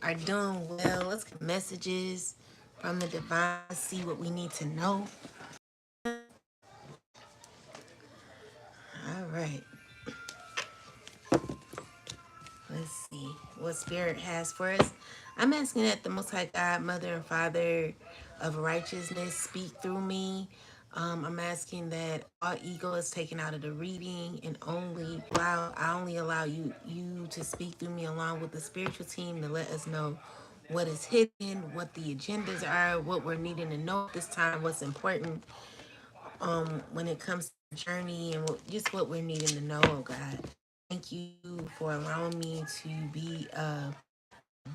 are doing well. Let's get messages from the divine, see what we need to know. All right. Let's see what Spirit has for us. I'm asking that the Most High God, Mother and Father of righteousness, speak through me. I'm asking that all ego is taken out of the reading and I only allow you to speak through me along with the spiritual team to let us know what is hidden, what the agendas are, what we're needing to know at this time, what's important when it comes to the journey and just what we're needing to know, oh God. Thank you for allowing me to be a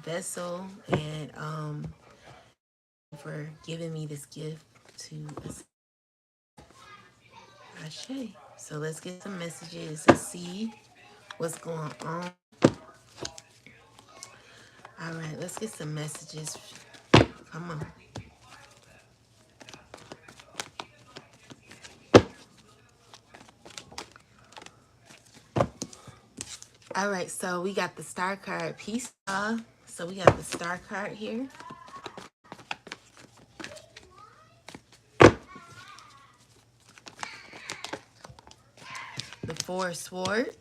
vessel and for giving me this gift to Ashe. So let's get some messages and see what's going on. All right, let's get some messages. Come on. All right, so we got the star card. Peace. So we got the star card here. The four of swords.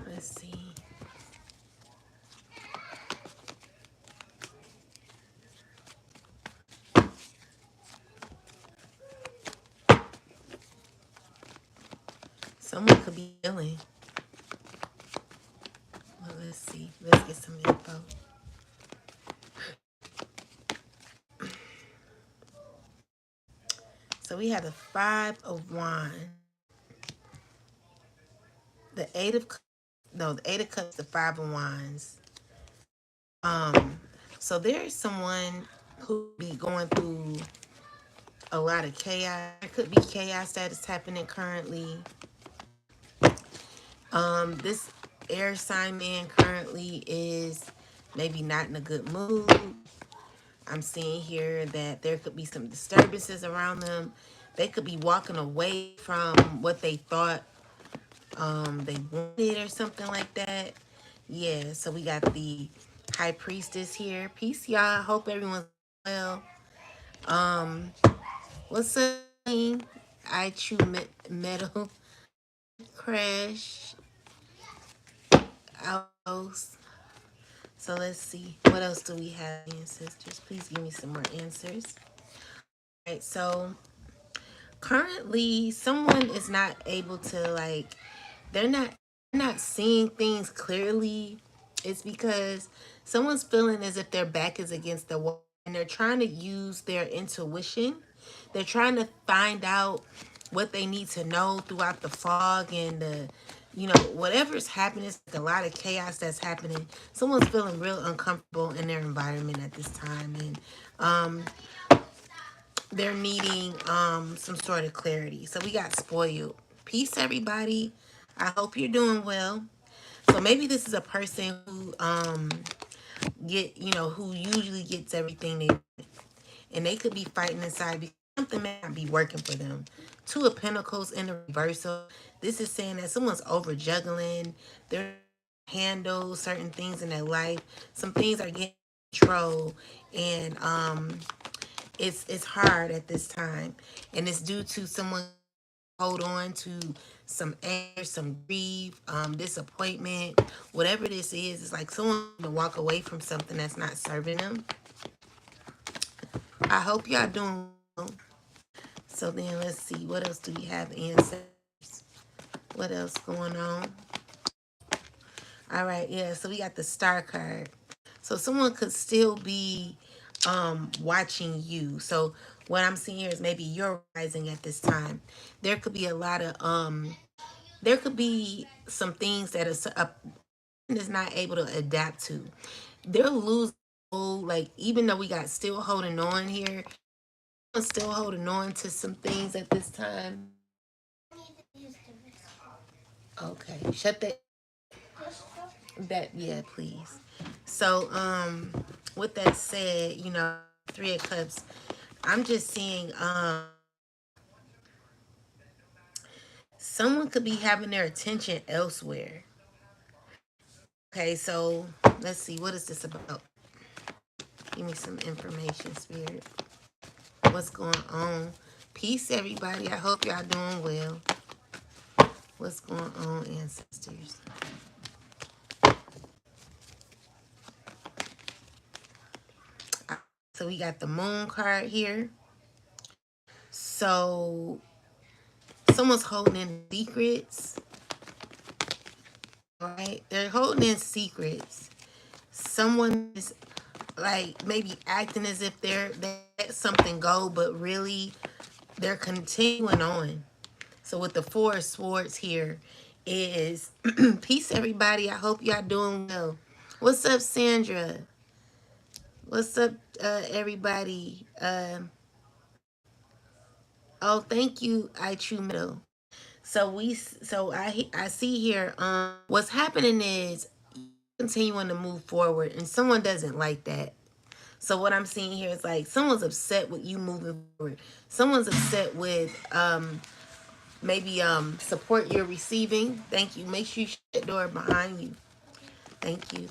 Let's see. Someone could be healing. Well, let's see. Let's get some info. So we have the five of wands. The eight of the eight of cups, the five of wands. So there is someone who be going through a lot of chaos. There could be chaos that is happening currently. This air sign man currently is maybe not in a good mood. I'm seeing here that there could be some disturbances around them. They could be walking away from what they thought they wanted or something like that. Yeah, so we got the high priestess here. Peace, y'all. Hope everyone's well. Um, what's up? I chew metal crash outpost. So let's see. What else do we have, ancestors? Please give me some more answers. All right, so currently someone is not able to they're not seeing things clearly. It's because someone's feeling as if their back is against the wall and they're trying to use their intuition. They're trying to find out what they need to know throughout the fog and the whatever's happening. It's like a lot of chaos that's happening. Someone's feeling real uncomfortable in their environment at this time, and they're needing some sort of clarity. So we got spoiled. Peace, everybody. I hope you're doing well. So maybe this is a person who who usually gets everything they want, and they could be fighting inside because something may not be working for them. Two of Pentacles in the reversal. This is saying that someone's over juggling. They're handle certain things in their life. Some things are getting control, and it's hard at this time, and it's due to someone hold on to some anger, some grief, disappointment, whatever this is. It's like someone to walk away from something that's not serving them. I hope y'all doing well. So then let's see, what else do we have answers? What else going on? All right, yeah, so we got the star card. So someone could still be watching you. So what I'm seeing here is maybe you're rising at this time. There could be a lot of there could be some things that a person is not able to adapt to. They're losing like even though we got still holding on here, I'm still holding on to some things at this time. Okay, shut that yeah, please. So with that said, three of cups, I'm just seeing someone could be having their attention elsewhere. Okay, so let's see. What is this about? Give me some information, Spirit. What's going on? Peace, everybody. I hope y'all doing well. What's going on, ancestors? So we got the moon card here. So someone's holding in secrets, right? They're holding in secrets. Someone is like maybe acting as if they let something go, but really they're continuing on. So with the Four of Swords here is peace, everybody. I hope y'all doing well. What's up, Sandra? What's up, everybody? Oh, thank you, I True Middle. So I see here. What's happening is continuing to move forward, and someone doesn't like that. So what I'm seeing here is like someone's upset with you moving forward. Someone's upset with maybe support you're receiving. Thank you. Make sure you shut that door behind you. Thank you.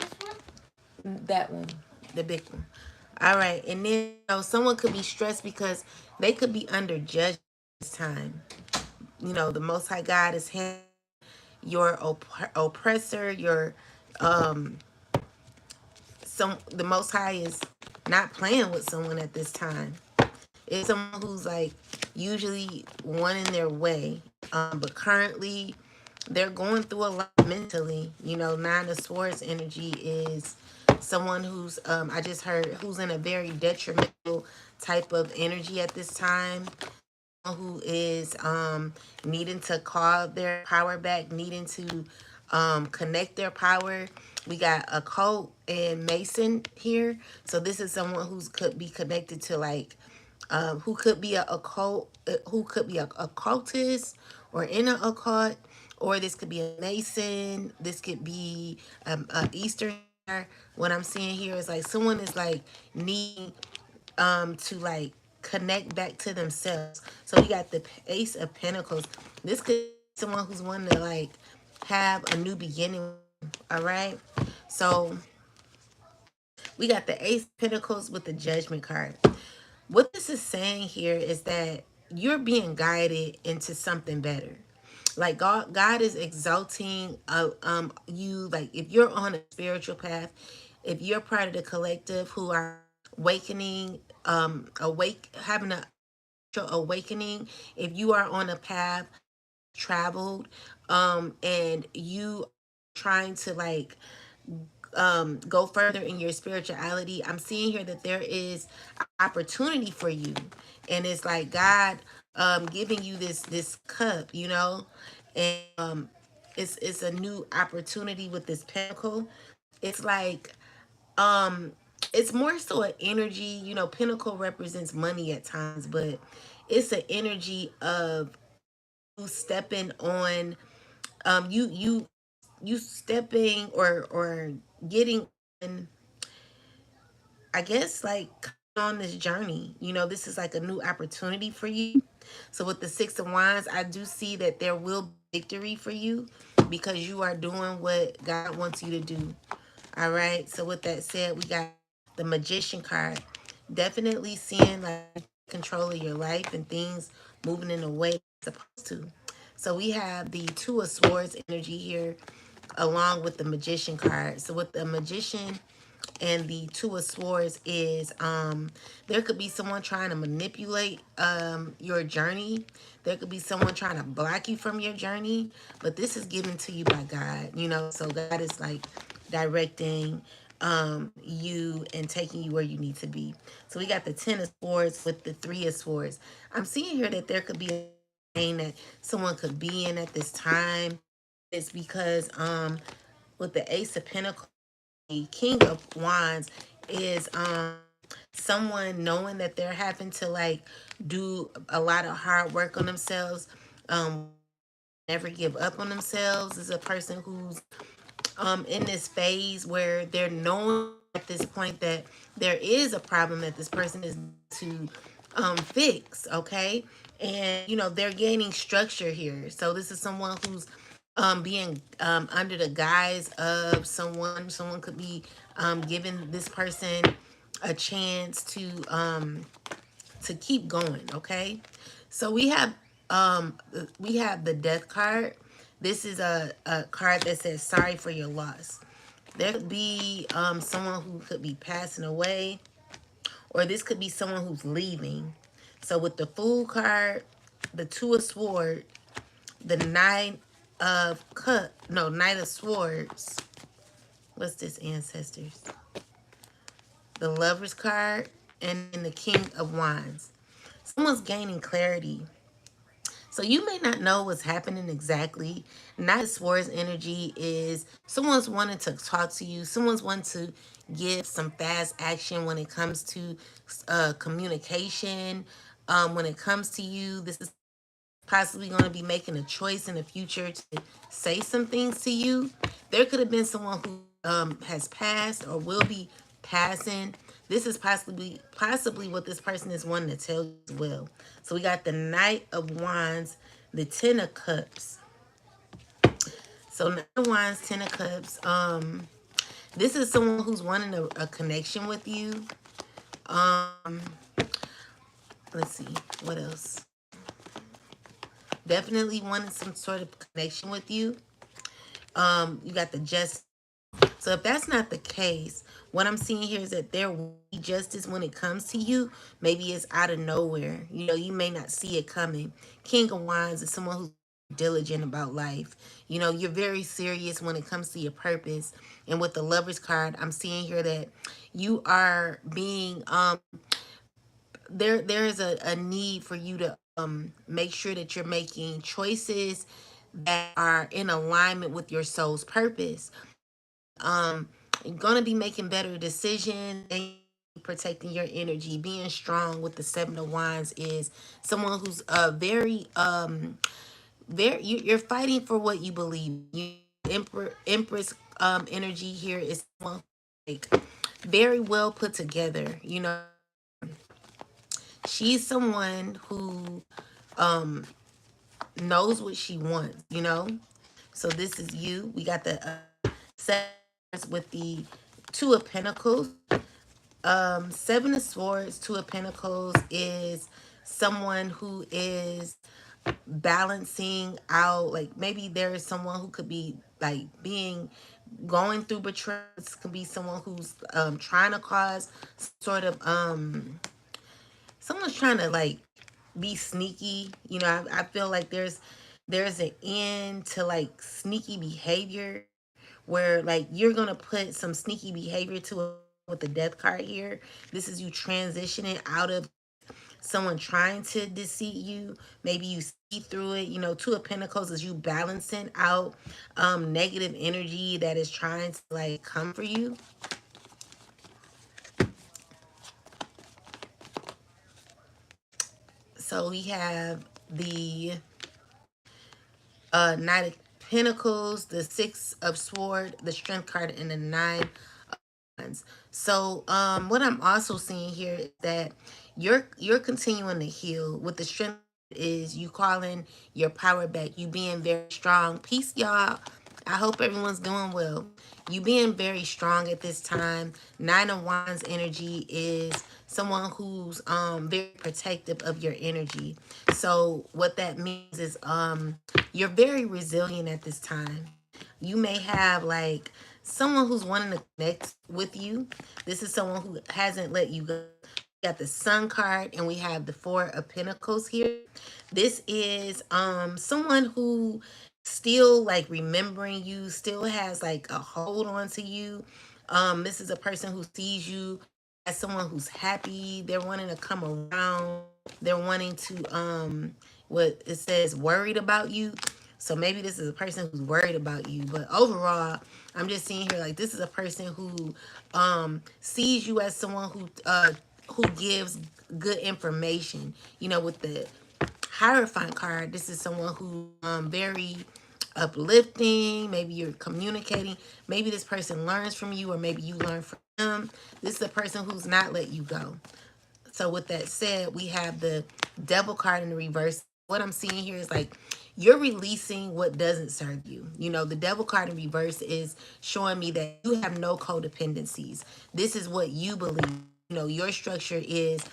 That one, the big one. All right, and then someone could be stressed because they could be under judgment this time. The Most High God is handling your oppressor, your um the Most High is not playing with someone at this time. It's someone who's like usually one in their way, but currently they're going through a lot mentally. Nine of Swords energy is someone who's I just heard who's in a very detrimental type of energy at this time, who is needing to call their power back, needing to connect their power. We got occult and Mason here. So this is someone who's could be connected to like who could be a occult, who could be a occultist or in an occult, or this could be a Mason. This could be a Eastern. What I'm seeing here is like someone is like needing to like connect back to themselves. So you got the Ace of Pentacles. This could be someone who's wanting to like have a new beginning. All right. So we got the Ace of Pentacles with the Judgment card. What this is saying here is that you're being guided into something better. Like God is exalting you. Like if you're on a spiritual path, if you're part of the collective who are awakening, having a awakening, if you are on a path traveled, and you trying to like go further in your spirituality, I'm seeing here that there is opportunity for you, and it's like God giving you this cup, and it's a new opportunity with this pentacle. It's like um it's more so an energy. Pinnacle represents money at times, but it's an energy of you stepping on you stepping or getting in, I guess, like on this journey. This is like a new opportunity for you. So with the Six of Wands, I do see that there will be victory for you because you are doing what God wants you to do. All right. So with that said, we got the Magician card. Definitely seeing like control of your life and things moving in a way it's supposed to. So we have the Two of Swords energy here along with the Magician card. So with the Magician and the Two of Swords is there could be someone trying to manipulate your journey. There could be someone trying to block you from your journey, but this is given to you by God. So God is like directing you and taking you where you need to be. So we got the Ten of Swords with the Three of Swords. I'm seeing here that there could be a pain that someone could be in at this time. It's because with the Ace of Pentacles, the King of Wands is someone knowing that they're having to like do a lot of hard work on themselves, um never give up on themselves. Is a person who's in this phase where they're knowing at this point that there is a problem that this person is to fix. Okay, and they're gaining structure here. So this is someone who's being under the guise of someone. Someone could be giving this person a chance to keep going. Okay, so we have the death card. This is a card that says sorry for your loss. There could be someone who could be passing away, or this could be someone who's leaving. So with the Fool card, the Two of Swords, the Knight of Swords. What's this, ancestors? The Lover's card, and then the King of Wands. Someone's gaining clarity. So you may not know what's happening exactly. Knight of Swords energy is someone's wanting to talk to you. Someone's wanting to give some fast action when it comes to communication. When it comes to you, this is possibly going to be making a choice in the future to say some things to you. There could have been someone who has passed or will be passing. This is possibly what this person is wanting to tell you as well. So we got the Knight of Wands, the Ten of Cups. So Knight of Wands, Ten of Cups. This is someone who's wanting a connection with you. Um, let's see what else. Definitely wanting some sort of connection with you. You got the Justice. So if that's not the case, what I'm seeing here is that there will be justice when it comes to you. Maybe it's out of nowhere. You know, you may not see it coming. King of Wands is someone who's diligent about life. You know, you're very serious when it comes to your purpose. And with the Lover's card, I'm seeing here that you are being there is a need for you to make sure that you're making choices that are in alignment with your soul's purpose. You're gonna be making better decisions and protecting your energy. Being strong with the Seven of Wands is someone who's very you're fighting for what you believe. Empress energy here is someone like very well put together. You know, she's someone who um knows what she wants, you know. So this is you. We got the Seven with the Two of Pentacles. Seven of Swords, Two of Pentacles is someone who is balancing out, like maybe there is someone who could be like being going through betrayal. This could be someone who's trying to cause sort of someone's trying to like be sneaky. You know, I feel like there's an end to like sneaky behavior where like you're gonna put some sneaky behavior to it with the death card here. This is you transitioning out of someone trying to deceive you. Maybe you see through it. You know, Two of Pentacles is you balancing out negative energy that is trying to like come for you. So we have the Knight of Pentacles, the Six of Sword, the Strength card, and the Nine of Wands. So what I'm also seeing here is that you're continuing to heal. With the Strength is you calling your power back, you being very strong. Peace, y'all. I hope everyone's doing well. You being very strong at this time. Nine of Wands energy is someone who's very protective of your energy. So what that means is you're very resilient at this time. You may have like someone who's wanting to connect with you. This is someone who hasn't let you go. We got the Sun card and we have the Four of Pentacles here. This is someone who still like remembering you, still has like a hold on to you. This is a person who sees you as someone who's happy. They're wanting to come around. They're wanting to what it says worried about you. So maybe this is a person who's worried about you, but overall, I'm just seeing here like this is a person who sees you as someone who gives good information. You know, with the Hierophant card, this is someone who very uplifting. Maybe you're communicating. Maybe this person learns from you, or maybe you learn from them. This is a person who's not let you go. So with that said, we have the Devil card in the reverse. What I'm seeing here is like You're releasing what doesn't serve you. You know, the devil card in reverse is showing me that you have no codependencies. This is what you believe. You know, your structure is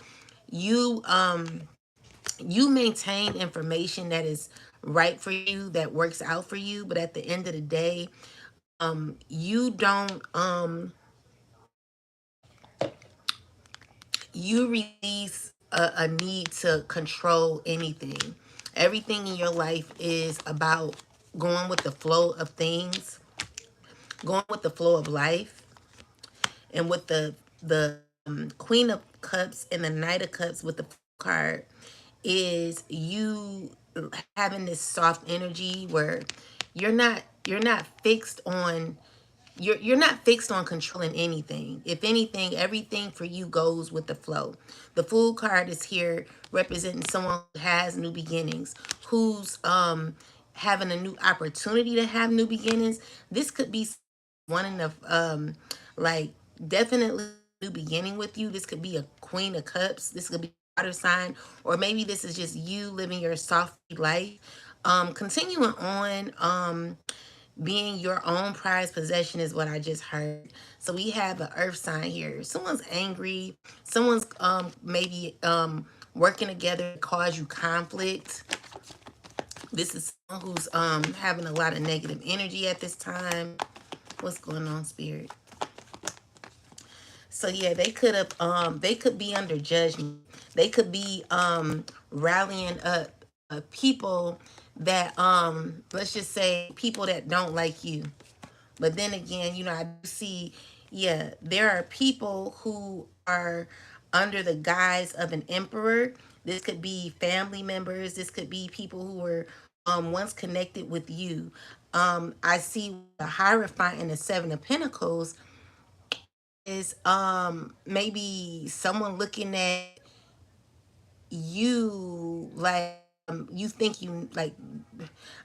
you you maintain information that is right for you, that works out for you, but at the end of the day, you don't you release a need to control anything. Everything in your life is about going with the flow of things, going with the flow of life, and with the Queen of Cups and the Knight of Cups with the card is you having this soft energy where you're not fixed on you're not fixed on controlling anything. If anything, everything for you goes with the flow. The Fool card is here representing someone who has new beginnings, who's having a new opportunity to have new beginnings. This could be wanting to like definitely new beginning with you. This could be a Queen of Cups. This could be a water sign, or maybe this is just you living your soft life. Continuing on, being your own prized possession is what I just heard. So we have an earth sign here. Someone's angry. Someone's maybe working together to cause you conflict. This is someone who's having a lot of negative energy at this time. What's going on, spirit? So yeah, they could be under judgment. They could be rallying up people that let's just say people that don't like you. But then again, you know, I do see, yeah, there are people who are under the guise of an emperor. This could be family members. This could be people who were once connected with you. I see the Hierophant and the Seven of Pentacles is maybe someone looking at you like you think you like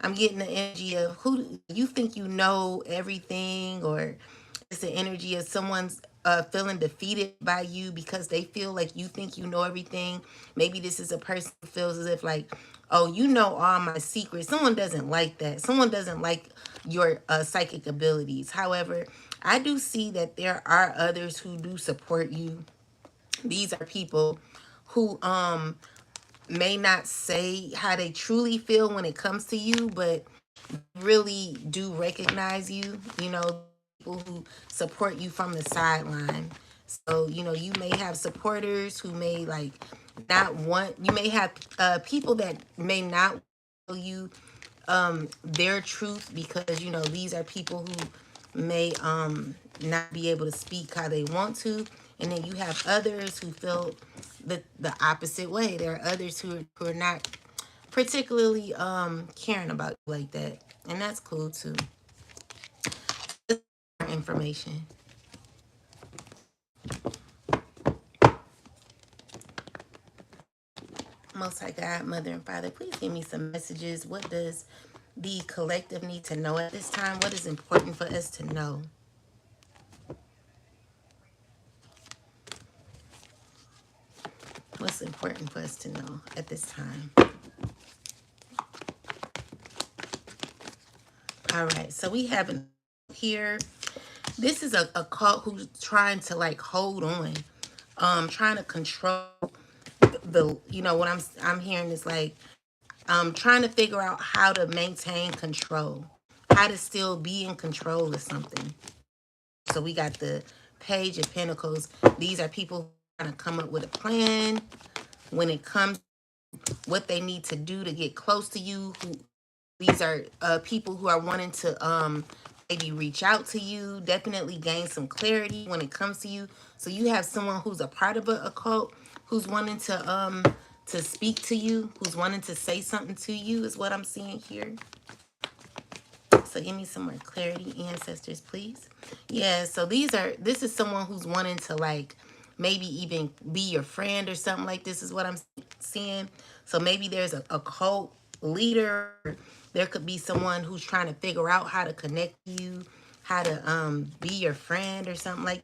I'm getting the energy of who you think you know everything, or it's the energy of someone's feeling defeated by you because they feel like you think you know everything. Maybe this is a person who feels as if like, oh, you know all my secrets. Someone doesn't like that. Someone doesn't like your psychic abilities. However, I do see that there are others who do support you. These are people who may not say how they truly feel when it comes to you, but really do recognize you. You know, people who support you from the sideline. So, you know, you may have supporters who may like not want, you may have people that may not tell you their truth because, you know, these are people who may not be able to speak how they want to. And then you have others who feel the opposite way. There are others who are not particularly caring about you like that. And that's cool too. Information. Most High God, Mother and Father, please give me some messages. What does the collective need to know at this time? What is important for us to know? What's important for us to know at this time? All right, so we have an here. This is a cult who's trying to like hold on, trying to control the. You know what I'm hearing is like trying to figure out how to maintain control, how to still be in control of something. So we got the Page of Pentacles. These are people who are trying to come up with a plan when it comes to what they need to do to get close to you. These are people who are wanting to maybe reach out to you, definitely gain some clarity when it comes to you. So you have someone who's a part of a cult who's wanting to speak to you, who's wanting to say something to you is what I'm seeing here. So give me some more clarity, ancestors, please. Yeah, so this is someone who's wanting to like maybe even be your friend or something like this is what I'm seeing. So maybe there's a cult leader. There could be someone who's trying to figure out how to connect you, how to be your friend or something like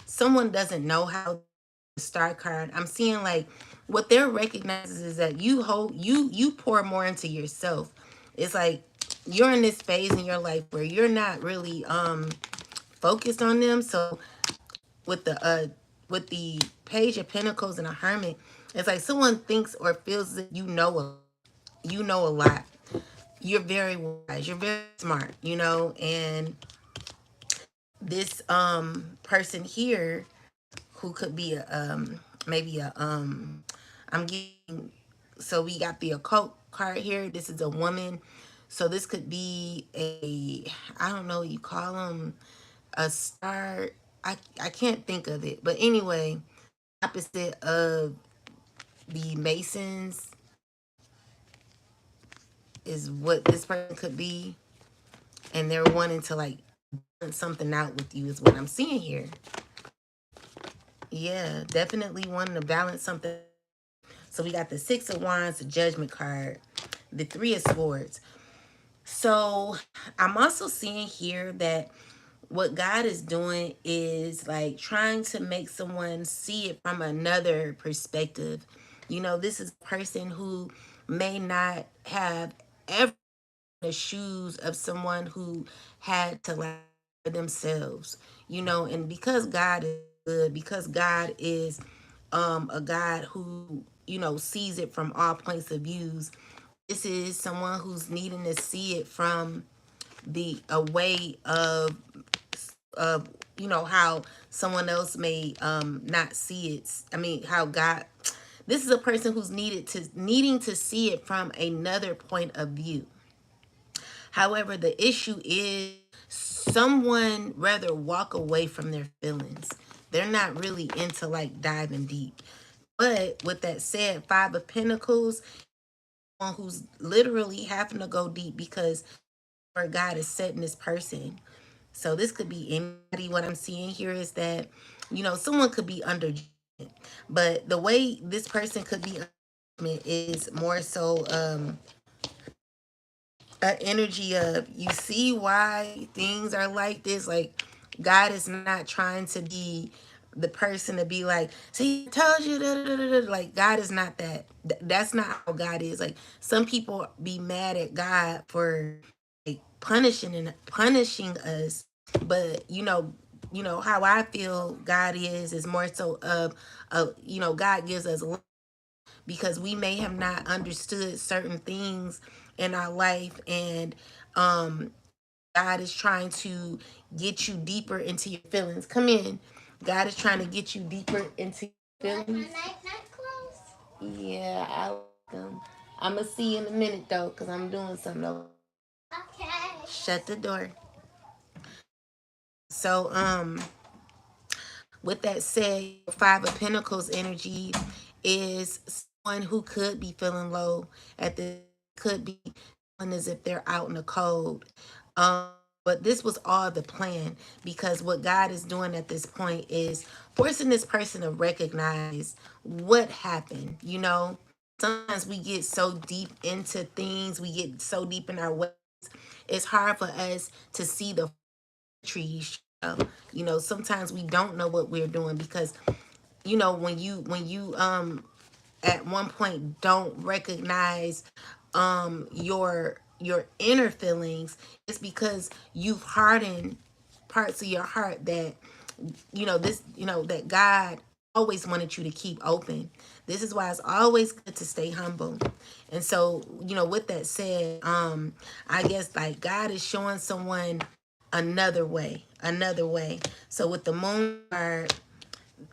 someone doesn't know how to start card. I'm seeing like what they're recognizing is that you pour more into yourself. It's like you're in this phase in your life where you're not really focused on them. So with the page of pentacles and a hermit, it's like someone thinks or feels that you know a lot. You're very wise, you're very smart, you know. And this person here who could be a maybe a I'm getting, so we got the occult card here. This is a woman. So this could be a, I don't know what you call them, a star. I can't think of it. But anyway, opposite of the Masons is what this person could be. And they're wanting to like balance something out with you is what I'm seeing here. Yeah, definitely wanting to balance something. So we got the Six of Wands, the Judgment card, the Three of Swords. So I'm also seeing here that what God is doing is like trying to make someone see it from another perspective. You know, this is a person who may not have ever the shoes of someone who had to like for themselves, you know. And because God is good, because God is a God who, you know, sees it from all points of views, this is someone who's needing to see it from the a way of you know how someone else may not see it. I mean, how God, this is a person who's needing to see it from another point of view. However, the issue is someone rather walk away from their feelings. They're not really into like diving deep. But with that said, Five of Pentacles, one who's literally having to go deep because where God is setting this person. So this could be anybody. What I'm seeing here is that, you know, someone could be under judgment, but the way this person could be under judgment is more so an energy of, you see why things are like this. Like God is not trying to be the person to be like, see, I told you, da, da, da, da. Like God is not that. That's not how God is. Like some people be mad at God for like punishing us, but you know how I feel God is more so of you know, God gives us because we may have not understood certain things in our life, and um God is trying to get you deeper into your feelings. Come in. God is trying to get you deeper into your feelings. Yeah, I like them. I'm gonna see you in a minute though, cause I'm doing something. Okay. Shut the door. So with that said, Five of Pentacles energy is someone who could be feeling low at the, could be feeling as if they're out in the cold. Um, but this was all the plan, because what God is doing at this point is forcing this person to recognize what happened. You know, sometimes we get so deep into things, we get so deep in our ways, it's hard for us to see the trees. You know, sometimes we don't know what we're doing because, you know, when you at one point don't recognize your inner feelings, it's because you've hardened parts of your heart that, you know, this, you know, that God always wanted you to keep open. This is why it's always good to stay humble. And so, you know, with that said, I guess like God is showing someone another way, another way. So with the Moon card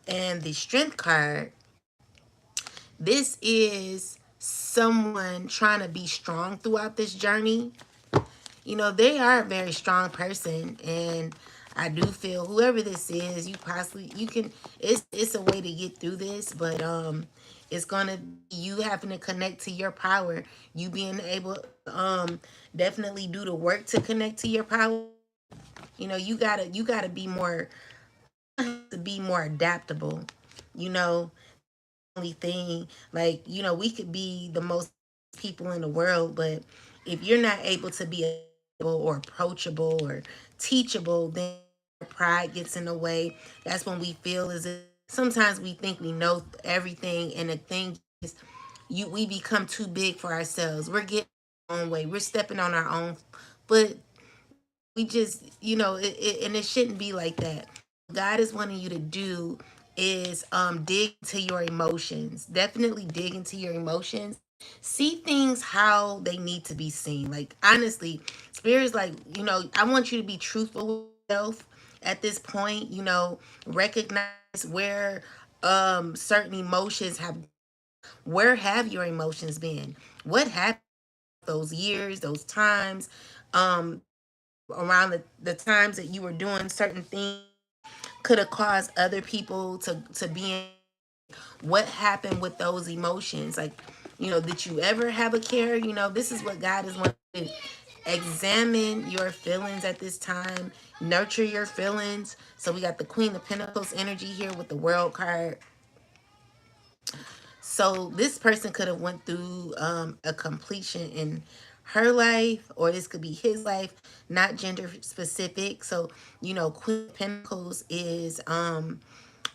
and the Strength card, this is someone trying to be strong throughout this journey. You know, they are a very strong person, and I do feel whoever this is, you possibly, you can, it's a way to get through this, but it's gonna be you having to connect to your power, you being able definitely do the work to connect to your power. You know, you gotta be more, to be more adaptable. You know, only thing, like, you know, we could be the most people in the world, but if you're not able to be adaptable or approachable or teachable, then pride gets in the way. That's when we feel as if sometimes we think we know everything, and the thing is, we become too big for ourselves. We're getting our own way. We're stepping on our own, but we just, and it shouldn't be like that. God is wanting you to do is dig into your emotions. Definitely dig into your emotions. See things how they need to be seen. Like, honestly, spirit is like, I want you to be truthful with yourself at this point. Recognize where certain emotions have, where have your emotions been? What happened those years, those times, um around the times that you were doing certain things could have caused other people to be in. What happened with those emotions? Like, did you ever have a care? This is what God is wanting to do. Examine your feelings at this time. Nurture your feelings. So we got the Queen of Pentacles energy here with the World card. So this person could have went through a completion in her life, or this could be his life, not gender specific. So, Queen of Pentacles is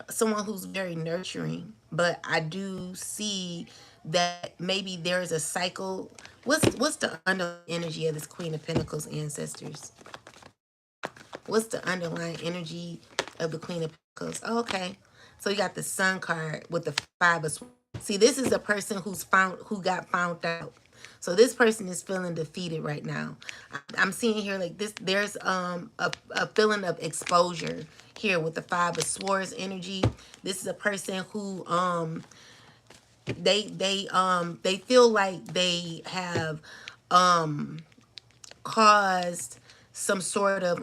someone who's very nurturing, but I do see that maybe there's a cycle. What's the underlying energy of this Queen of Pentacles, ancestors? What's the underlying energy of the Queen of Pentacles? Oh, okay. So you got the Sun card with the Five of Swords. See, this is a person who got found out. So this person is feeling defeated right now. I'm seeing here like this. There's a feeling of exposure here with the Five of Swords energy. This is a person who they feel like they have caused some sort of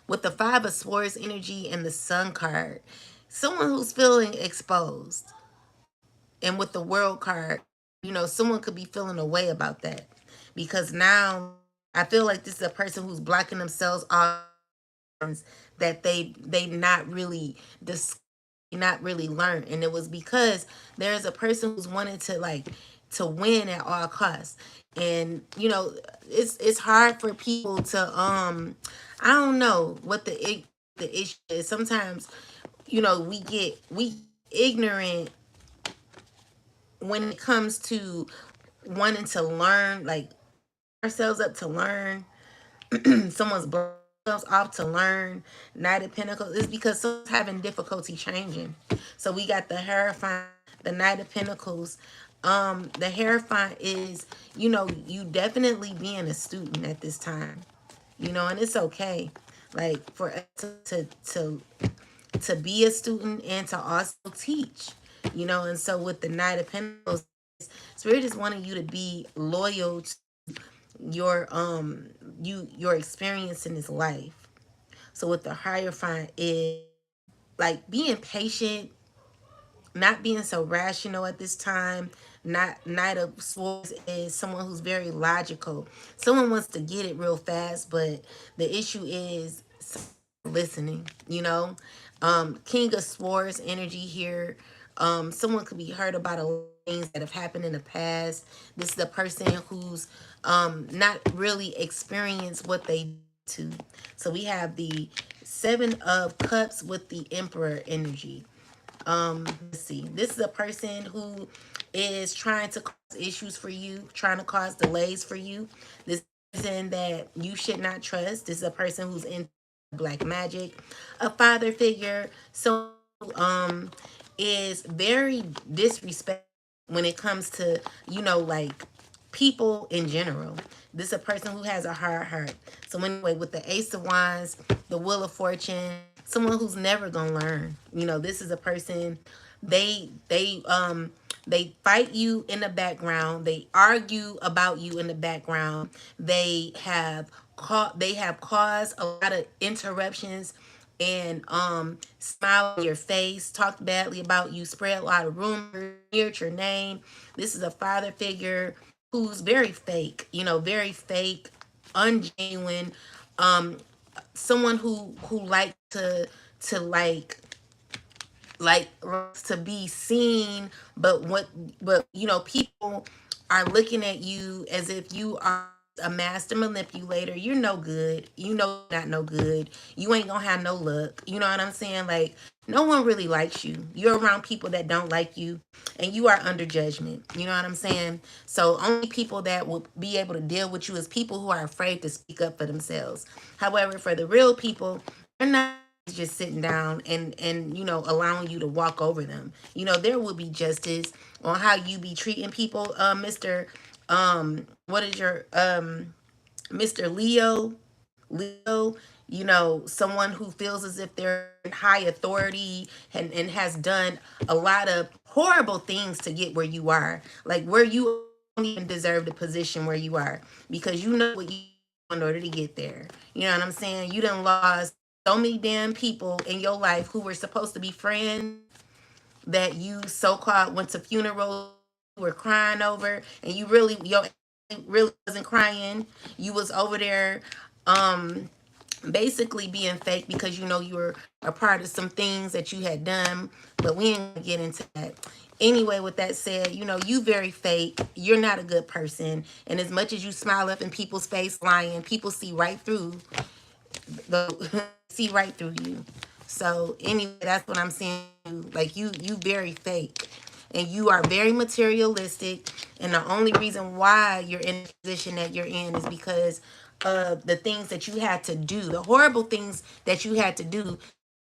with the Five of Swords energy and the Sun card, someone who's feeling exposed. And with the World card, someone could be feeling a way about that. Because now I feel like this is a person who's blocking themselves off that they not really not really learned. And it was because there's a person who's wanted to like to win at all costs. And it's hard for people to I don't know what the issue is. Sometimes we ignorant when it comes to wanting to learn, like ourselves up to learn. Someone's blowing themselves off to learn. Knight of Pentacles is because someone's having difficulty changing. So we got the Hierophant, the Knight of Pentacles. The Hierophant is, you definitely being a student at this time. And it's okay. Like for us to be a student and to also teach. And so with the Knight of Pentacles, Spirit is wanting you to be loyal to your experience in this life. So with the Hierophant is like being patient, not being so rational at this time. Not Knight of Swords is someone who's very logical. Someone wants to get it real fast, but the issue is listening. King of Swords energy here. Someone could be hurt about a lot of things that have happened in the past. This is a person who's not really experienced what they to. So we have the Seven of Cups with the Emperor energy. Let's see. This is a person who is trying to cause issues for you, trying to cause delays for you. This person that you should not trust. This is a person who's in black magic, a father figure. So is very disrespectful when it comes to, like people in general. This is a person who has a hard heart. So anyway, with the Ace of Wands, the Wheel of Fortune, someone who's never gonna learn. This is a person, they fight you in the background. They argue about you in the background. They have caused a lot of interruptions and smile in your face, talked badly about you, spread a lot of rumors, smeared your name. This is a father figure who's very fake, very fake, ungenuine, um, someone who like to like to be seen, but people are looking at you as if you are a master manipulator. You're no good. You know you're not no good. You ain't gonna have no luck. You know what I'm saying? Like, no one really likes you. You're around people that don't like you, and you are under judgment. You know what I'm saying? So only people that will be able to deal with you is people who are afraid to speak up for themselves. However, for the real people, they're not just sitting down and allowing you to walk over them. There will be justice on how you be treating people. Mr. What is your Mr. Leo, someone who feels as if they're in high authority and has done a lot of horrible things to get where you are. Like, where you don't even deserve the position where you are, because you know what you do in order to get there. You know what I'm saying? You done lost so many damn people in your life who were supposed to be friends, that you so-called went to funerals, were crying over, and you really wasn't crying. You was over there basically being fake, because you were a part of some things that you had done, but we ain't gonna get into that. Anyway, with that said, you very fake. You're not a good person, and as much as you smile up in people's face lying, people see right through the see right through you. So anyway, that's what I'm saying. Like, you very fake, and you are very materialistic. And the only reason why you're in the position that you're in is because of the things that you had to do, the horrible things that you had to do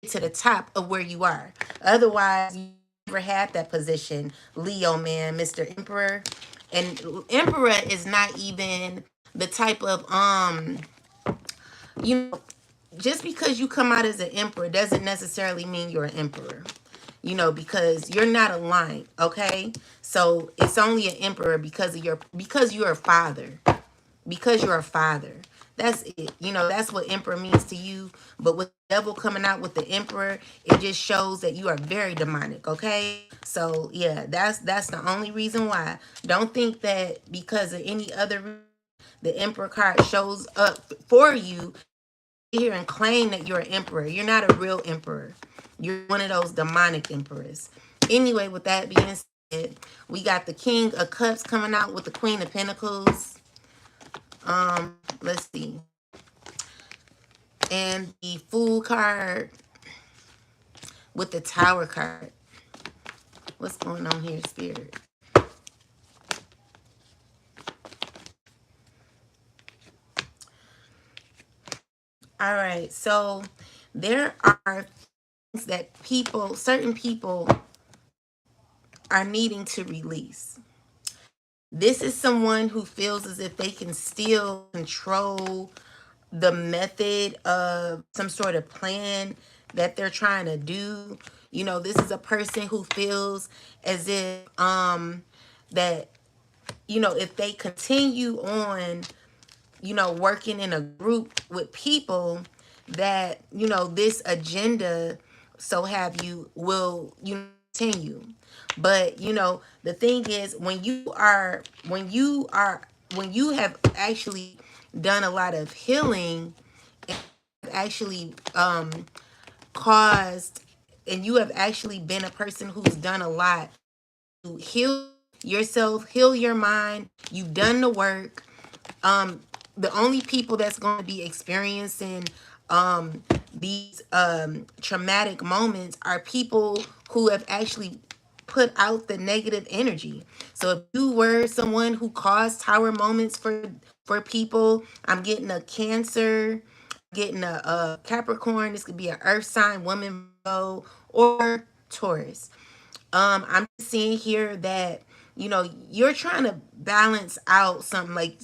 to the top of where you are. Otherwise, you never had that position, Leo man, Mr. Emperor. And Emperor is not even the type of you know just because you come out as an emperor doesn't necessarily mean you're an emperor. Because you're not a line, okay? So it's only an emperor because you're a father. Because you're a father. That's it. That's what emperor means to you. But with the devil coming out with the emperor, it just shows that you are very demonic, okay? So yeah, that's the only reason why. Don't think that because of any other reason the emperor card shows up for you here and claim that you're an emperor. You're not a real emperor. You're one of those demonic emperors. Anyway, with that being said, we got the King of Cups coming out with the Queen of Pentacles. Let's see. And the Fool card with the Tower card. What's going on here, Spirit? All right, so there are things that certain people are needing to release. This is someone who feels as if they can still control the method of some sort of plan that they're trying to do. This is a person who feels as if that if they continue on working in a group with people, that this agenda, so have you, will continue. But the thing is, when you have actually done a lot of healing, and actually caused, and you have actually been a person who's done a lot to heal yourself, heal your mind, you've done the work. The only people that's going to be experiencing these traumatic moments are people who have actually put out the negative energy. So if you were someone who caused tower moments for people, I'm getting a Cancer, getting a Capricorn. This could be an Earth sign, woman, or Taurus. I'm seeing here that you're trying to balance out something, like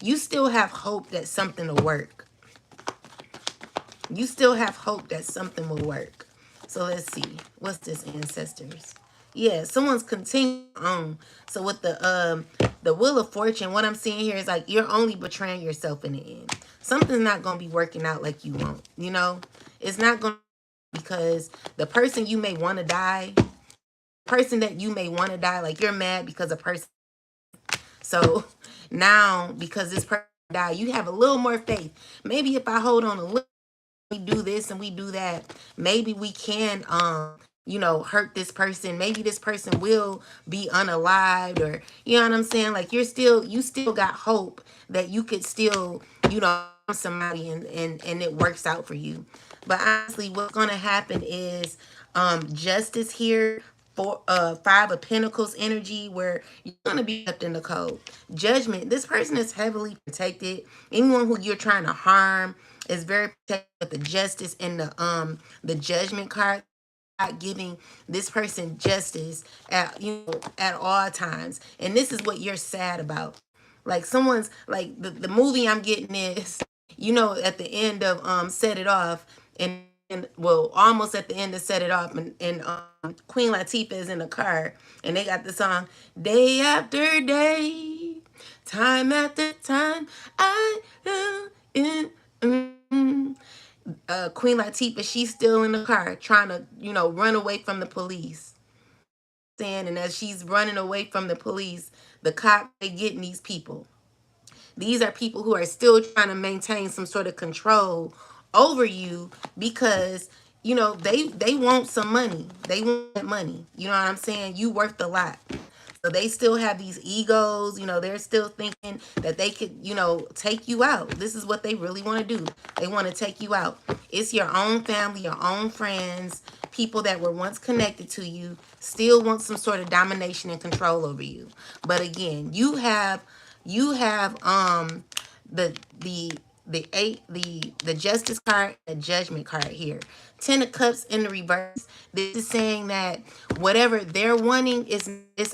you still have hope that something will work. You still have hope that something will work. So let's see. What's this, ancestors? Yeah, someone's continuing on. So with the Wheel of Fortune, what I'm seeing here is like you're only betraying yourself in the end. Something's not going to be working out like you want. It's not going to, because the person you may want to die, like you're mad because a person. So now, because this person died, you have a little more faith. Maybe if I hold on a little, we do this and we do that, maybe we can hurt this person. Maybe this person will be unalived, or you know what I'm saying? Like you still got hope that you could still, harm somebody, and it works out for you. But honestly, what's gonna happen is justice here for Five of Pentacles energy, where you're gonna be kept in the cold. Judgment. This person is heavily protected. Anyone who you're trying to harm is very protected with the justice and the judgment card, giving this person justice at all times. And this is what you're sad about. Like someone's like the movie I'm getting is, at the end of Set It Off, and well, almost at the end of Set It Off, and Queen Latifah is in the car, and they got the song day after day, time after time, I am in. Queen Latifah, she's still in the car trying to, run away from the police. And as she's running away from the police, the cop, they getting these people. These are people who are still trying to maintain some sort of control over you, because they want some money. They want that money. You know what I'm saying? You worth a lot. So they still have these egos, they're still thinking that they could, take you out. This is what they really want to do. They want to take you out. It's your own family, your own friends, people that were once connected to you, still want some sort of domination and control over you. But again, you have the justice card, the judgment card here. 10 of Cups in the reverse. This is saying that whatever they're wanting is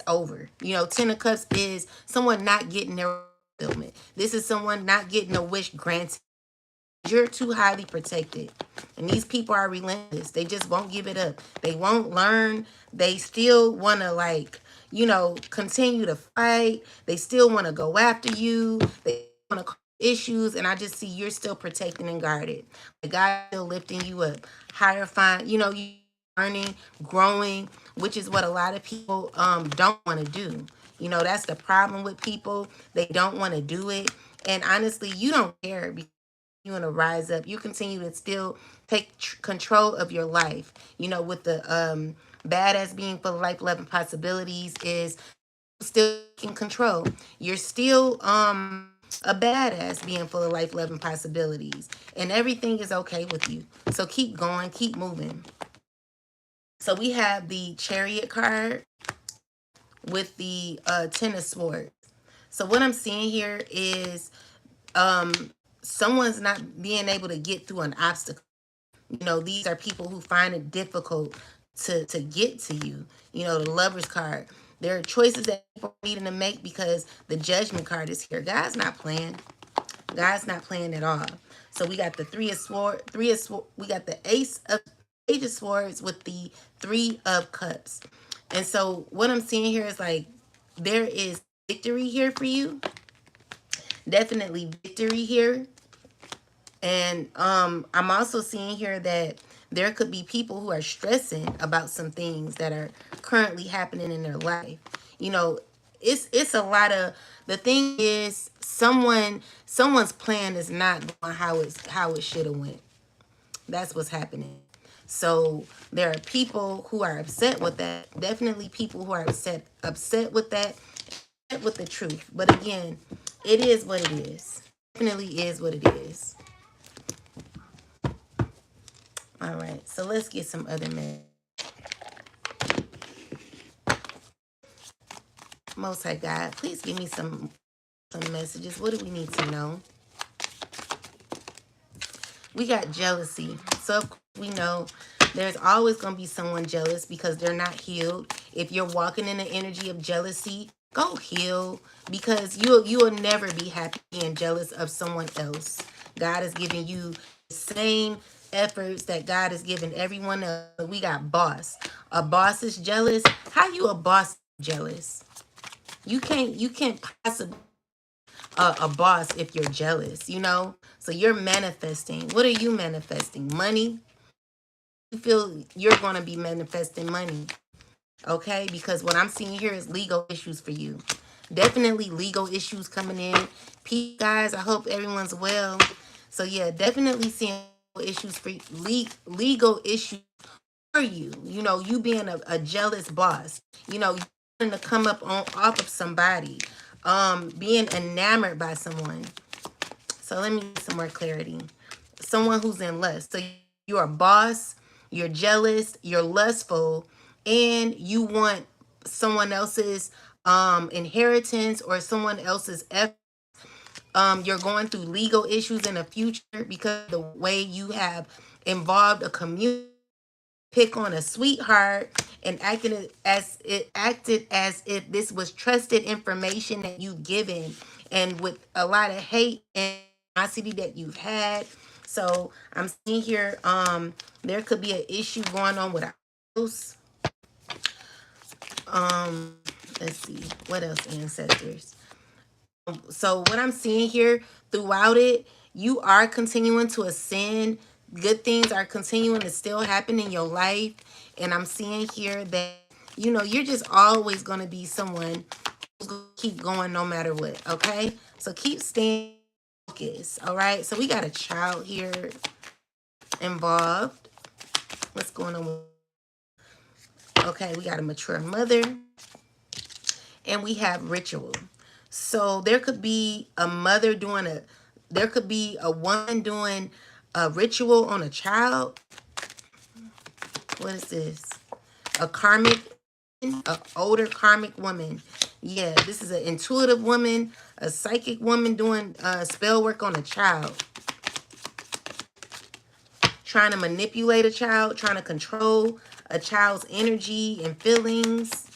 over. 10 of Cups is someone not getting their fulfillment. This is someone not getting a wish granted. You're too highly protected. And these people are relentless. They just won't give it up. They won't learn. They still want to, continue to fight. They still want to go after you. They want to cause issues. And I just see you're still protected and guarded. The God's still lifting you up. Higher fine. You learning, growing, which is what a lot of people don't want to do. That's the problem with people. They don't want to do it. And honestly, you don't care, because you want to rise up. You continue to still take control of your life. With the badass being full of life, love, and possibilities is still in control. You're still a badass being full of life, love, and possibilities, and everything is okay with you. So keep going, keep moving. So we have the Chariot card with the 10 of Swords. So what I'm seeing here is um someone's not being able to get through an obstacle. These are people who find it difficult to get to you. The Lover's card. There are choices that people are needing to make because the Judgment card is here. God's not playing. God's not playing at all. So we got the we got the Page of Swords with the 3 of Cups. And so what I'm seeing here is like there is victory here for you. Definitely victory here. And I'm also seeing here that there could be people who are stressing about some things that are currently happening in their life. It's a lot of, the thing is someone's plan is not going how it should have went. That's what's happening. So there are people who are upset with that. Definitely people who are upset with that, with the truth. But again, it is what it is. Definitely is what it is. All right, so let's get some other men. Most High God, please give me some messages. What do we need to know? We got jealousy. So of course we know there's always going to be someone jealous because they're not healed. If you're walking in the energy of jealousy, go heal, because you will never be happy and jealous of someone else. God is giving you the same efforts that God is giving everyone else. We got boss. A boss is jealous. How you a boss jealous? You can't possibly a boss if you're jealous. So you're manifesting. What are you manifesting? Money. You feel you're going to be manifesting money. Okay, because what I'm seeing here is legal issues for you. Definitely legal issues coming in. Peace, guys. I hope everyone's well. So yeah, definitely seeing issues for legal issues for you. You know, you being a jealous boss. You know, you wanting to come up on off of somebody. Being enamored by someone. So let me get some more clarity. Someone who's in lust. So you're a boss, you're jealous, you're lustful, and you want someone else's inheritance or someone else's effort. You're going through legal issues in the future because of the way you have involved a community, pick on a sweetheart, and acted as if this was trusted information that you've given, and with a lot of hate and animosity that you've had. So I'm seeing here, there could be an issue going on with a house. Um, let's see what else, ancestors. So what I'm seeing here throughout it, you are continuing to ascend. Good things are continuing to still happen in your life. And I'm seeing here that, you know, you're just always going to be someone who's going to keep going no matter what. Okay. So keep staying focused. All right. So we got a child here involved. What's going on? Okay. We got a mature mother and we have ritual. So there could be a mother doing there could be a woman doing a ritual on a child. What is this? A karmic, a older karmic woman. Yeah, this is an intuitive woman, a psychic woman doing spell work on a child. Trying to manipulate a child, trying to control a child's energy and feelings.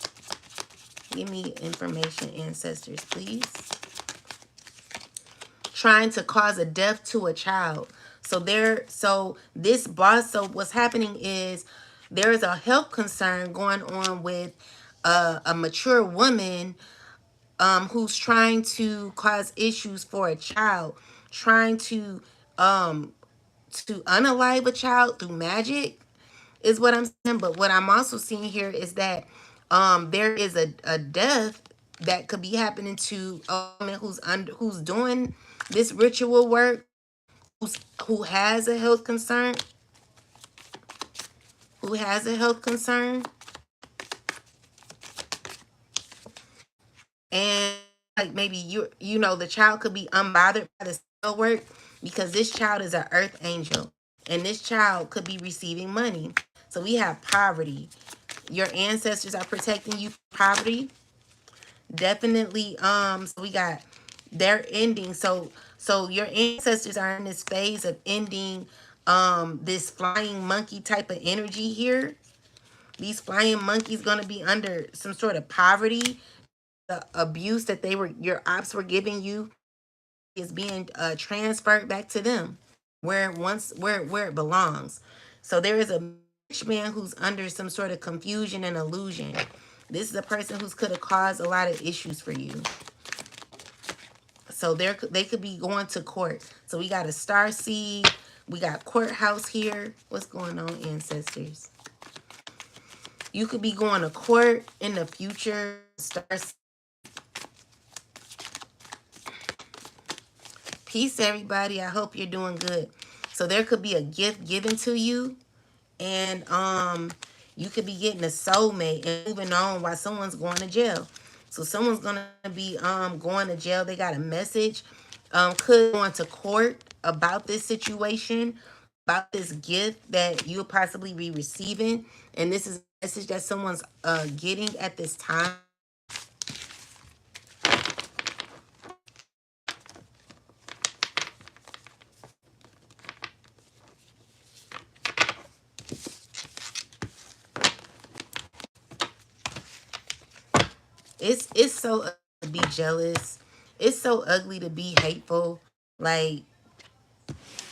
Give me information, ancestors, please. Trying to cause a death to a child. So this boss, so what's happening is there is a health concern going on with a mature woman who's trying to cause issues for a child, trying to unalive a child through magic is what I'm saying. But what I'm also seeing here is that there is a death that could be happening to a woman who's doing this ritual work, who has a health concern, who has a health concern, and like maybe you know the child could be unbothered by the spell work because this child is an earth angel, and this child could be receiving money. So we have poverty. Your ancestors are protecting you from poverty. Definitely. So we got they're ending. So your ancestors are in this phase of ending this flying monkey type of energy here. These flying monkeys gonna be under some sort of poverty. The abuse that your ops were giving you is being transferred back to them where it once where it belongs. So there is a rich man who's under some sort of confusion and illusion. This is a person who's could have caused a lot of issues for you. So they could be going to court. So we got a star seed. We got courthouse here. What's going on, ancestors? You could be going to court in the future. Star seed. Peace, everybody. I hope you're doing good. So there could be a gift given to you, and you could be getting a soulmate and moving on while someone's going to jail. So someone's gonna be going to jail. They got a message. Could go into court about this situation, about this gift that you'll possibly be receiving, and this is a message that someone's getting at this time. It's so ugly to be jealous. It's so ugly to be hateful. Like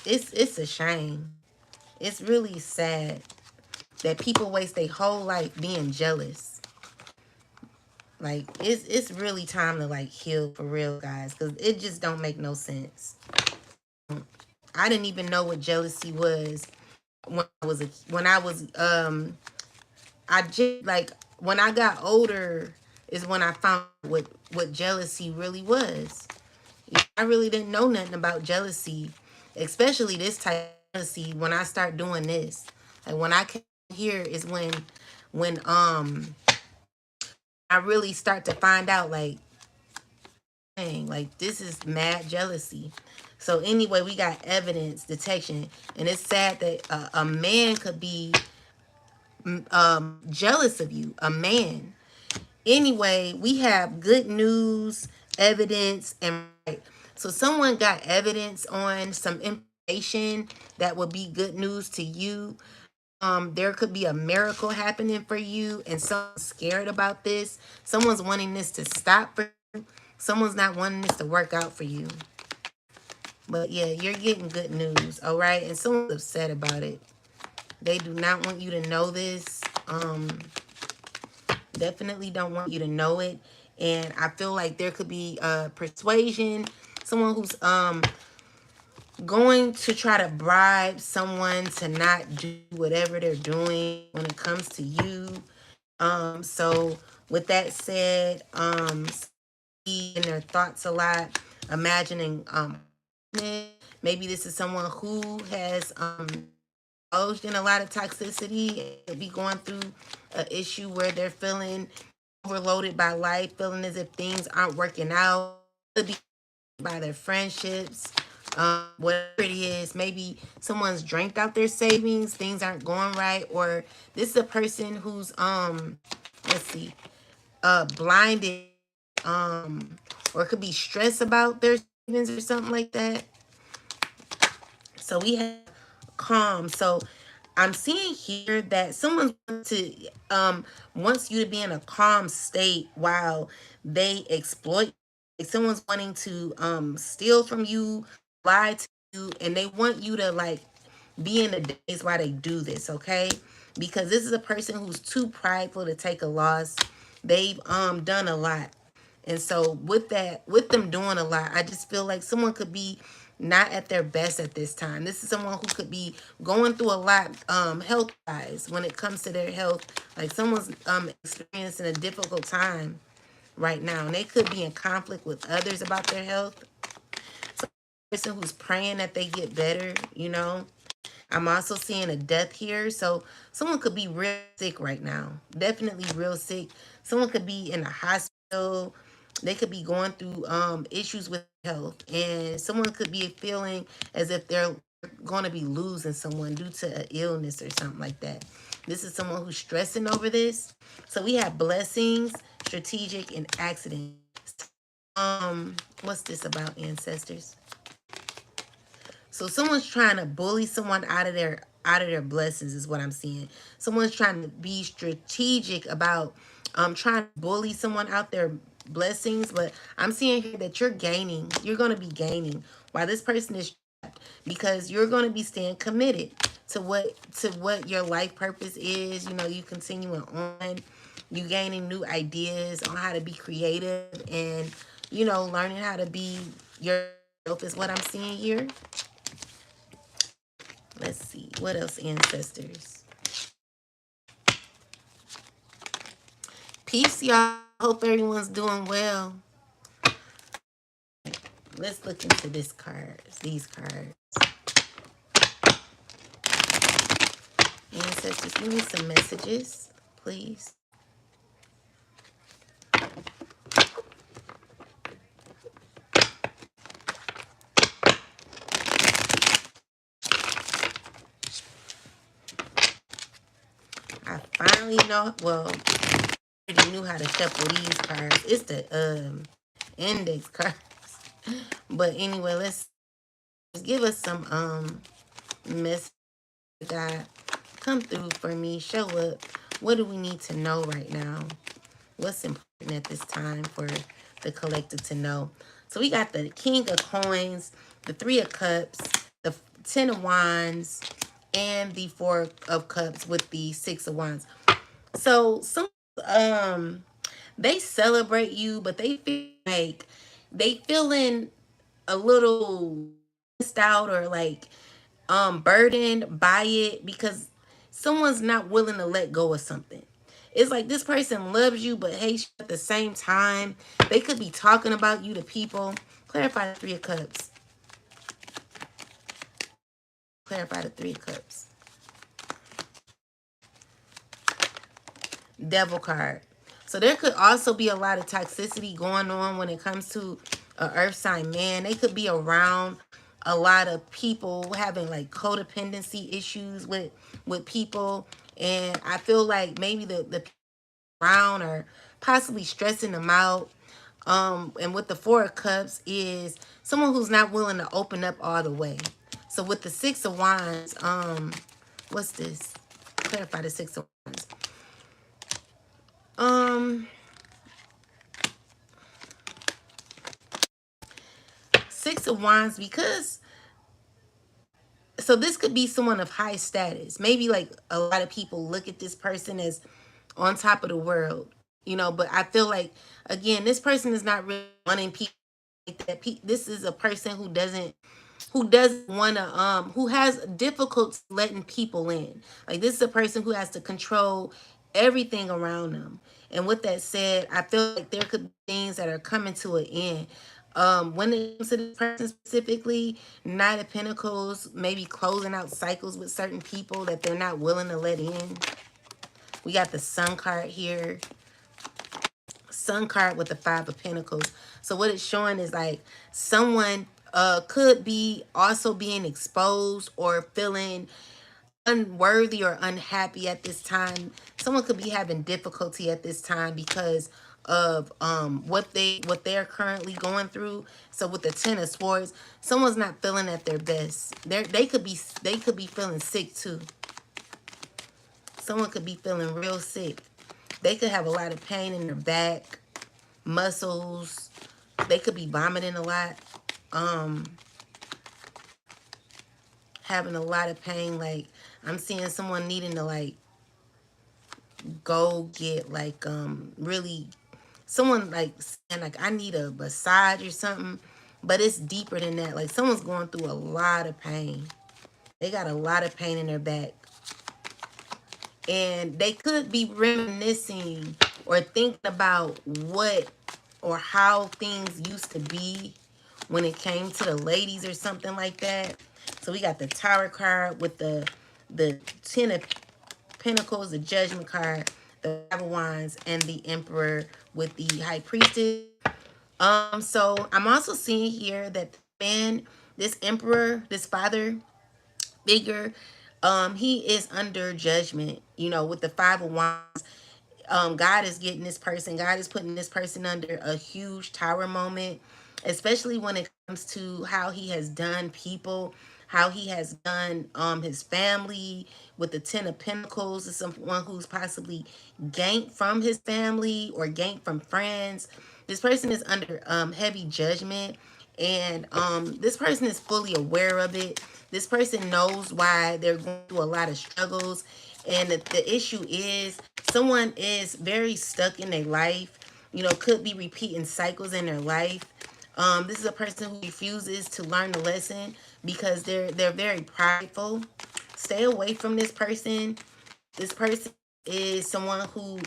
it's a shame. It's really sad that people waste their whole life being jealous. Like it's really time to like heal for real, guys, because it just don't make no sense. I didn't even know what jealousy was when I was I just like when I got older is when I found what jealousy really was. I really didn't know nothing about jealousy, especially this type of jealousy when I start doing this. Like when I came here is when I really start to find out like, dang, like this is mad jealousy. So anyway, we got evidence detection, and it's sad that a man could be jealous of you, a man. Anyway, we have good news, evidence, and right. So someone got evidence on some information that would be good news to you. There could be a miracle happening for you, and someone's scared about this. Someone's wanting this to stop for you. Someone's not wanting this to work out for you. But yeah, you're getting good news, all right? And someone's upset about it. They do not want you to know this. Definitely don't want you to know it. And I feel like there could be persuasion. Someone who's going to try to bribe someone to not do whatever they're doing when it comes to you. So with that said, in their thoughts a lot, imagining maybe this is someone who has indulged in a lot of toxicity and be going through an issue where they're feeling overloaded by life, feeling as if things aren't working out. Could be by their friendships, whatever it is. Maybe someone's drained out their savings, things aren't going right, or this is a person who's let's see, blinded, or it could be stress about their savings or something like that. So we have calm. So I'm seeing here that someone wants you to be in a calm state while they exploit. Like someone's wanting to steal from you, lie to you, and they want you to like be in the days while they do this, okay? Because this is a person who's too prideful to take a loss. They've done a lot. And so with that, with them doing a lot, I just feel like someone could be not at their best at this time. This is someone who could be going through a lot health wise when it comes to their health. Like someone's experiencing a difficult time right now. And they could be in conflict with others about their health. So person who's praying that they get better, you know. I'm also seeing a death here. So someone could be real sick right now. Definitely real sick. Someone could be in a hospital. They could be going through issues with health. And someone could be feeling as if they're going to be losing someone due to an illness or something like that. This is someone who's stressing over this. So we have blessings, strategic, and accident. What's this about, ancestors? So someone's trying to bully someone out of their blessings is what I'm seeing. Someone's trying to be strategic about trying to bully someone out their blessings, but I'm seeing here that you're gaining. You're going to be gaining while this person is trapped because you're going to be staying committed to what your life purpose is. You know, you continuing on, you gaining new ideas on how to be creative and learning how to be yourself is what I'm seeing here. Let's see. What else, ancestors? Peace, y'all. Hope everyone's doing well. Let's look into these cards. Ancestors, give me some messages, please. I finally know, well, I already knew how to shuffle these cards. It's the index cards. But anyway, let's give us some message. God, come through for me. Show up. What do we need to know right now? What's important at this time for the collective to know? So we got the King of Coins, the Three of Cups, the Ten of Wands, and the Four of Cups with the Six of Wands. So some they celebrate you, but they feel like they feeling a little missed out or like burdened by it because someone's not willing to let go of something. It's like this person loves you but hates you at the same time. They could be talking about you to people. Clarify the Three of Cups. Clarify the Three of Cups. Devil card. So there could also be a lot of toxicity going on when it comes to a earth sign man. They could be around a lot of people having like codependency issues with people, and I feel like maybe the people around are possibly stressing them out. And with the Four of Cups is someone who's not willing to open up all the way. So with the Six of Wands, what's this? Clarify the Six of Wands. Um, Six of Wands, because so this could be someone of high status. Maybe like a lot of people look at this person as on top of the world, you know, but I feel like again, this person is not really wanting people like that. This is a person who doesn't want to who has difficulty letting people in. Like this is a person who has to control everything around them. And with that said, I feel like there could be things that are coming to an end. When it comes to this person specifically, Knight of Pentacles, maybe closing out cycles with certain people that they're not willing to let in. We got the Sun card here. Sun card with the Five of Pentacles. So what it's showing is like someone could be also being exposed or feeling unworthy or unhappy at this time. Someone could be having difficulty at this time because of what they're currently going through. So with the Ten of Swords, someone's not feeling at their best. They could be feeling sick too. Someone could be feeling real sick. They could have a lot of pain in their back, muscles. They could be vomiting a lot. Having a lot of pain. Like I'm seeing someone needing to like go get like really someone like saying like I need a massage or something. But it's deeper than that. Like someone's going through a lot of pain. They got a lot of pain in their back. And they could be reminiscing or thinking about what or how things used to be when it came to the ladies or something like that. So we got the Tower card with the Ten of Pentacles, the Judgment card, the Five of Wands, and the Emperor with the High Priestess. So I'm also seeing here that the man, this Emperor, this father figure, he is under judgment, you know, with the Five of Wands. God is getting this person, God is putting this person under a huge tower moment, especially when it comes to how he has done people, how he has done his family. With the Ten of Pentacles is someone who's possibly gained from his family or gained from friends. This person is under heavy judgment, and this person is fully aware of it. This person knows why they're going through a lot of struggles, and the issue is someone is very stuck in their life, you know, could be repeating cycles in their life. This is a person who refuses to learn the lesson because they're very prideful. Stay away from this person. This person is someone who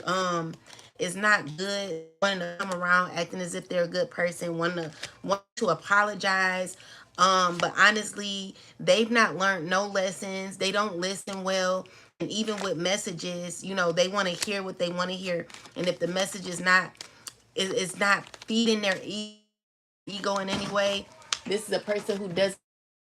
is not good, wanting to come around acting as if they're a good person, want to apologize. But honestly, they've not learned no lessons. They don't listen well. And even with messages, you know, they want to hear what they want to hear. And if the message is not is not feeding their ego in any way, this is a person who doesn't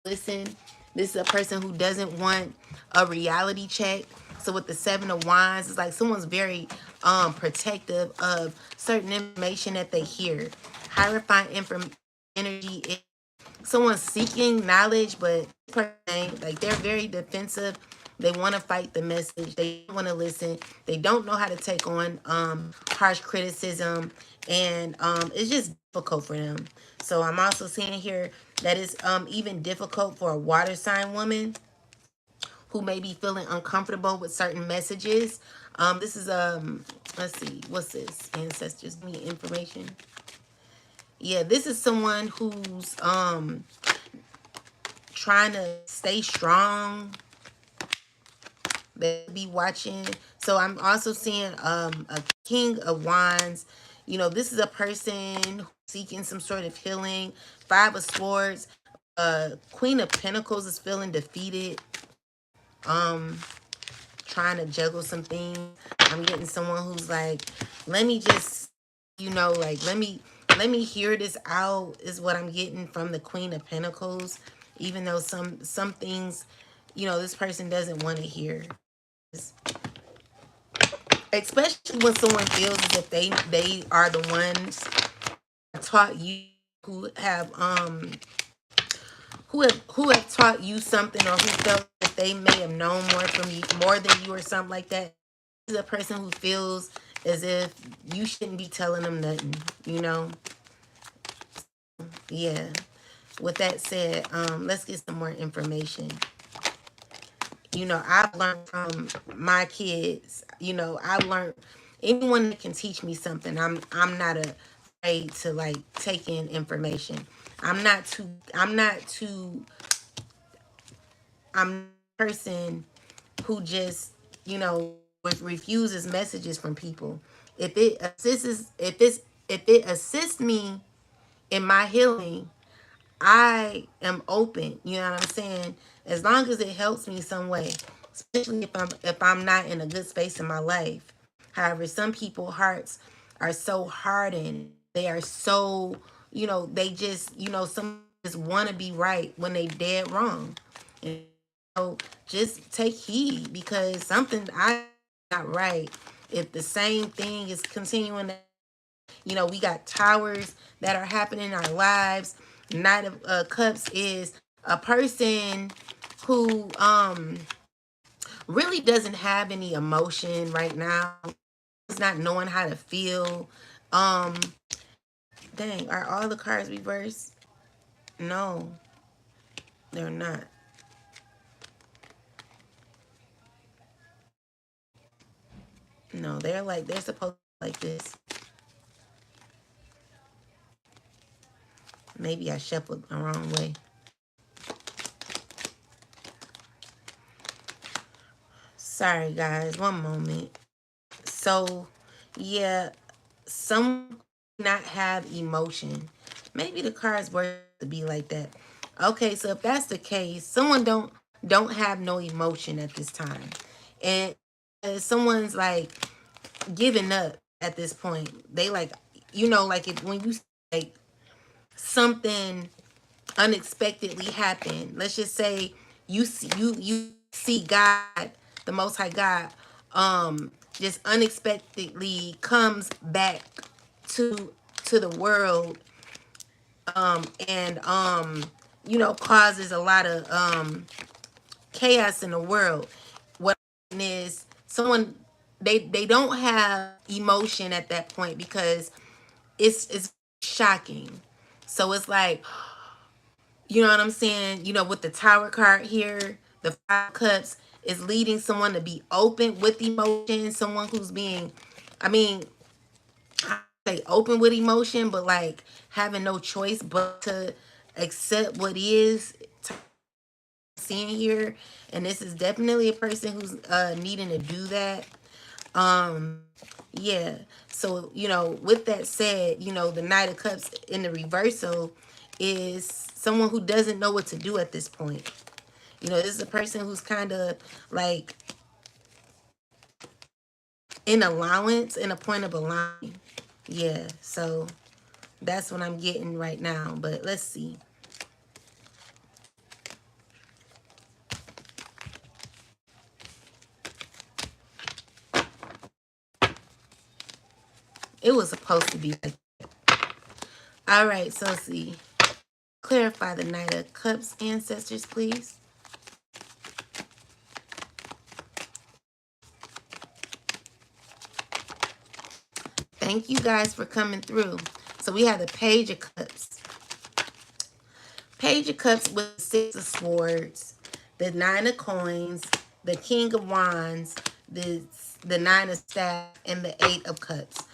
listen. This is a person who doesn't want a reality check. So with the Seven of Wands, it's like someone's very protective of certain information that they hear. Hierophant energy is someone seeking knowledge, but like they're very defensive. They want to fight the message. They don't want to listen. They don't know how to take on harsh criticism, and it's just difficult for them. So I'm also seeing here that it's even difficult for a water sign woman who may be feeling uncomfortable with certain messages. This is let's see, what's this? Ancestors, give me information. Yeah, this is someone who's trying to stay strong. They be watching. So I'm also seeing a King of Wands. You know, this is a person seeking some sort of healing. Five of Swords. Queen of Pentacles is feeling defeated. trying to juggle some things. I'm getting someone who's like, let me just, like let me hear this out is what I'm getting from the Queen of Pentacles. Even though some things, this person doesn't want to hear. Especially when someone feels as if they are the ones taught you, who have who have taught you something, or who felt that they may have known more from you, more than you, or something like that. This is a person who feels as if you shouldn't be telling them nothing, yeah. With that said, let's get some more information. I've learned from my kids. I've learned, anyone that can teach me something. I'm not afraid to like take in information. I'm a person who just, refuses messages from people. If it assists me in my healing, I am open. You know what I'm saying? As long as it helps me some way, especially if I'm not in a good space in my life. However, some people's hearts are so hardened. They are so, they just, some just want to be right when they dead wrong. And just take heed, because something I not right. If the same thing is continuing, we got towers that are happening in our lives. Knight of Cups is a person who really doesn't have any emotion right now. It's not knowing how to feel. Um, Dang, are all the cards reversed? No, they're not. No, they're supposed to be like this. Maybe I shuffled the wrong way. Sorry, guys. One moment. So, yeah, some not have emotion. Maybe the cards were to be like that. Okay, so if that's the case, someone don't have no emotion at this time, and someone's like giving up at this point. They like, like if when you like something unexpectedly happen. Let's just say you see God, the Most High God, just unexpectedly comes back to the world, and causes a lot of chaos in the world. What is someone, they don't have emotion at that point, because it's shocking. So it's like, you know what I'm saying? With the Tower card here, the Five Cups is leading someone to be open with emotion. Someone who's being, I mean, I say open with emotion, but like having no choice but to accept what is seeing here. And this is definitely a person who's needing to do that. Um, yeah. So, with that said, the Knight of Cups in the reversal is someone who doesn't know what to do at this point. This is a person who's kind of like in a point of allowing. Yeah. So that's what I'm getting right now. But let's see. It was supposed to be like that. All right. So let's see. Clarify the Knight of Cups, ancestors, please. Thank you guys for coming through. So we have the Page of Cups. Page of Cups with the Six of Swords, the Nine of Coins, the King of Wands, the Nine of Staff, and the Eight of Cups.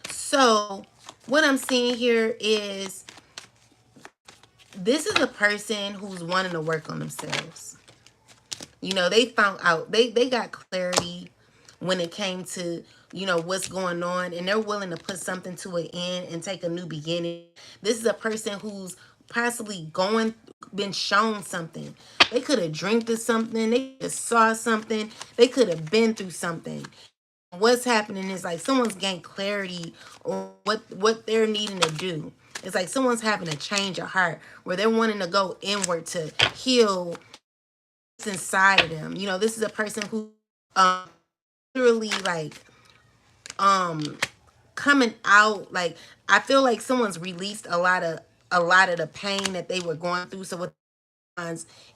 So what I'm seeing here is this is a person who's wanting to work on themselves. They found out, they got clarity when it came to, what's going on, and they're willing to put something to an end and take a new beginning. This is a person who's possibly been shown something. They could have drank to something. They could have saw something. They could have been through something. What's happening is like someone's gained clarity on what they're needing to do. It's like someone's having a change of heart where they're wanting to go inward to heal what's inside of them. You know, this is a person who um literally like um coming out, like I feel like someone's released a lot of the pain that they were going through. So with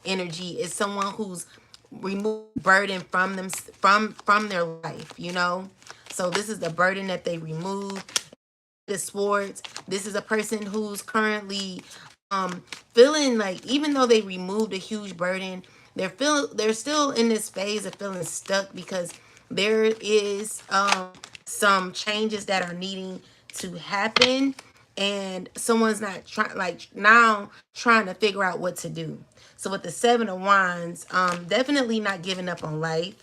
energy is someone who's removed burden from them, from their life, you know. So this is the burden that they remove. The sports, this is a person who's currently feeling like, even though they removed a huge burden, they're still in this phase of feeling stuck because there is some changes that are needing to happen, and someone's not trying, like now trying to figure out what to do. So with the 7 of Wands, definitely not giving up on life,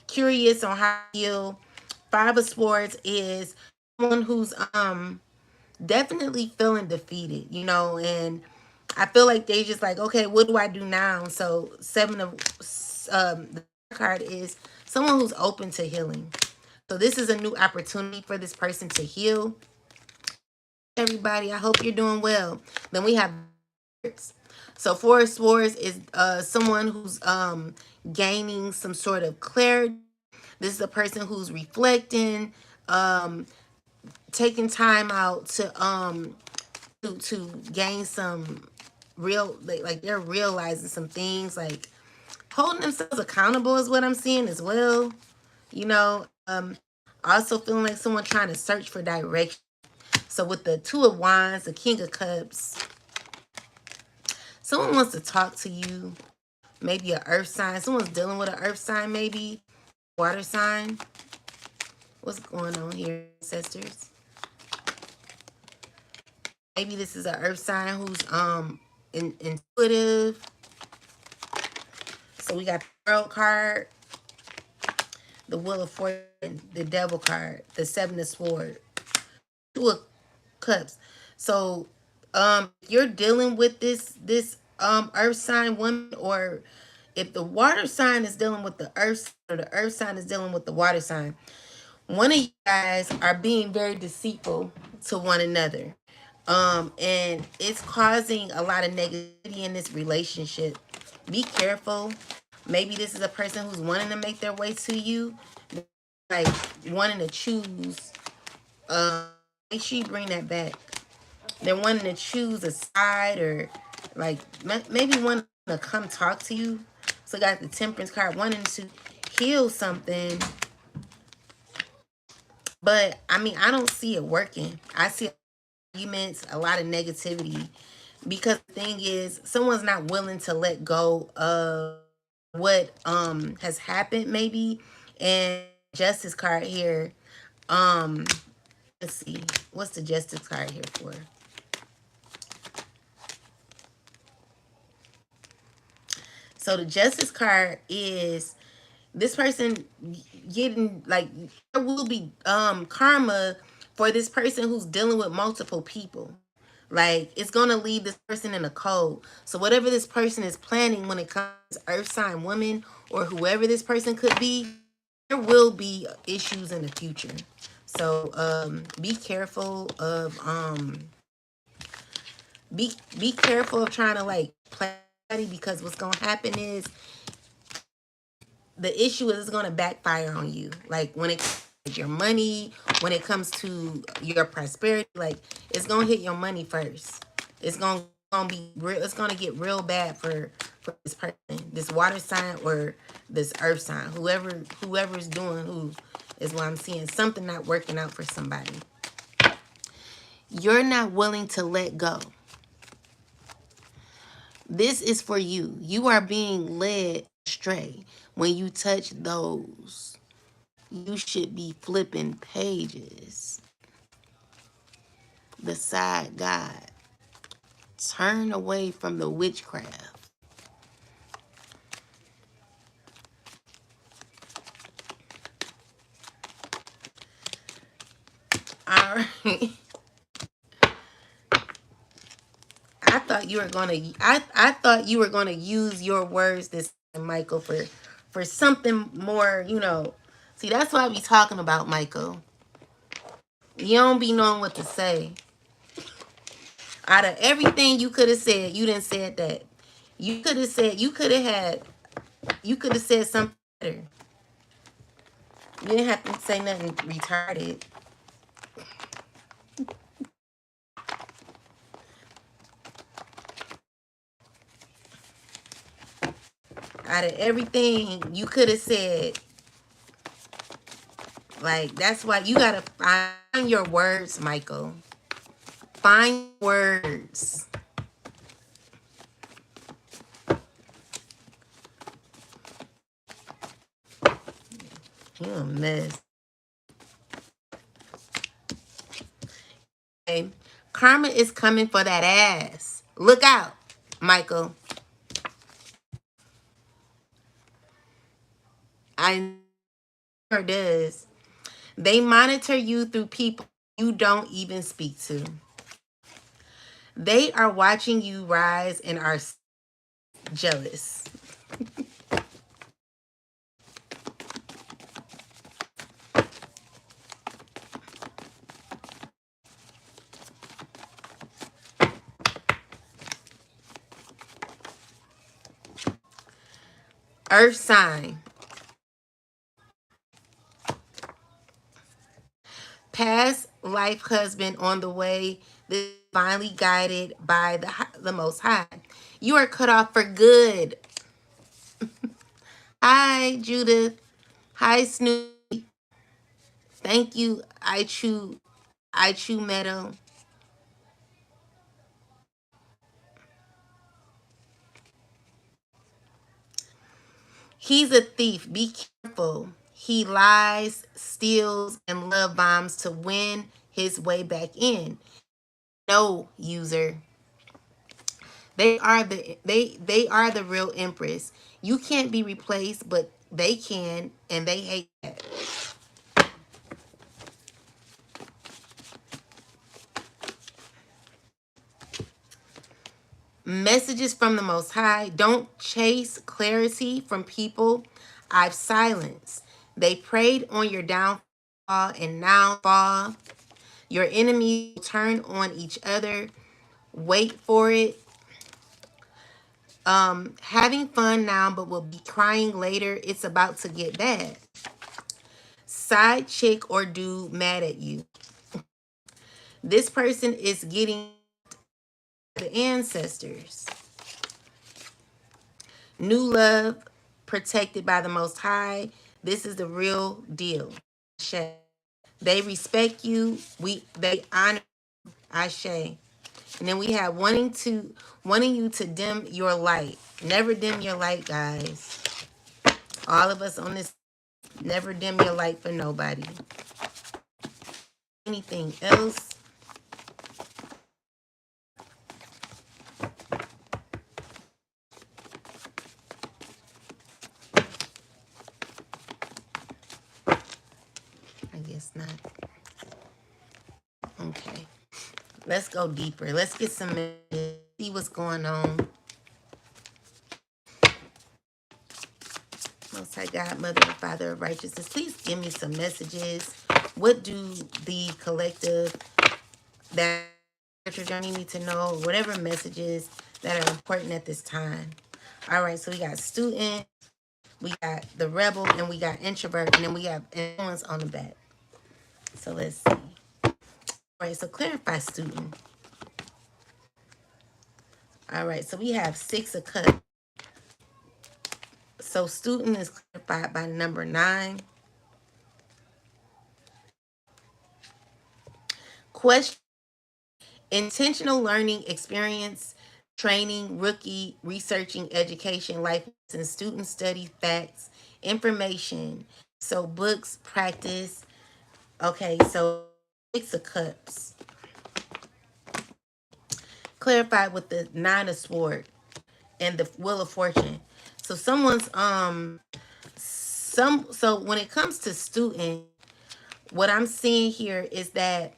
curious on how to heal. 5 of Swords is someone who's definitely feeling defeated, you know, and I feel like they just like, okay, what do I do now? So the card is someone who's open to healing. So this is a new opportunity for this person to heal. Everybody, I hope you're doing well. Then we have so 4 of Swords is someone who's gaining some sort of clarity. This is a person who's reflecting, um, taking time out to gain some real, like they're realizing some things, like holding themselves accountable is what I'm seeing as well. You know, also feeling like someone trying to search for direction. So with the 2 of Wands, the King of Cups, someone wants to talk to you. Maybe an earth sign. Someone's dealing with an earth sign, maybe water sign. What's going on here, ancestors? Maybe this is an earth sign who's intuitive. So we got the World card, the Wheel of Fortune, the Devil card, the 7 of Swords, 2 of Cups. So you're dealing with this earth sign woman, or if the water sign is dealing with the earth, or the earth sign is dealing with the water sign, one of you guys are being very deceitful to one another. And it's causing a lot of negativity in this relationship. Be careful. Maybe this is a person who's wanting to make their way to you, like wanting to choose. Make sure you bring that back. They're wanting to choose a side, or like maybe wanting to come talk to you. So got the Temperance card, wanting to heal something. But I mean, I don't see it working. I see arguments, a lot of negativity, because the thing is, someone's not willing to let go of what has happened, maybe. And Justice card here, um let's see, what's the Justice card here for? So the Justice card is this person getting, like, there will be karma for this person who's dealing with multiple people. Like, it's gonna leave this person in a cold. So whatever this person is planning when it comes to earth sign woman, or whoever this person could be, there will be issues in the future. So be careful of be careful of trying to like plan, because what's gonna happen is the issue is it's gonna backfire on you. Like when it comes to your money, when it comes to your prosperity, like it's gonna hit your money first. It's gonna be real. It's gonna get real bad for this person, this water sign or this earth sign. Whoever's doing who is what I'm seeing. Something not working out for somebody. You're not willing to let go. This is for you. You are being led astray. When you touch those, you should be flipping pages. Beside God, turn away from the witchcraft. All right. I thought thought you were gonna. I thought you were gonna use your words this time, Michael, for something more. See, that's what I be talking about, Michael. You don't be knowing what to say. Out of everything you could have said, you didn't said that. You could have said. You could have had. You could have said something better. You didn't have to say nothing retarded. Out of everything you could have said, like, that's why you gotta find your words, Michael. Find words. You a mess. Okay. Karma is coming for that ass. Look out, Michael. I sure does. They monitor you through people you don't even speak to. They are watching you rise and are jealous. Earth sign. Past life husband on the way, divinely guided by the Most High. You are cut off for good. Hi, Judith. Hi, Snoopy. Thank you, I chew meadow. He's a thief. Be careful. He lies, steals, and love bombs to win his way back in. No, user. They are the real empress. You can't be replaced, but they can, and they hate that. Messages from the Most High. Don't chase clarity from people I've silenced. They preyed on your downfall and now fall. Your enemies will turn on each other. Wait for it. Having fun now, but will be crying later. It's about to get bad. Side chick or dude mad at you. This person is getting the ancestors. New love, protected by the Most High. This is the real deal. Ashe. They respect you. They honor Ashe. And then we have wanting you to dim your light. Never dim your light, guys. All of us on this, never dim your light for nobody. Anything else? I guess not. Okay. Let's go deeper. Let's get some messages. See what's going on. Most High God, Mother and Father of Righteousness, please give me some messages. What do the collective that spiritual journey need to know? Whatever messages that are important at this time. All right, so we got student, we got the rebel, and we got introvert, and then we have influence on the back. So let's see. All right, so clarify student. All right, so we have 6 of cups. So student is clarified by number 9. Question: intentional learning experience, training, rookie, researching, education, life and student study, facts, information. So books, practice. Okay, so 6 of cups. Clarified with the 9 of sword and the wheel of fortune. So someone's so when it comes to student, what I'm seeing here is that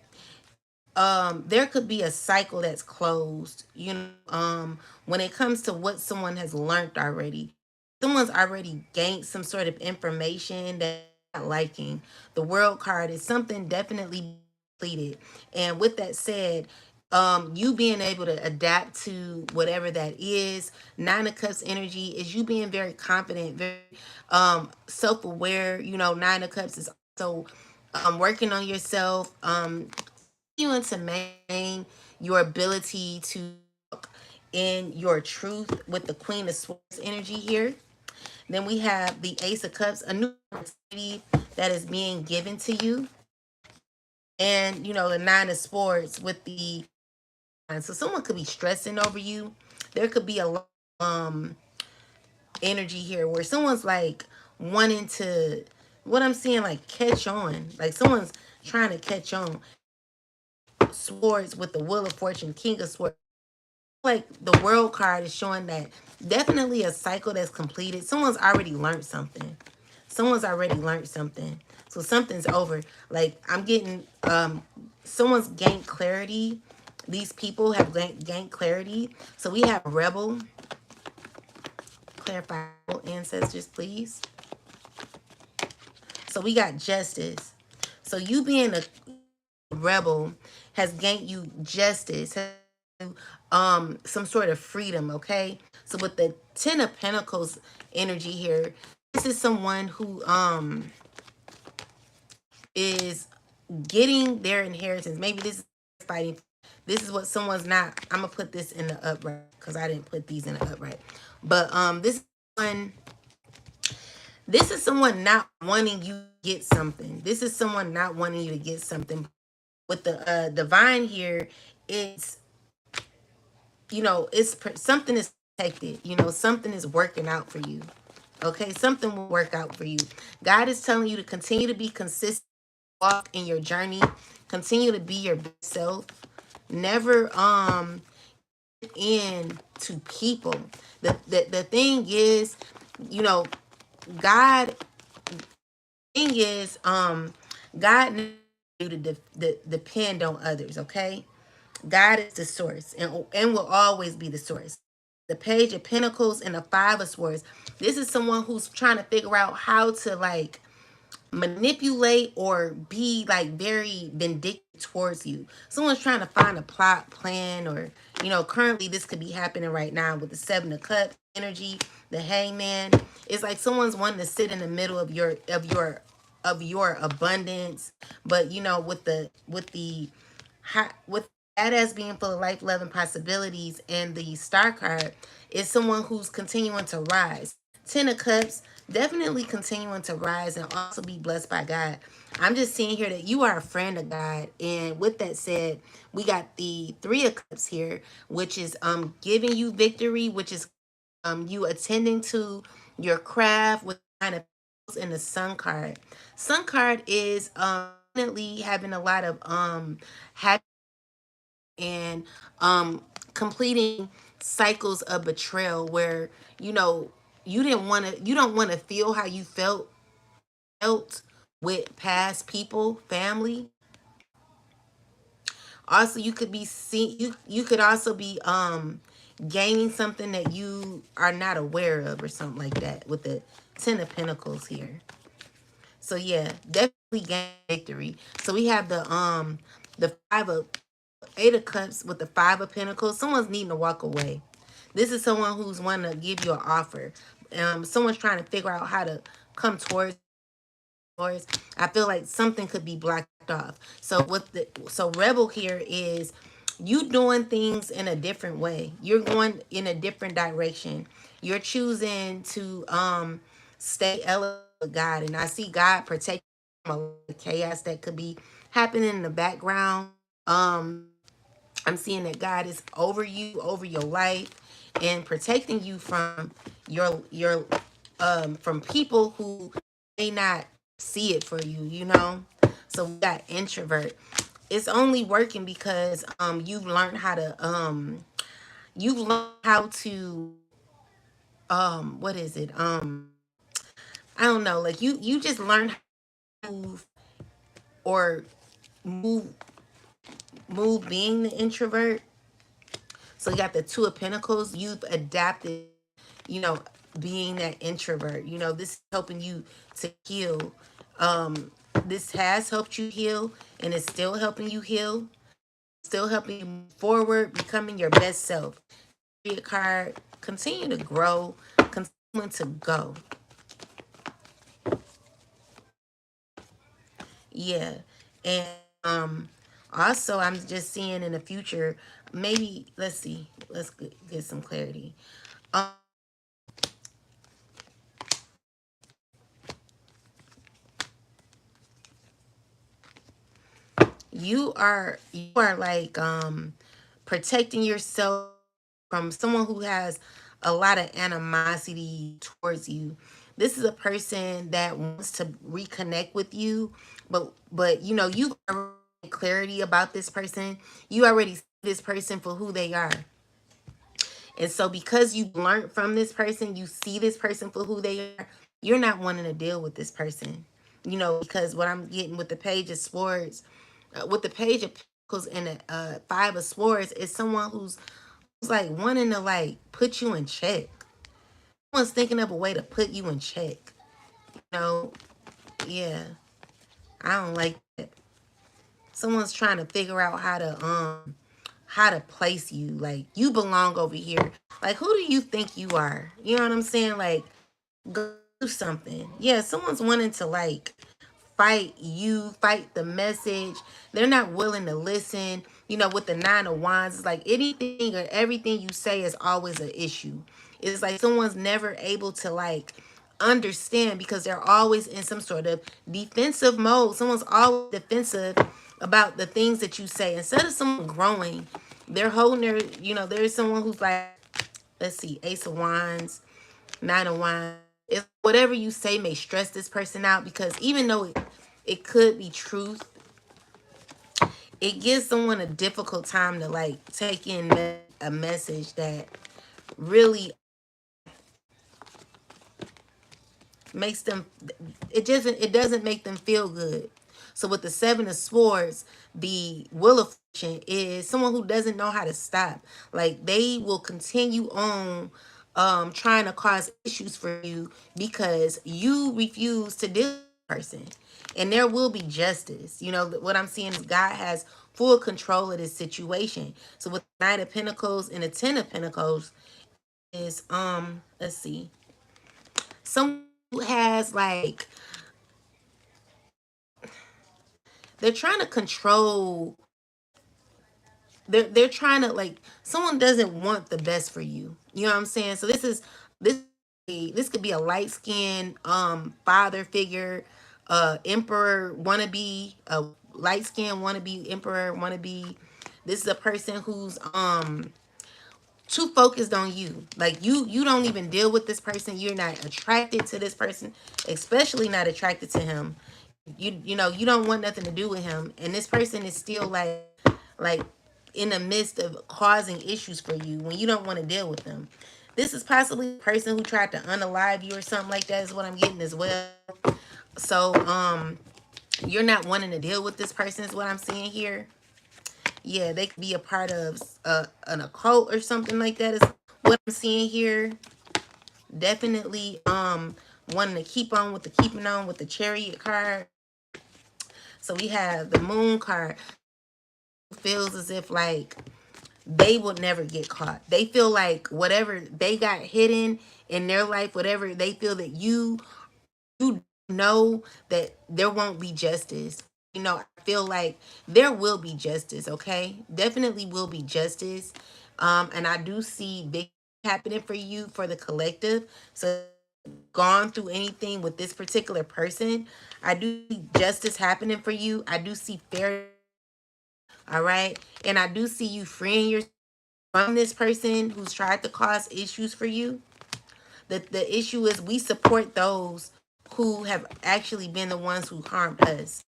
there could be a cycle that's closed, when it comes to what someone has learned already. Someone's already gained some sort of information that they're not liking. The world card is something definitely completed. And with that said, you being able to adapt to whatever that is. Nine of Cups energy is you being very confident, very self-aware. Nine of Cups is also working on yourself, you to maintain your ability to walk in your truth with the Queen of Swords energy here. Then we have the Ace of Cups, a new opportunity that is being given to you. And, the Nine of Swords with the. So someone could be stressing over you. There could be a lot of energy here where someone's like wanting to, what I'm seeing, like catch on. Like someone's trying to catch on. Swords with the Wheel of Fortune, King of Swords. Like the World card is showing that definitely a cycle that's completed. Someone's already learned something. Someone's already learned something. So something's over. Like I'm getting someone's gained clarity. These people have gained clarity. So we have Rebel. Clarify ancestors, please. So we got Justice. So you being a rebel has gained you justice, some sort of freedom, okay? So with the Ten of Pentacles energy here, this is someone who is getting their inheritance. Maybe this is fighting. This is what someone's not. I'm gonna put this in the upright because I didn't put these in the upright. But one this is someone not wanting you to get something. This is someone not wanting you to get something. With the divine here, it's it's something is protected. Something is working out for you. Okay, something will work out for you. God is telling you to continue to be consistent, walk in your journey, continue to be your best self. Never in to people. The thing is, you know, God thing is, God needs you to depend on others, okay? God is the source and will always be the source. The Page of Pentacles and the Five of Swords. This is someone who's trying to figure out how to like manipulate or be like very vindictive towards you. Someone's trying to find a plot plan, or currently this could be happening right now with the Seven of Cups energy, the Hangman. It's like someone's wanting to sit in the middle of your abundance, but with that as being full of life, love, and possibilities, and the Star card is someone who's continuing to rise. Ten of Cups, definitely continuing to rise and also be blessed by God. I'm just seeing here that you are a friend of God. And with that said, we got the Three of Cups here, which is giving you victory, which is you attending to your craft with kind of in the Sun card. Sun card is definitely having a lot of happy and completing cycles of betrayal where you don't want to feel how you felt with past people, family. Also, you could be see you could also be gaining something that you are not aware of or something like that with the Ten of Pentacles here. So yeah, definitely gain victory. So we have the Eight of Cups with the Five of Pentacles. Someone's needing to walk away. This is someone who's wanting to give you an offer. Someone's trying to figure out how to come towards yours. I feel like something could be blocked off. So Rebel here is you doing things in a different way. You're going in a different direction. You're choosing to stay elevated with God, and I see God protecting from a lot of chaos that could be happening in the background. Um, I'm seeing that God is over you, over your life, and protecting you from your from people who may not see it for you. So we got introvert. It's only working because you've learned how to what is it? I don't know, like you just learned how to move or move move being the introvert. So you got the Two of Pentacles. You've adapted, you know, being that introvert. You know, this is helping you to heal. This has helped you heal, and it's still helping you heal. Still helping you move forward, becoming your best self. Your card, continue to grow, continue to go. Yeah. And also I'm just seeing in the future, maybe let's see, let's get some clarity. Um you are like protecting yourself from someone who has a lot of animosity towards you. This is a person that wants to reconnect with you, but you know, you already have clarity about this person. You already see this person for who they are. And so because you learned from this person, you see this person for who they are, you're not wanting to deal with this person. You know, because what I'm getting with the Page of Swords, with the Page of Pentacles and the Five of Swords is someone who's like wanting to like put you in check. Someone's thinking of a way to put you in check. You know, yeah, I don't like that. Someone's trying to figure out how to place you. Like you belong over here. Like who do you think you are? You know what I'm saying? Like go do something. Yeah, someone's wanting to like fight you, fight the message. They're not willing to listen. You know, with the Nine of Wands, it's like anything or everything you say is always an issue. It's like someone's never able to like understand because they're always in some sort of defensive mode. Someone's always defensive about the things that you say. Instead of someone growing, they're holding their, you know, there's someone who's like, let's see, Ace of Wands, Nine of Wands. If whatever you say may stress this person out because even though it could be truth, it gives someone a difficult time to like take in a message that really makes them, it doesn't make them feel good. So with the Seven of Swords, the Wheel of Fortune is someone who doesn't know how to stop. Like they will continue on trying to cause issues for you because you refuse to deal with the person. And there will be justice. You know, what I'm seeing is God has full control of this situation. So with the Nine of Pentacles and the Ten of Pentacles is let's see, someone who has like, they're trying to control, they're trying to like, someone doesn't want the best for you. You know what I'm saying? So this this could be a light skinned father figure, emperor wannabe, a light skinned wannabe emperor wannabe. This is a person who's too focused on you. Like you don't even deal with this person. You're not attracted to this person, especially not attracted to him. You know, you don't want nothing to do with him. And this person is still like in the midst of causing issues for you when you don't want to deal with them. This is possibly a person who tried to unalive you or something like that is what I'm getting as well. So you're not wanting to deal with this person is what I'm seeing here. Yeah, they could be a part of an occult or something like that is what I'm seeing here. Definitely wanting to keep on with the keeping on with the Chariot card. So we have the Moon card. Feels as if like they will never get caught. They feel like whatever they got hidden in their life, whatever they feel that you know that there won't be justice. You know, I feel like there will be justice, okay? Definitely will be justice. And I do see big happening for you for the collective. So gone through anything with this particular person, I do see justice happening for you. I do see fair, all right? And I do see you freeing yourself from this person who's tried to cause issues for you. The issue is we support those who have actually been the ones who harmed us.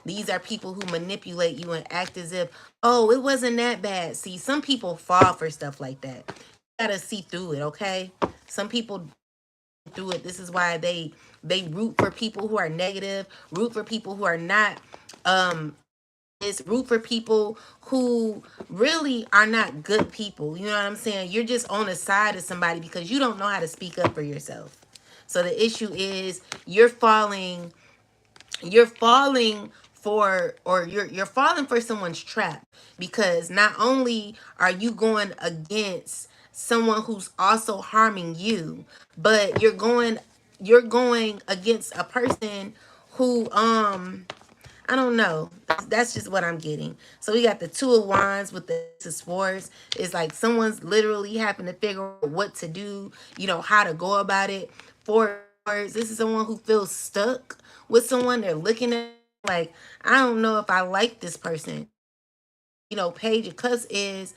These are people who manipulate you and act as if, oh, it wasn't that bad. See, some people fall for stuff like that. You gotta see through it, okay? Some people through it. This is why they root for people who are negative, root for people who are not is root for people who really are not good people. You know what I'm saying? You're just on the side of somebody because you don't know how to speak up for yourself. So the issue is you're falling for, or you're falling for someone's trap, because not only are you going against someone who's also harming you, but you're going against a person who I don't know. That's just what I'm getting. So we got the Two of Wands with the Ace of Swords. It's like someone's literally having to figure out what to do, how to go about it. Four of Swords, this is someone who feels stuck with someone. They're looking at like, I don't know if I like this person. Page of Cups is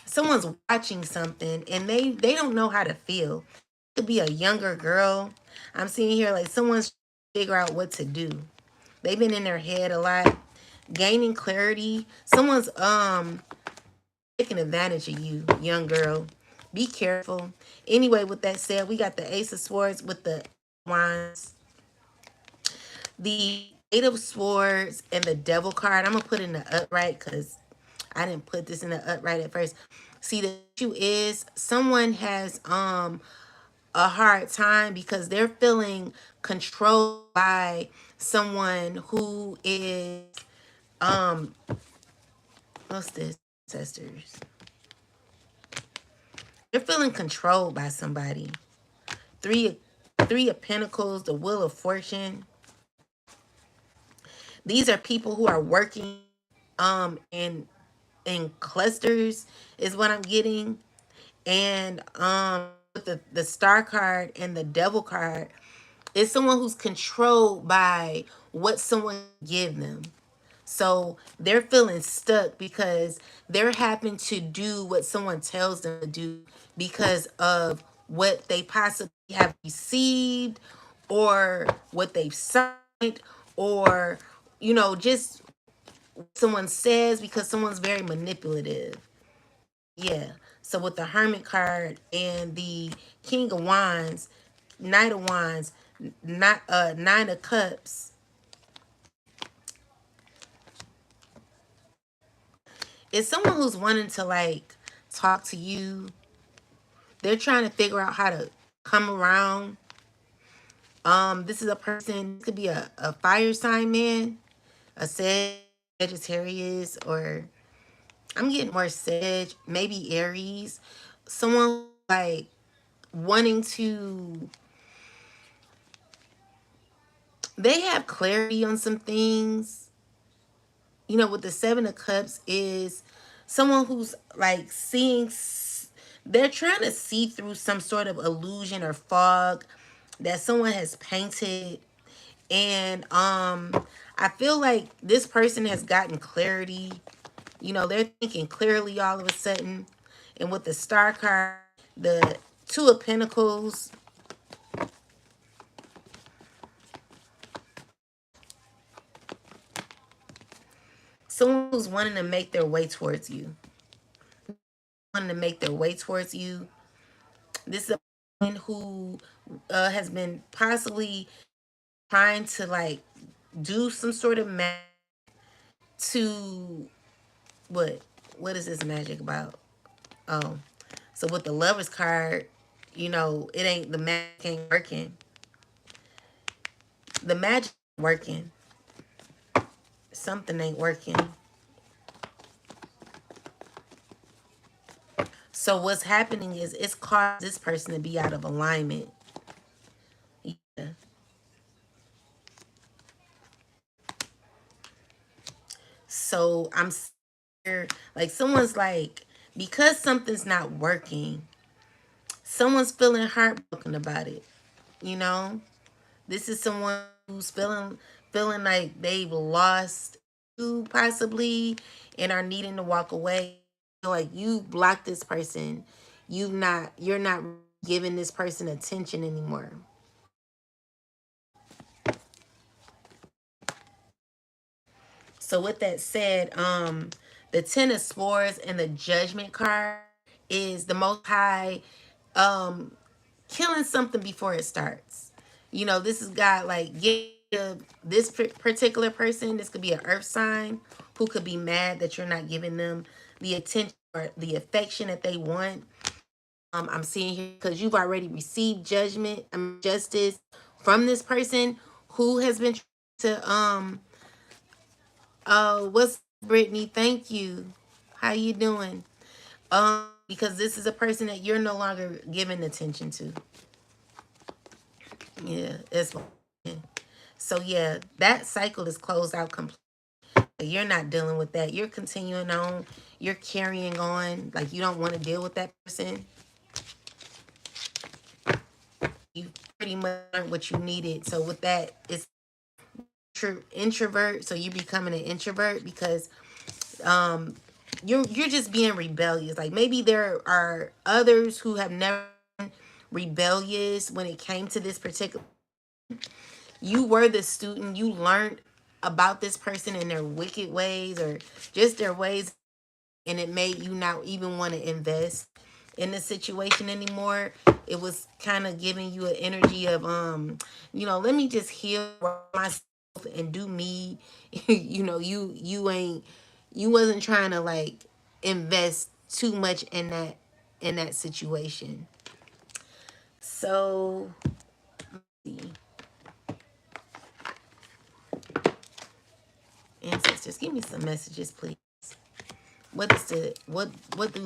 someone's watching something and they don't know how to feel. It could be a younger girl. I'm seeing here like someone's trying to figure out what to do. They've been in their head a lot, gaining clarity. Someone's taking advantage of you, young girl. Be careful. Anyway, with that said, we got the Ace of Swords with the Wands, the Eight of Swords, and the Devil card. I'm gonna put in the upright because I didn't put this in the upright at first. See, the issue is someone has a hard time because they're feeling controlled by someone who is um what's this, ancestors. They're feeling controlled by somebody. Three of Pentacles, the Wheel of Fortune. These are people who are working in clusters is what I'm getting. And with the Star card and the Devil card, it's someone who's controlled by what someone give them. So they're feeling stuck because they're having to do what someone tells them to do because of what they possibly have received, or what they've signed, or just what someone says, because someone's very manipulative. Yeah. So with the Hermit card and the King of Wands, Knight of Wands, not Nine of Cups, it's someone who's wanting to like talk to you. They're trying to figure out how to come around. This is a person, this could be a fire sign man, a Sagittarius, or I'm getting more Sag, maybe Aries. Someone like wanting to, they have clarity on some things. With the Seven of Cups is someone who's like they're trying to see through some sort of illusion or fog that someone has painted. And I feel like this person has gotten clarity. They're thinking clearly all of a sudden. And with the Star card, the Two of Pentacles, someone who's wanting to make their way towards you. Wanting to make their way towards you. This is a person who has been possibly trying to like do some sort of magic to what is this magic about? Oh, so with the Lovers card, it ain't, the magic ain't working. The magic ain't working. Something ain't working. So what's happening is it's caused this person to be out of alignment. Yeah. So I'm scared, like someone's like, because something's not working, someone's feeling heartbroken about it. You know, this is someone who's feeling like they've lost you possibly, and are needing to walk away. Like you blocked this person, you're not giving this person attention anymore. So with that said, the Ten of Swords and the Judgment card is the Most High um killing something before it starts. This is God like get this particular person. This could be an earth sign who could be mad that you're not giving them the attention or the affection that they want. I'm seeing here because you've already received judgment, justice from this person who has been trying to what's Brittany? Thank you. How you doing? Because this is a person that you're no longer giving attention to. Yeah, it's so yeah, that cycle is closed out completely. You're not dealing with that. You're continuing on. You're carrying on. Like you don't want to deal with that person. You pretty much learned what you needed. So with that, it's true introvert. So you becoming an introvert because um you're just being rebellious. Like maybe there are others who have never been rebellious when it came to this particular. You were the student. You learned about this person and their wicked ways or just their ways, and it made you not even want to invest in the situation anymore. It was kind of giving you an energy of let me just heal myself and do me. You ain't you wasn't trying to like invest too much in that situation. So ancestors, give me some messages, please. What do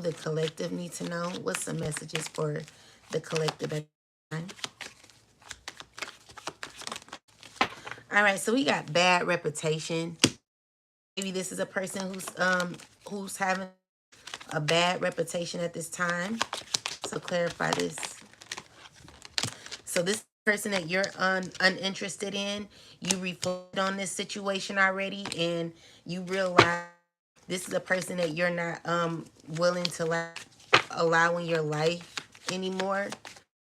the collective need to know? What's some messages for the collective at the time? All right, so we got bad reputation. Maybe this is a person who's having a bad reputation at this time. So clarify this. So this person that you're uninterested in, you reflect on this situation already, and you realize this is a person that you're not willing to allow in your life anymore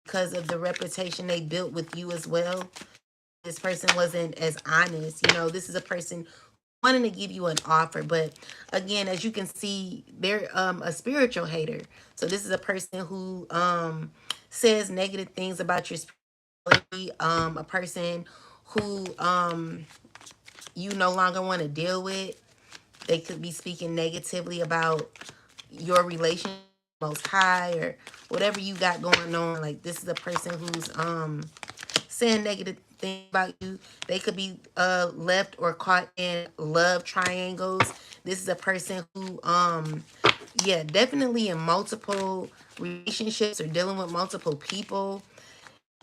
because of the reputation they built with you as well. This person wasn't as honest. This is a person wanting to give you an offer, but again, as you can see, they're a spiritual hater. So this is a person who says negative things about your spirituality, a person who you no longer want to deal with. They could be speaking negatively about your relationship most high or whatever you got going on. Like this is a person who's saying negative things about you. They could be left or caught in love triangles. This is a person who yeah, definitely in multiple relationships or dealing with multiple people.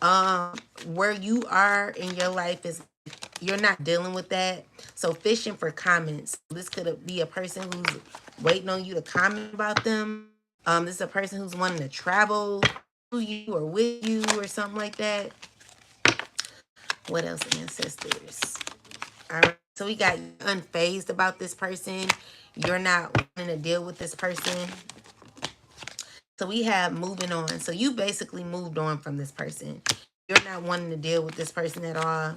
Where you are in your life is you're not dealing with that. So fishing for comments. This could be a person who's waiting on you to comment about them. This is a person who's wanting to travel to you or with you or something like that. What else, ancestors? All right. So we got unfazed about this person. You're not wanting to deal with this person. So we have moving on. So you basically moved on from this person. You're not wanting to deal with this person at all.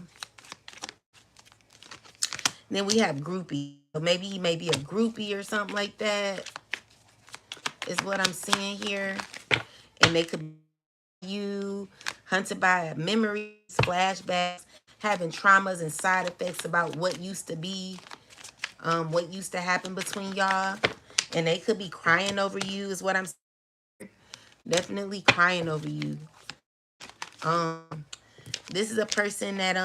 Then we have groupie. So maybe he may be a groupie or something like that. Is what I'm seeing here. And they could be you hunted by memories, flashbacks, having traumas and side effects about what used to be, what used to happen between y'all. And they could be crying over you is what I'm saying. Definitely crying over you. This is a person that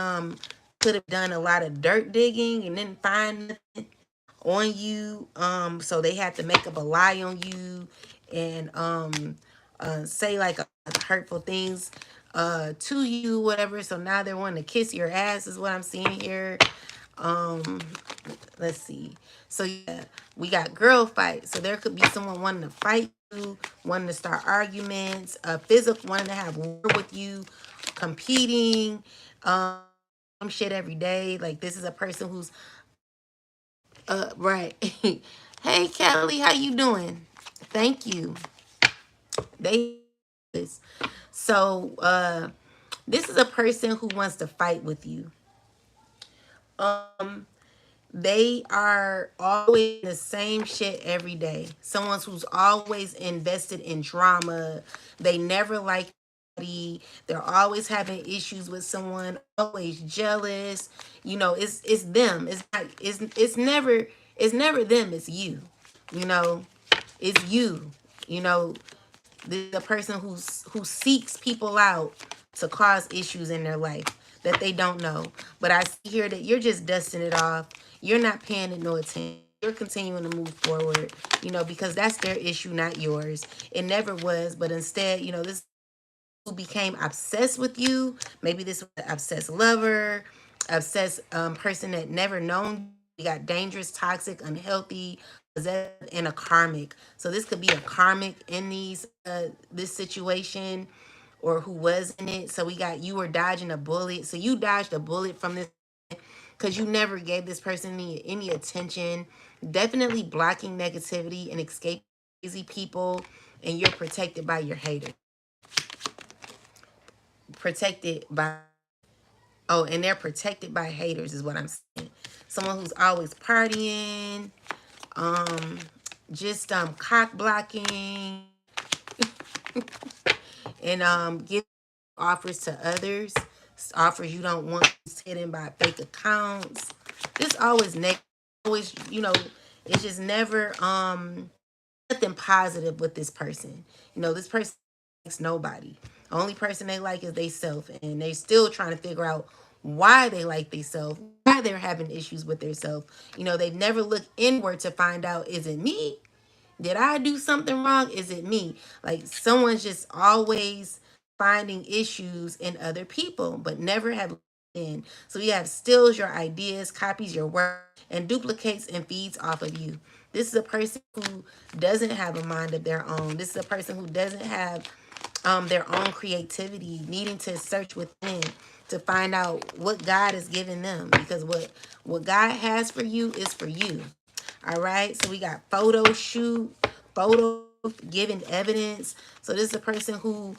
could have done a lot of dirt digging and didn't find nothing on you. So they had to make up a lie on you and say like hurtful things to you, whatever. So now they're wanting to kiss your ass is what I'm seeing here. Um, let's see. So yeah, we got girl fight. So there could be someone wanting to fight you, wanting to start arguments, physical, wanting to have war with you, competing, shit every day. Like this is a person who's right. Hey Kelly, how you doing? Thank you. They this. So this is a person who wants to fight with you. Um they are always in the same shit every day. Someone who's always invested in drama. They never like anybody. They're always having issues with someone, always jealous. It's them. It's not it's never It's never them, it's you. You know, it's you. You know, the person who seeks people out to cause issues in their life that they don't know. But I see here that you're just dusting it off. You're not paying it no attention. You're continuing to move forward, you know, because that's their issue, not yours. It never was, but instead, you know, this who became obsessed with you. Maybe this was an obsessed lover, obsessed person that never known. You got dangerous, toxic, unhealthy, possessive, and a karmic. So this could be a karmic in this situation, or who was in it. So we got you were dodging a bullet. So you dodged a bullet from this because you never gave this person any attention. Definitely blocking negativity and escaping crazy people, and you're protected by your haters. Protected by Oh, and they're protected by haters is what I'm saying. Someone who's always partying, um, just cock blocking, and giving offers to others, offers you don't want, hidden by fake accounts. Just always negative, always, you know, it's just never nothing positive with this person. You know, this person likes nobody. The only person they like is they self, and they still trying to figure out why they like they self, why they're having issues with their self. You know, they've never looked inward to find out, is it me? Did I do something wrong? Is it me? Like someone's just always finding issues in other people, but never have in. So you have steals your ideas, copies your work, and duplicates and feeds off of you. This is a person who doesn't have a mind of their own. This is a person who doesn't have their own creativity, needing to search within to find out what God has given them. Because what God has for you is for you. All right. So we got photo shoot, photo giving evidence. So this is a person who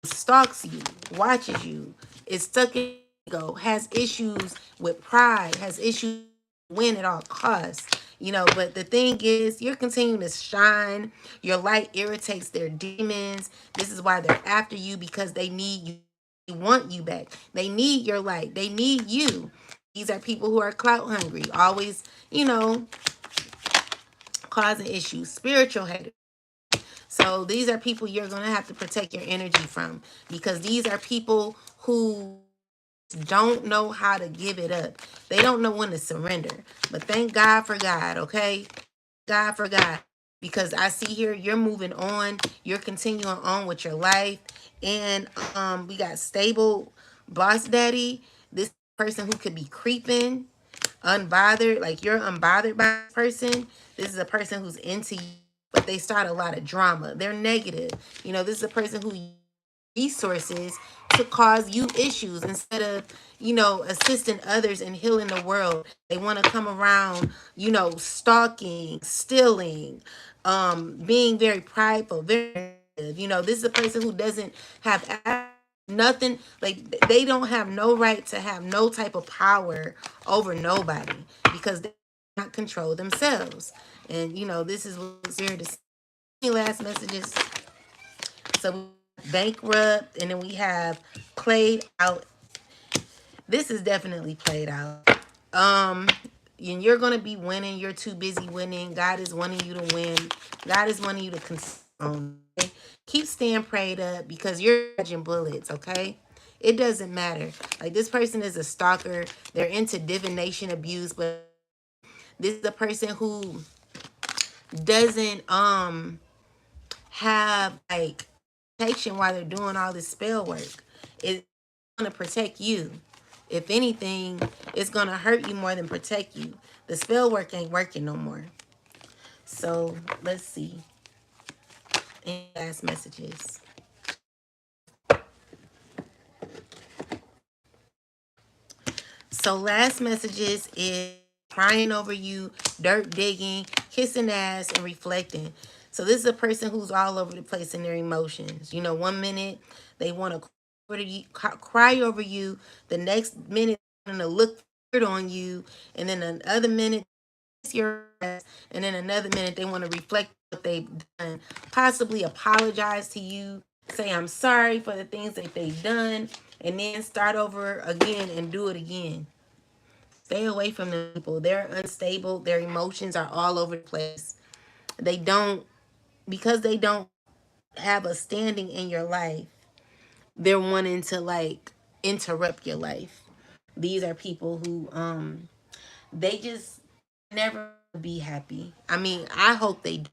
stalks you, watches you, is stuck in ego, has issues with pride, has issues with win at all costs. You know, but the thing is, you're continuing to shine. Your light irritates their demons. This is why they're after you, because they need you. They want you back. They need your light. They need you. These are people who are clout hungry, always, you know, causing issues, spiritual haters. So these are people you're going to have to protect your energy from, because these are people who don't know how to give it up. They don't know when to surrender. But thank God for God, okay? God for God. Because I see here you're moving on. You're continuing on with your life. And we got stable boss daddy. This person who could be creeping, unbothered, like you're unbothered by this person. This is a person who's into you, but they start a lot of drama. They're negative. You know, this is a person who uses resources to cause you issues instead of, you know, assisting others and healing the world. They want to come around, you know, stalking, stealing, being very prideful, very negative. You know, this is a person who doesn't have nothing, like they don't have no right to have no type of power over nobody, because they cannot control themselves. And you know, this is what's here to see. Last messages. So bankrupt, and then we have played out. This is definitely played out. Um, and you're gonna be winning. You're too busy winning. God is wanting you to win. God is wanting you to consume. Okay? Keep staying prayed up, because you're dodging bullets. Okay, it doesn't matter. Like this person is a stalker. They're into divination abuse, but this is a person who doesn't have like protection while they're doing all this spell work. It's gonna protect you. If anything, it's gonna hurt you more than protect you. The spell work ain't working no more. So let's see. Any last messages? So last messages is crying over you, dirt digging, kissing ass, and reflecting. So this is a person who's all over the place in their emotions. You know, one minute they want to cry over you, the next minute they want to look weird on you, and then another minute kiss your ass, and then another minute they want to reflect what they've done, possibly apologize to you, say I'm sorry for the things that they've done, and then start over again and do it again. Stay away from them people. They're unstable. Their emotions are all over the place. They don't, because they don't have a standing in your life, they're wanting to like interrupt your life. These are people who they just never be happy. I mean, I hope they do.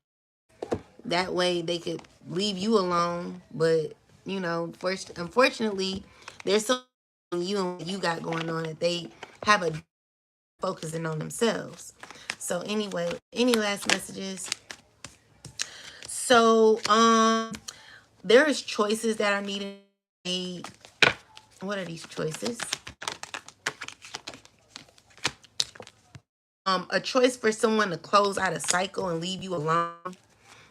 That way they could leave you alone, but you know, first unfortunately, there's so you and what you got going on that they have a focusing on themselves. So anyway, any last messages? So there is choices that are needed. What are these choices? A choice for someone to close out a cycle and leave you alone.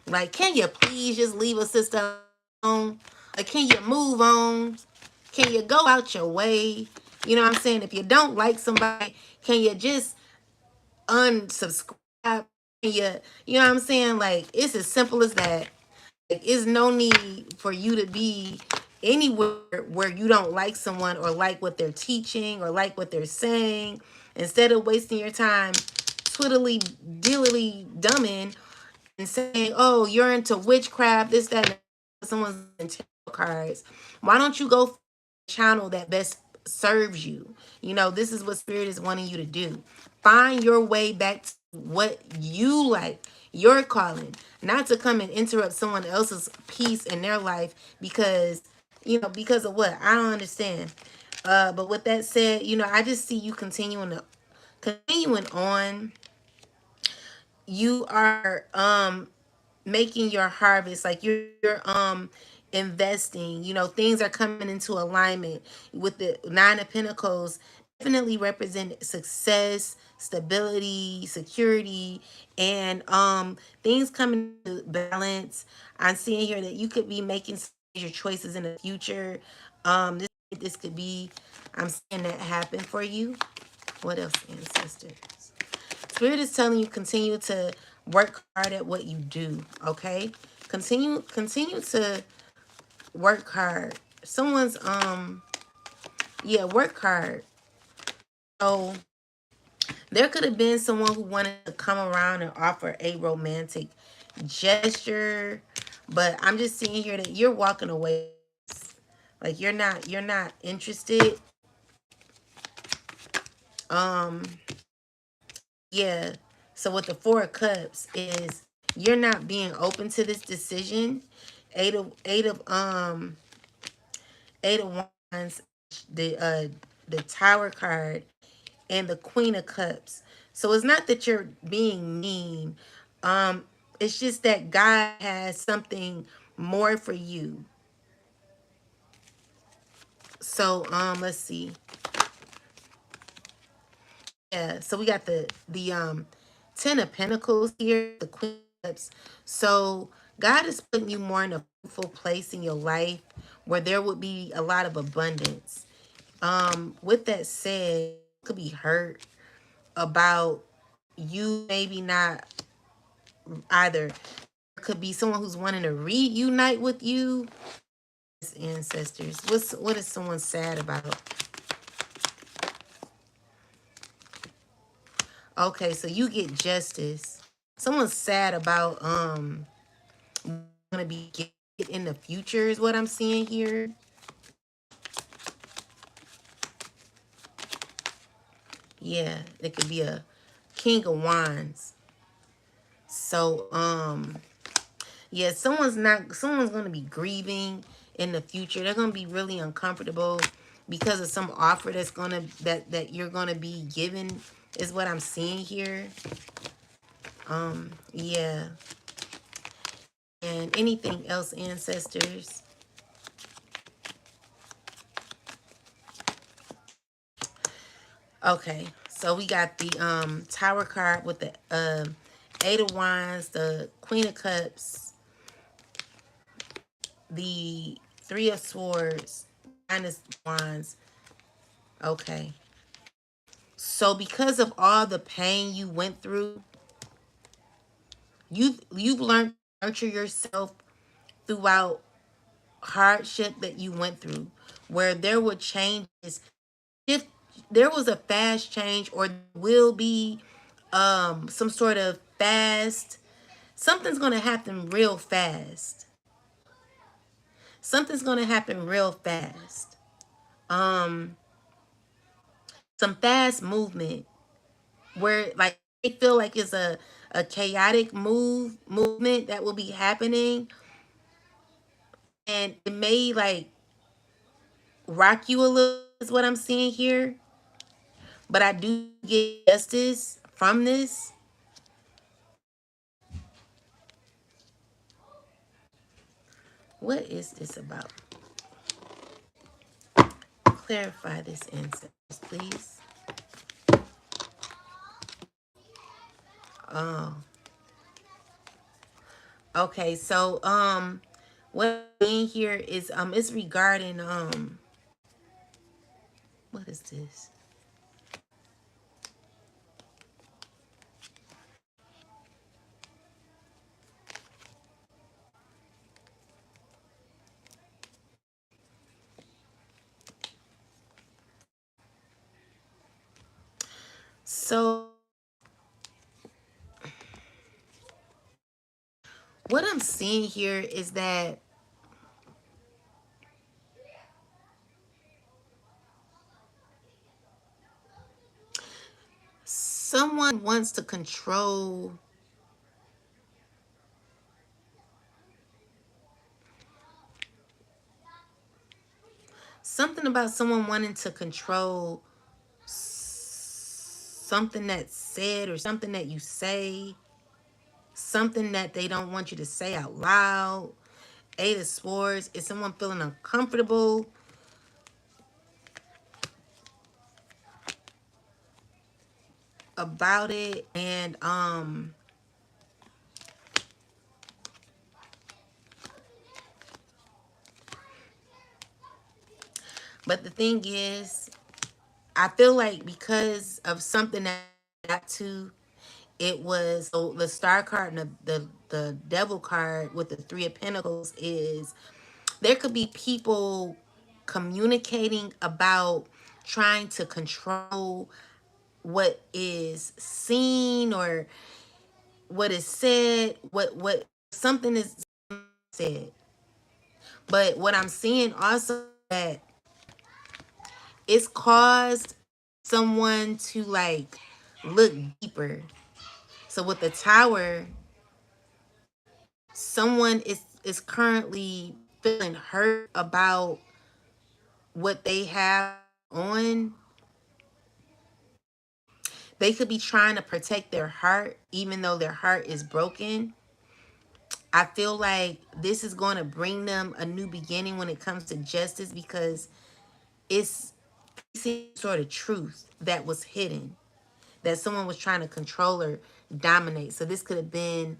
Like, can you please just leave a sister alone? Like, can you move on? Can you go out your way? You know what I'm saying? If you don't like somebody, can you just unsubscribe? Can you know what I'm saying? Like, it's as simple as that. Like, it's no need for you to be anywhere where you don't like someone or like what they're teaching or like what they're saying. Instead of wasting your time twiddly diddly dumbing and saying, "Oh, you're into witchcraft, this, that, and someone's into tarot cards." Why don't you go channel that best serves you? You know, this is what Spirit is wanting you to do. Find your way back to what you like, your calling, not to come and interrupt someone else's peace in their life because, you know, because of what? I don't understand. But with that said, you know, I just see you continuing on. You are making your harvest, like you're investing, you know, things are coming into alignment with the Nine of Pentacles. Definitely represent success, stability, security, and things coming to balance. I'm seeing here that you could be making some major choices in the future. This could be, I'm seeing that happen for you. What else, ancestors? Spirit is telling you continue to work hard at what you do, okay? Continue to work hard. Someone's yeah, work hard. So there could have been someone who wanted to come around and offer a romantic gesture, but I'm just seeing here that you're walking away. Like you're not interested. Um Yeah. So with the Four of Cups is you're not being open to this decision. Eight of Wands, the Tower card, and the Queen of Cups. So it's not that you're being mean. Um, it's just that God has something more for you. So let's see. Yeah, so we got the Ten of Pentacles here, the Queen of Cups. So God is putting you more in a fruitful place in your life where there would be a lot of abundance. With that said, you could be hurt about you maybe not either. It could be someone who's wanting to reunite with you. Ancestors. What is someone sad about? Okay, so you get justice. Someone's sad about gonna be get in the future is what I'm seeing here. Yeah, it could be a King of Wands. So yeah, someone's gonna be grieving in the future. They're gonna be really uncomfortable because of some offer that you're gonna be given is what I'm seeing here. Yeah. And anything else, ancestors? Okay, so we got the Tower card with the Eight of Wands, the Queen of Cups, the Three of Swords, Nine of Wands. Okay, so because of all the pain you went through, you've learned to nurture yourself throughout hardship that you went through, where there were changes, shift. there was a fast change, or will be some sort of fast. Something's going to happen real fast. Something's going to happen real fast. Um some fast movement where like they feel like it's a chaotic movement that will be happening, and it may like rock you a little, is what I'm seeing here. But I do get justice from this. What is this about? Clarify this, ancestors, please. Oh, okay. So what I'm seeing here is it's regarding what is this? So what I'm seeing here is that someone wants to control something about someone wanting to control something that's said or something that you say, something that they don't want you to say out loud. Eight of Swords is someone feeling uncomfortable about it, and but the thing is, I feel like because of something that I got to, it was so the star card and the devil card with the three of pentacles is there could be people communicating about trying to control what is seen or what is said, what something is said. But what I'm seeing also that it's caused someone to like look deeper. So with the tower, someone is currently feeling hurt about what they have on. They could be trying to protect their heart even though their heart is broken. I feel like this is going to bring them a new beginning when it comes to justice, because it's sort of truth that was hidden, that someone was trying to control or dominate. So this could have been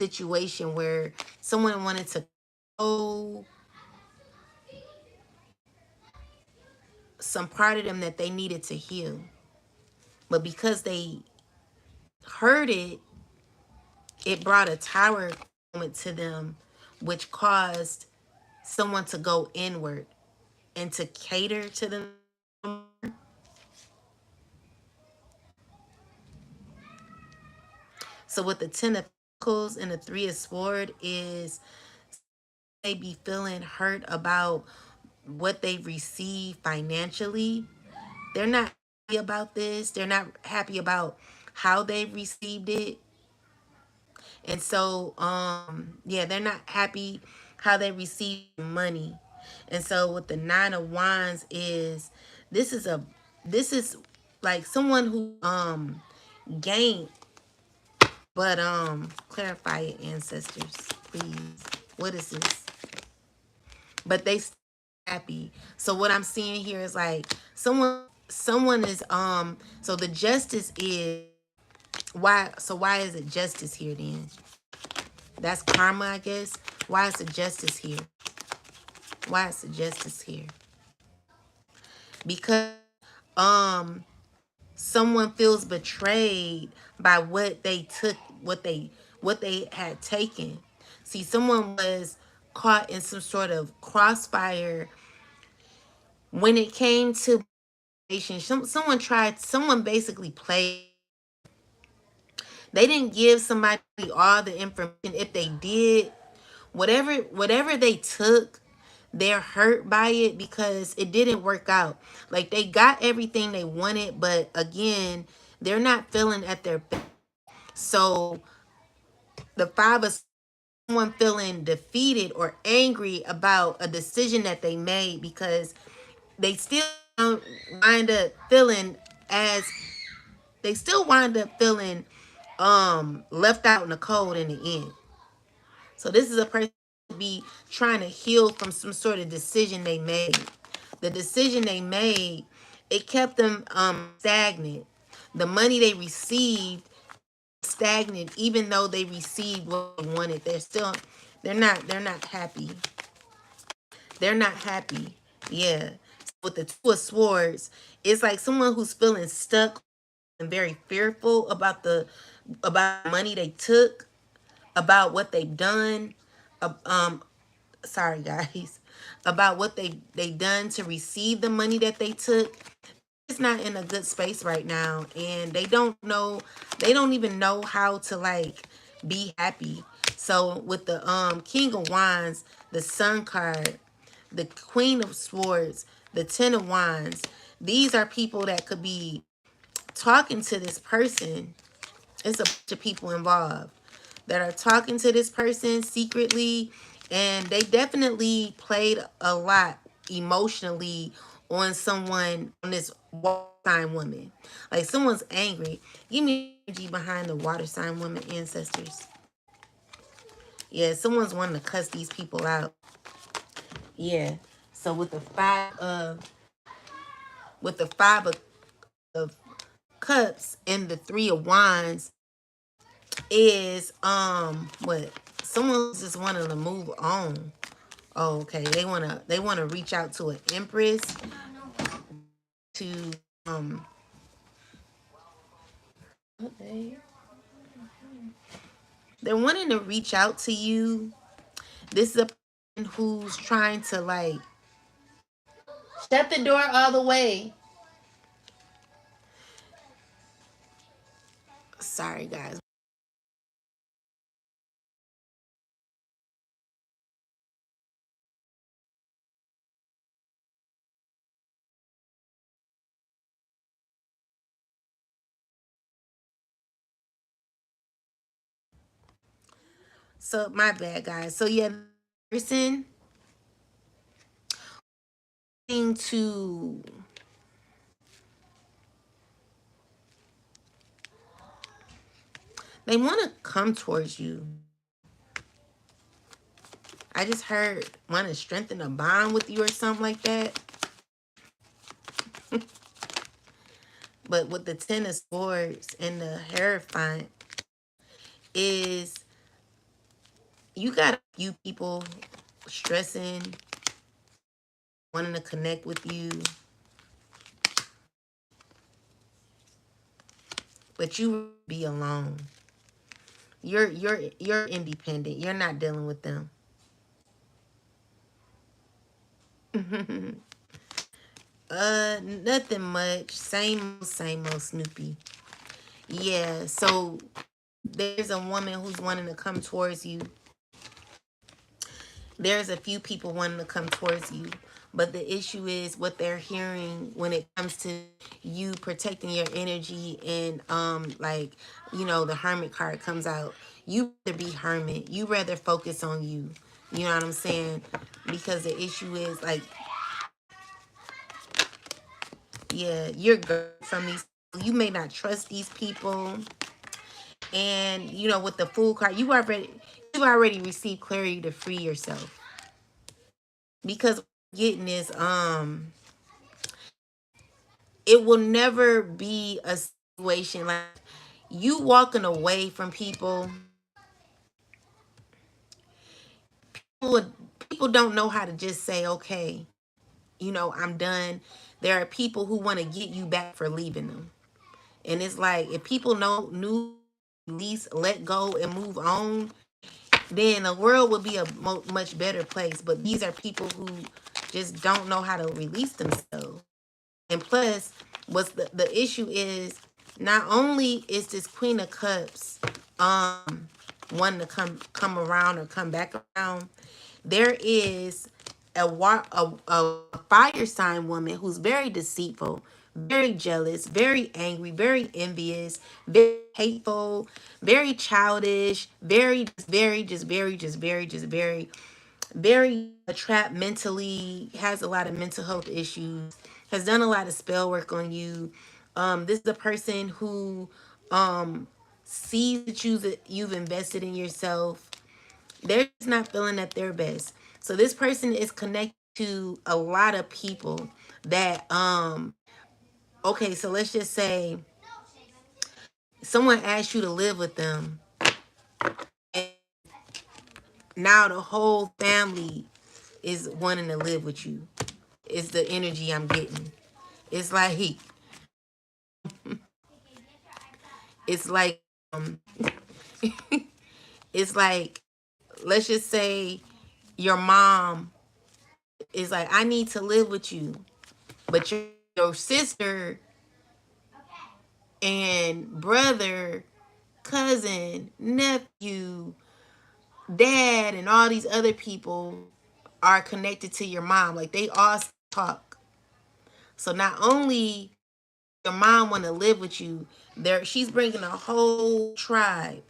a situation where someone wanted to control some part of them that they needed to heal. But because they heard it, it brought a tower moment to them, which caused someone to go inward and to cater to them. So with the Ten of Pentacles and the Three of Swords is they be feeling hurt about what they receive financially. They're not happy about this. They're not happy about how they received it. And so yeah, they're not happy how they receive money. And so with the Nine of Wands is this is a this is like someone who gained, but clarify it, ancestors, please. What is this? But they still happy. So what I'm seeing here is like someone is so the justice is why, so why is it justice here then? That's karma, I guess. Why is the justice here? Why is the justice here? Because um someone feels betrayed by what they took, what they had taken. See, someone was caught in some sort of crossfire when it came to someone basically played. They didn't give somebody all the information. If they did, whatever they took, they're hurt by it because it didn't work out. Like they got everything they wanted, but again, they're not feeling at their best. So the five of someone feeling defeated or angry about a decision that they made because they still wind up feeling as they still wind up feeling left out in the cold in the end. So this is a person to be trying to heal from some sort of decision they made. The decision they made, it kept them stagnant. The money they received stagnant, even though they received what they wanted. They're not happy. They're not happy. Yeah. With the two of swords, it's like someone who's feeling stuck and very fearful about the money they took, about what they've done. Um, sorry guys, about what they done to receive the money that they took. It's not in a good space right now, and they don't even know how to like be happy. So with the King of Wands, the Sun card, the Queen of Swords, the Ten of Wands, these are people that could be talking to this person. It's a bunch of people involved that are talking to this person secretly, and they definitely played a lot emotionally on someone, on this water sign woman. Like someone's angry. Give me energy behind the water sign woman ancestors. Yeah, someone's wanting to cuss these people out. Yeah. So with the of cups and the three of wands is what someone's just wanting to move on. Oh, okay. They wanna reach out to an empress to okay. They're wanting to reach out to you. This is a person who's trying to like shut the door all the way. Sorry guys. So my bad guys. So yeah, person to they want to come towards you. I just heard want to strengthen a bond with you or something like that. But with the Ten of Swords and the Hierophant is you got a few people stressing, wanting to connect with you, but you be alone. You're independent. You're not dealing with them. Nothing much. Same old Snoopy. Yeah, so there's a woman who's wanting to come towards you. There's a few people wanting to come towards you. But the issue is what they're hearing when it comes to you protecting your energy and like, the hermit card comes out. You rather be hermit. You rather focus on you. You know what I'm saying? Because the issue is like, yeah, you're good from these. You may not trust these people. And with the Fool card, you've already received clarity to free yourself. Because getting is it will never be a situation like you walking away from people. People don't know how to just say, okay, I'm done. There are people who want to get you back for leaving them. And it's like if people knew release, let go, and move on, then the world would be a much better place. But these are people who just don't know how to release themselves. And plus, what's the issue is, not only is this Queen of Cups wanting to come around or come back around, there is a fire sign woman who's very deceitful, very jealous, very angry, very envious, very hateful, very childish, very trapped mentally, has a lot of mental health issues, has done a lot of spell work on you. This is a person who sees that you've invested in yourself. They're just not feeling at their best. So this person is connected to a lot of people that okay, so let's just say someone asked you to live with them, and now the whole family is wanting to live with you. Is the energy I'm getting. It's like it's like um it's like, let's just say your mom is like, I need to live with you, but your sister and brother, cousin, nephew, dad, and all these other people are connected to your mom. Like, they all talk. So not only your mom want to live with you, there she's bringing a whole tribe.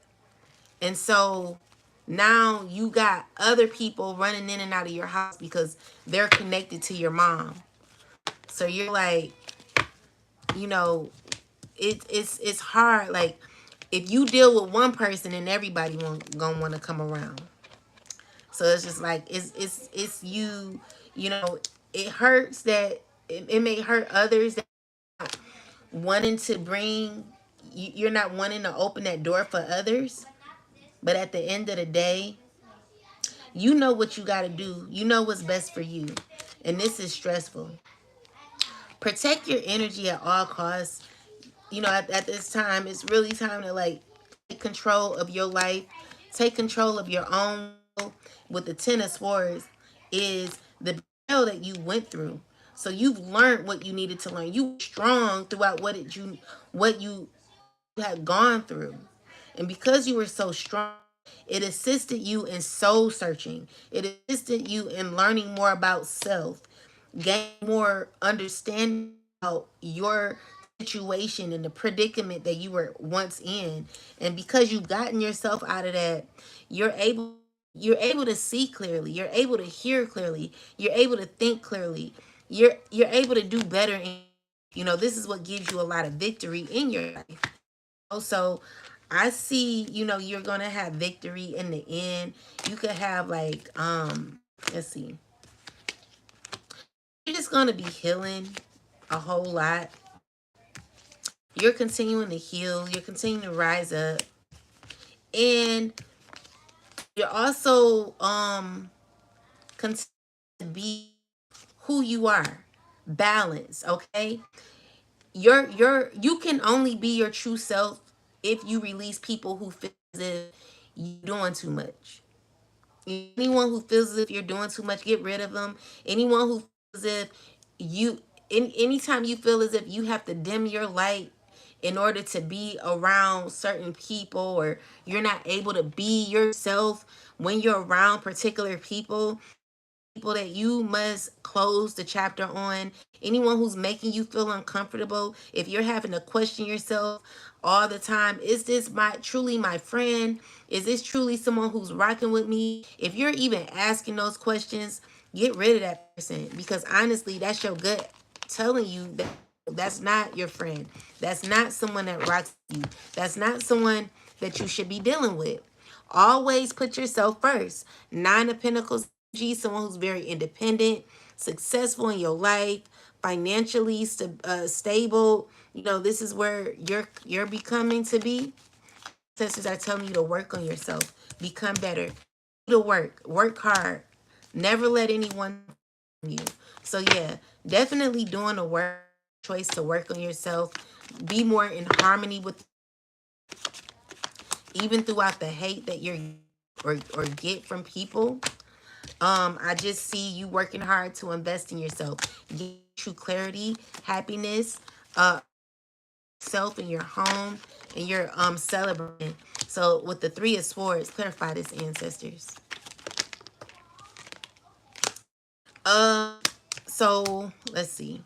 And so now you got other people running in and out of your house because they're connected to your mom. So you're like, you know, it's hard. Like, if you deal with one person, and everybody gonna want to come around. So it's just like, it's you. You know, it hurts that it may hurt others that wanting to bring you're not wanting to open that door for others. But at the end of the day, you know what you got to do. You know what's best for you. And this is stressful. Protect your energy at all costs. You know, at this time, it's really time to like take control of your life, take control of your own will. With the Ten of Swords is the battle that you went through. So you've learned what you needed to learn. You were strong throughout what you had gone through. And because you were so strong, it assisted you in soul searching. It assisted you in learning more about self, gain more understanding about your situation and the predicament that you were once in. And because you've gotten yourself out of that, you're able to see clearly, you're able to hear clearly, you're able to think clearly, you're able to do better. And you know, this is what gives you a lot of victory in your life. Also, I see, you know, you're gonna have victory in the end. You could have like, let's see, you're just gonna be healing a whole lot. You're continuing to heal, you're continuing to rise up, and you're also continue to be who you are. Balance, okay? You can only be your true self if you release people who feel as if you're doing too much. Anyone who feels as if you're doing too much, get rid of them. Anyone who feels as if anytime you feel as if you have to dim your light in order to be around certain people, or you're not able to be yourself when you're around particular people that you must close the chapter on. Anyone who's making you feel uncomfortable, if you're having to question yourself all the time, is this my truly my friend? Is this truly someone who's rocking with me? If you're even asking those questions, get rid of that person, because honestly, that's your gut telling you that that's not your friend. That's not someone that rocks with you. That's not someone that you should be dealing with. Always put yourself first. Nine of Pentacles, someone who's very independent, successful in your life, financially stable. You know, this is where you're becoming to be. Ancestors are telling you to work on yourself, become better, do the work hard, never let anyone you. So yeah, definitely doing the work, choice to work on yourself, be more in harmony with, even throughout the hate that you're or get from people. I just see you working hard to invest in yourself, get true clarity, happiness, uh, self in your home, and you're celebrating. So with the Three of Swords, clarify this, ancestors. Uh, so let's see.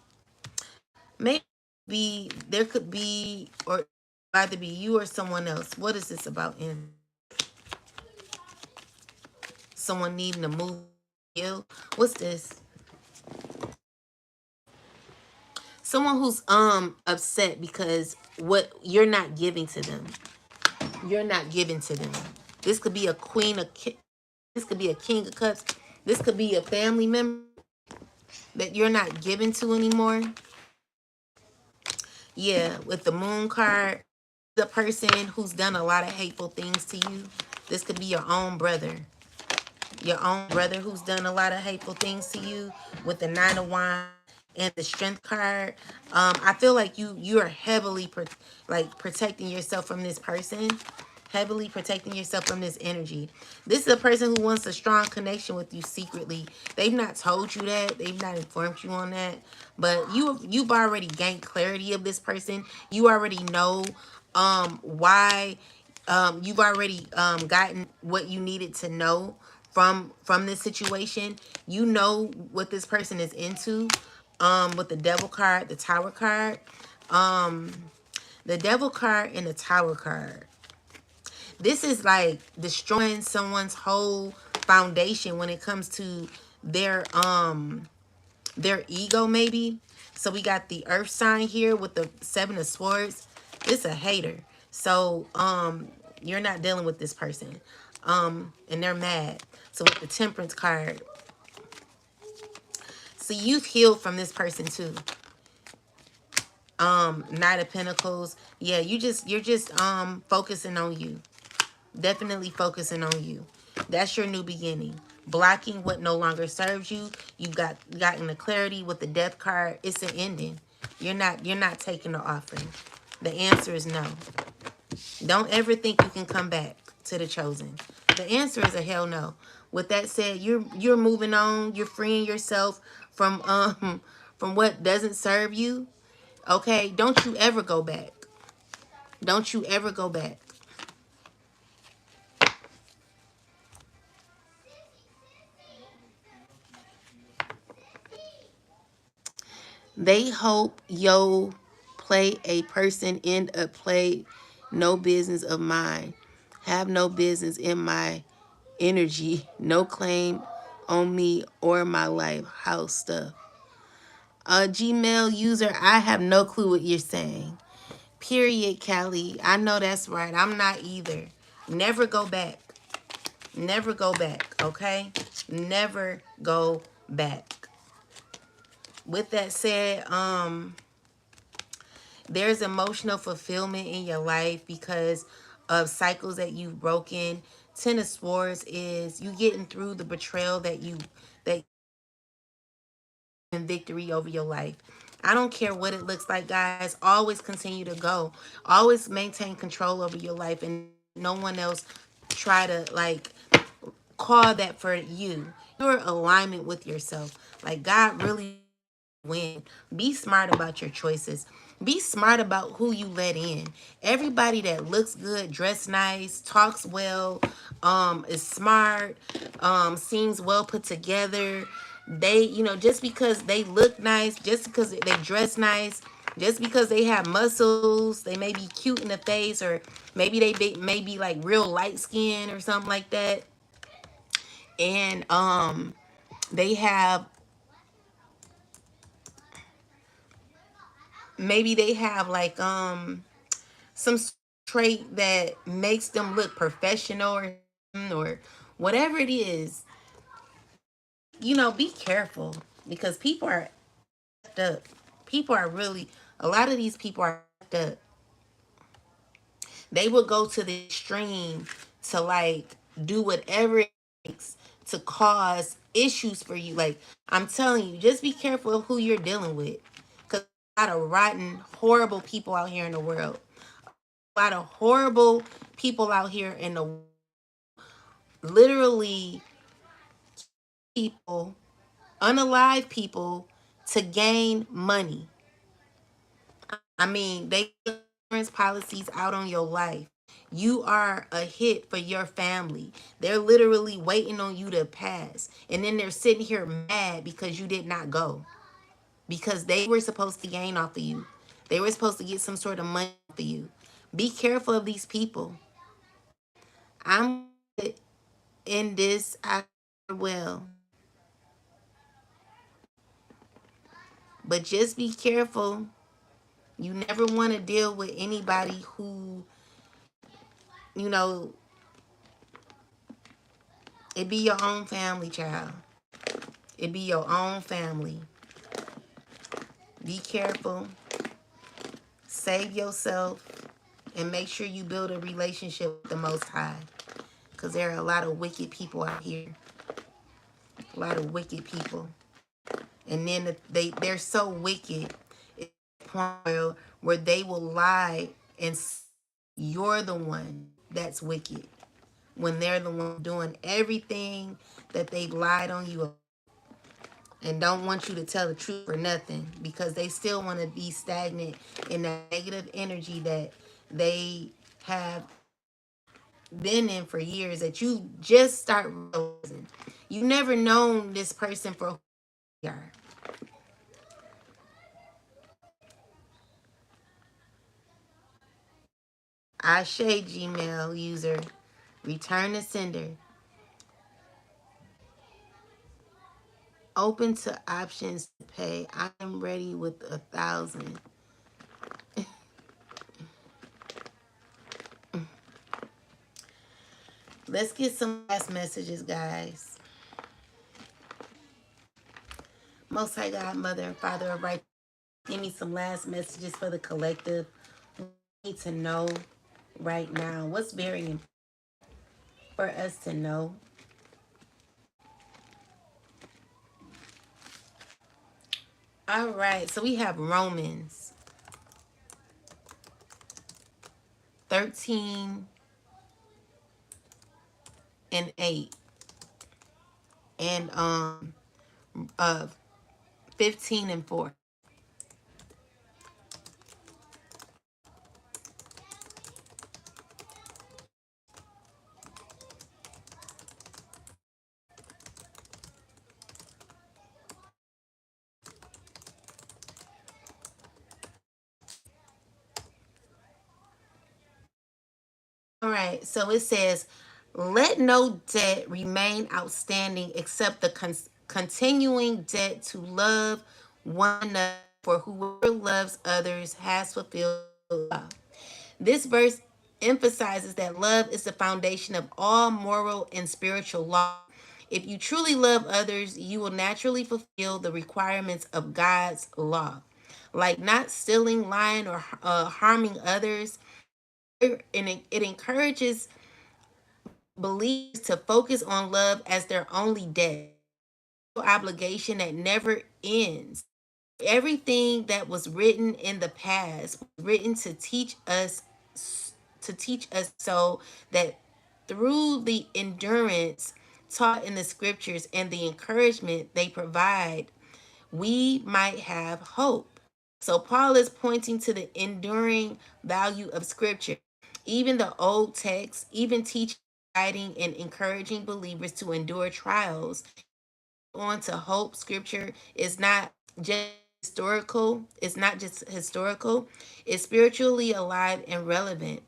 Maybe there could be, or either be you or someone else. What is this about? In someone needing to move you. What's this? Someone who's upset because what you're not giving to them. You're not giving to them. This could be a queen of this could be a king of cups. This could be a family member that you're not giving to anymore. Yeah, with the moon card, the person who's done a lot of hateful things to you. This could be your own brother. Your own brother who's done a lot of hateful things to you with the Nine of Wands and the Strength card. I feel like you are heavily like protecting yourself from this person, heavily protecting yourself from this energy. This is a person who wants a strong connection with you secretly. They've not told you that. They've not informed you on that. But you've already gained clarity of this person. You already know why you've already gotten what you needed to know from this situation. You know what this person is into. With the Devil card, the Tower card, um, the Devil card and the Tower card. This is like destroying someone's whole foundation when it comes to their their ego, maybe. So we got the Earth sign here with the Seven of Swords. This a hater. So you're not dealing with this person. And they're mad. So with the Temperance card, so you've healed from this person too. Knight of Pentacles. Yeah, you're just focusing on you. Definitely focusing on you. That's your new beginning. Blocking what no longer serves you. You've gotten the clarity with the Death card. It's an ending. You're not taking the offering. The answer is no. Don't ever think you can come back to the chosen. The answer is a hell no. With that said, you're moving on. You're freeing yourself from what doesn't serve you. Okay? Don't you ever go back. Don't you ever go back. They hope yo play a person end up play no business of mine. Have no business in my energy. No claim on me or my life. House stuff. A Gmail user, I have no clue what you're saying. Period, Callie. I know that's right. I'm not either. Never go back. Never go back, okay? Never go back. With that said, there's emotional fulfillment in your life because of cycles that you've broken. Ten of Swords is you getting through the betrayal that in victory over your life. I don't care what it looks like, guys. Always continue to go. Always maintain control over your life and no one else try to like call that for you. Your alignment with yourself. Like God really win. Be smart about your choices. Be smart about who you let in. Everybody that looks good, dress nice, talks well, is smart, seems well put together. They, just because they look nice, just because they dress nice, just because they have muscles, they may be cute in the face, or maybe may be like real light skin or something like that. And they have maybe they have like some trait that makes them look professional or whatever it is. Be careful because people are effed up. People are really, a lot of these people are effed up. They will go to the extreme to like do whatever it takes to cause issues for you. Like I'm telling you, just be careful of who you're dealing with because a lot of rotten, horrible people out here in the world. A lot of horrible people out here in the literally people, unalive people, to gain money. I mean, they put insurance policies out on your life. You are a hit for your family. They're literally waiting on you to pass. And then they're sitting here mad because you did not go. Because they were supposed to gain off of you. They were supposed to get some sort of money off of you. Be careful of these people. I'm in this, I will. But just be careful. You never want to deal with anybody who, you know, it be your own family, child. It be your own family. Be careful. Save yourself. And make sure you build a relationship with the Most High. Because there are a lot of wicked people out here. A lot of wicked people. And then they're so wicked. It's a point where they will lie and you're the one that's wicked. When they're the one doing everything that they lied on you and don't want you to tell the truth for nothing, because they still want to be stagnant in that negative energy that they have been in for years, that you just start realizing. You never known this person for who they are. Ashe Gmail user, return to sender. Open to options to pay. I am ready with 1,000. Let's get some last messages, guys. Most High God, Mother and Father of Right, give me some last messages for the collective. We need to know right now what's very important for us to know. All right, so we have Romans 13 and 8 and uh 15 and 4. All right, so it says, let no debt remain outstanding except the continuing debt to love one another, for whoever loves others has fulfilled law. This verse emphasizes that love is the foundation of all moral and spiritual law. If you truly love others, you will naturally fulfill the requirements of God's law, like not stealing, lying, or harming others. And it encourages believers to focus on love as their only debt, obligation that never ends. Everything that was written in the past was written to teach us so that through the endurance taught in the scriptures and the encouragement they provide, we might have hope. So Paul is pointing to the enduring value of scripture. Even the old text, even teaching, guiding, and encouraging believers to endure trials. On to hope, scripture is not just historical, it's spiritually alive and relevant.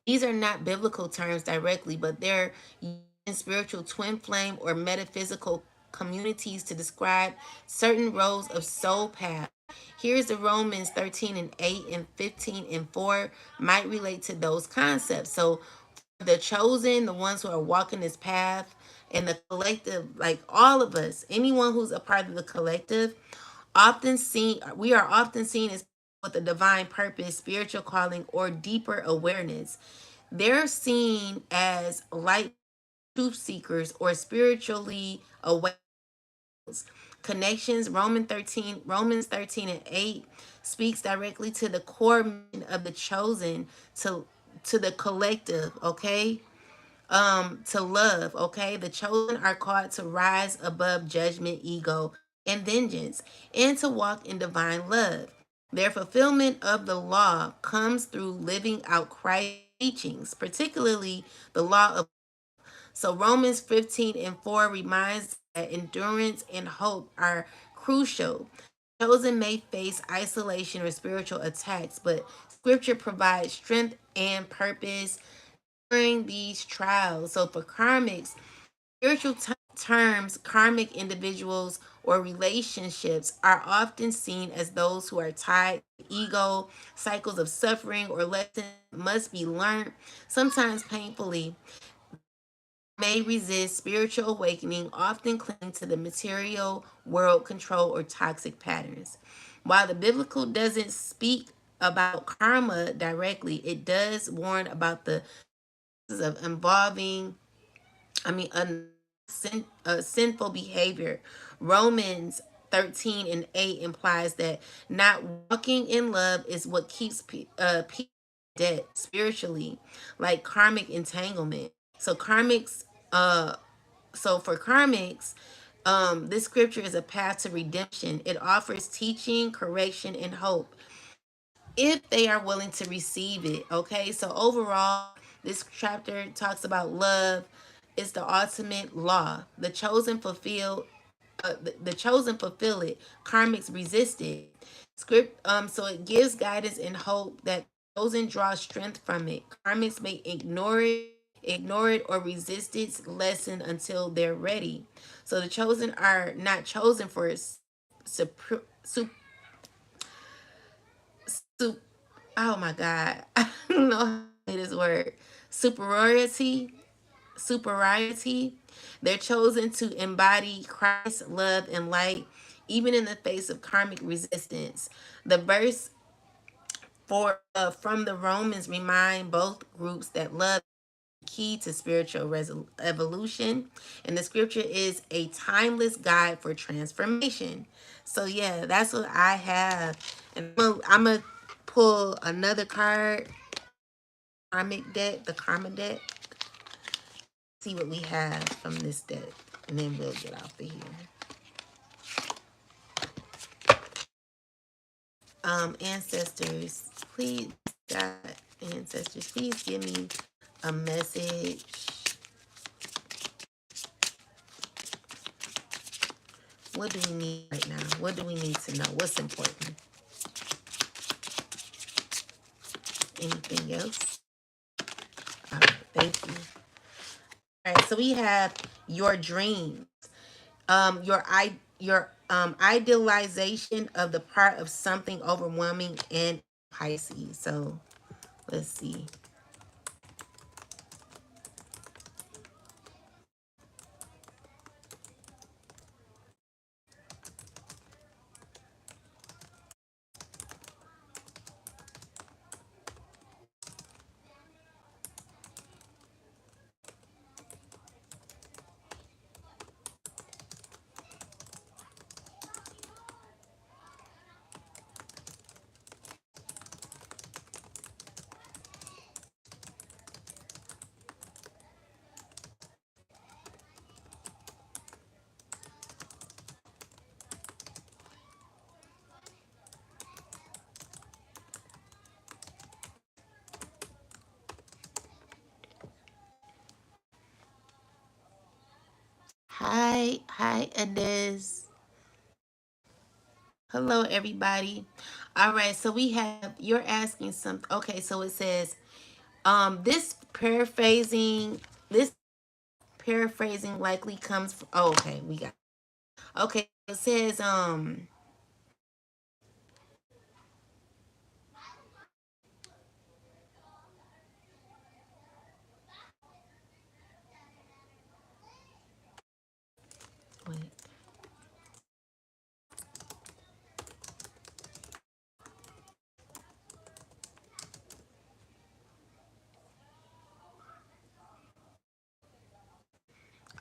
These are not biblical terms directly, but they're used in spiritual twin flame or metaphysical communities to describe certain roles of soul path. Here's the Romans 13 and 8 and 15 and 4 might relate to those concepts. So the chosen, the ones who are walking this path, and the collective, like all of us, anyone who's a part of the collective, we are often seen as with a divine purpose, spiritual calling, or deeper awareness. They're seen as light truth seekers or spiritually aware connections. Romans 13 and 8 speaks directly to the core mission of the chosen, to the collective, okay? to love, okay? The chosen are called to rise above judgment, ego, and vengeance, and to walk in divine love. Their fulfillment of the law comes through living out Christ's teachings, particularly the law of. So Romans 15 and 4 reminds that endurance and hope are crucial. Chosen may face isolation or spiritual attacks, but scripture provides strength and purpose during these trials. So for karmics, spiritual terms, karmic individuals or relationships are often seen as those who are tied to ego, cycles of suffering, or lessons must be learned, sometimes painfully, may resist spiritual awakening, often cling to the material world control or toxic patterns. While the biblical doesn't speak about karma directly, it does warn about the of involving, sinful behavior. Romans 13 and 8 implies that not walking in love is what keeps people dead spiritually, like karmic entanglement. So karmics, for karmics, this scripture is a path to redemption. It offers teaching, correction, and hope if they are willing to receive it. Okay, so overall, this chapter talks about love is the ultimate law. The chosen fulfill it. Karmics resist it. So it gives guidance and hope that chosen draw strength from it. Karmics may ignore it or resist its lesson until they're ready. So the chosen are not chosen for super, super, super, oh my God, I don't know how to say this word. Superiority, superiority. They're chosen to embody Christ's love and light, even in the face of karmic resistance. The verse from the Romans remind both groups that love is key to spiritual evolution, and the scripture is a timeless guide for transformation. So yeah, that's what I have, and I'm gonna pull another card, karmic deck, the karma deck. See what we have from this deck, and then we'll get off of here. Ancestors, please, God, ancestors, please give me a message. What do we need right now? What do we need to know? What's important? Anything else? All right, thank you. All right, so we have your dreams, your idealization of the part of something overwhelming and Pisces. So let's see. Hi, Adez. Hello, everybody. All right, so we have, you're asking something. Okay, so it says, this paraphrasing likely comes from, oh, okay, we got, okay, it says, wait,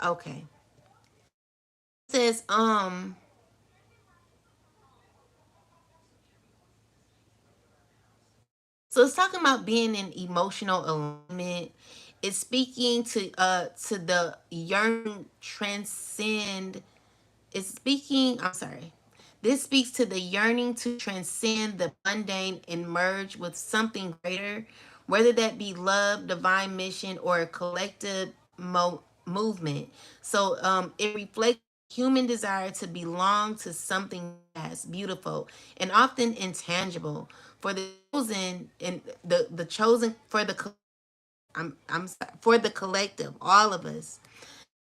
okay. It says, so it's talking about being in emotional alignment It's speaking to the yearning transcend. It's speaking, I'm sorry. This speaks to the yearning to transcend the mundane and merge with something greater, whether that be love, divine mission, or a collective movement. So it reflects human desire to belong to something vast, beautiful, and often intangible. For the chosen and the chosen for the for the collective, all of us.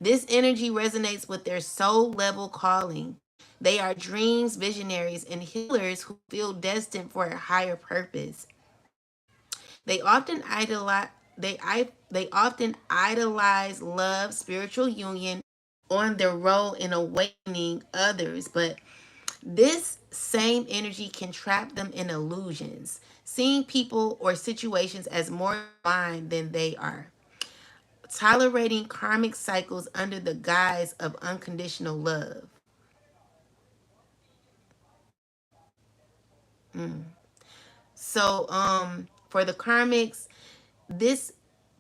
This energy resonates with their soul level calling. They are dreams, visionaries, and healers who feel destined for a higher purpose. They often idolize they often idolize love, spiritual union on their role in awakening others, but this same energy can trap them in illusions, seeing people or situations as more divine than they are, tolerating karmic cycles under the guise of unconditional love. So, for the karmics, this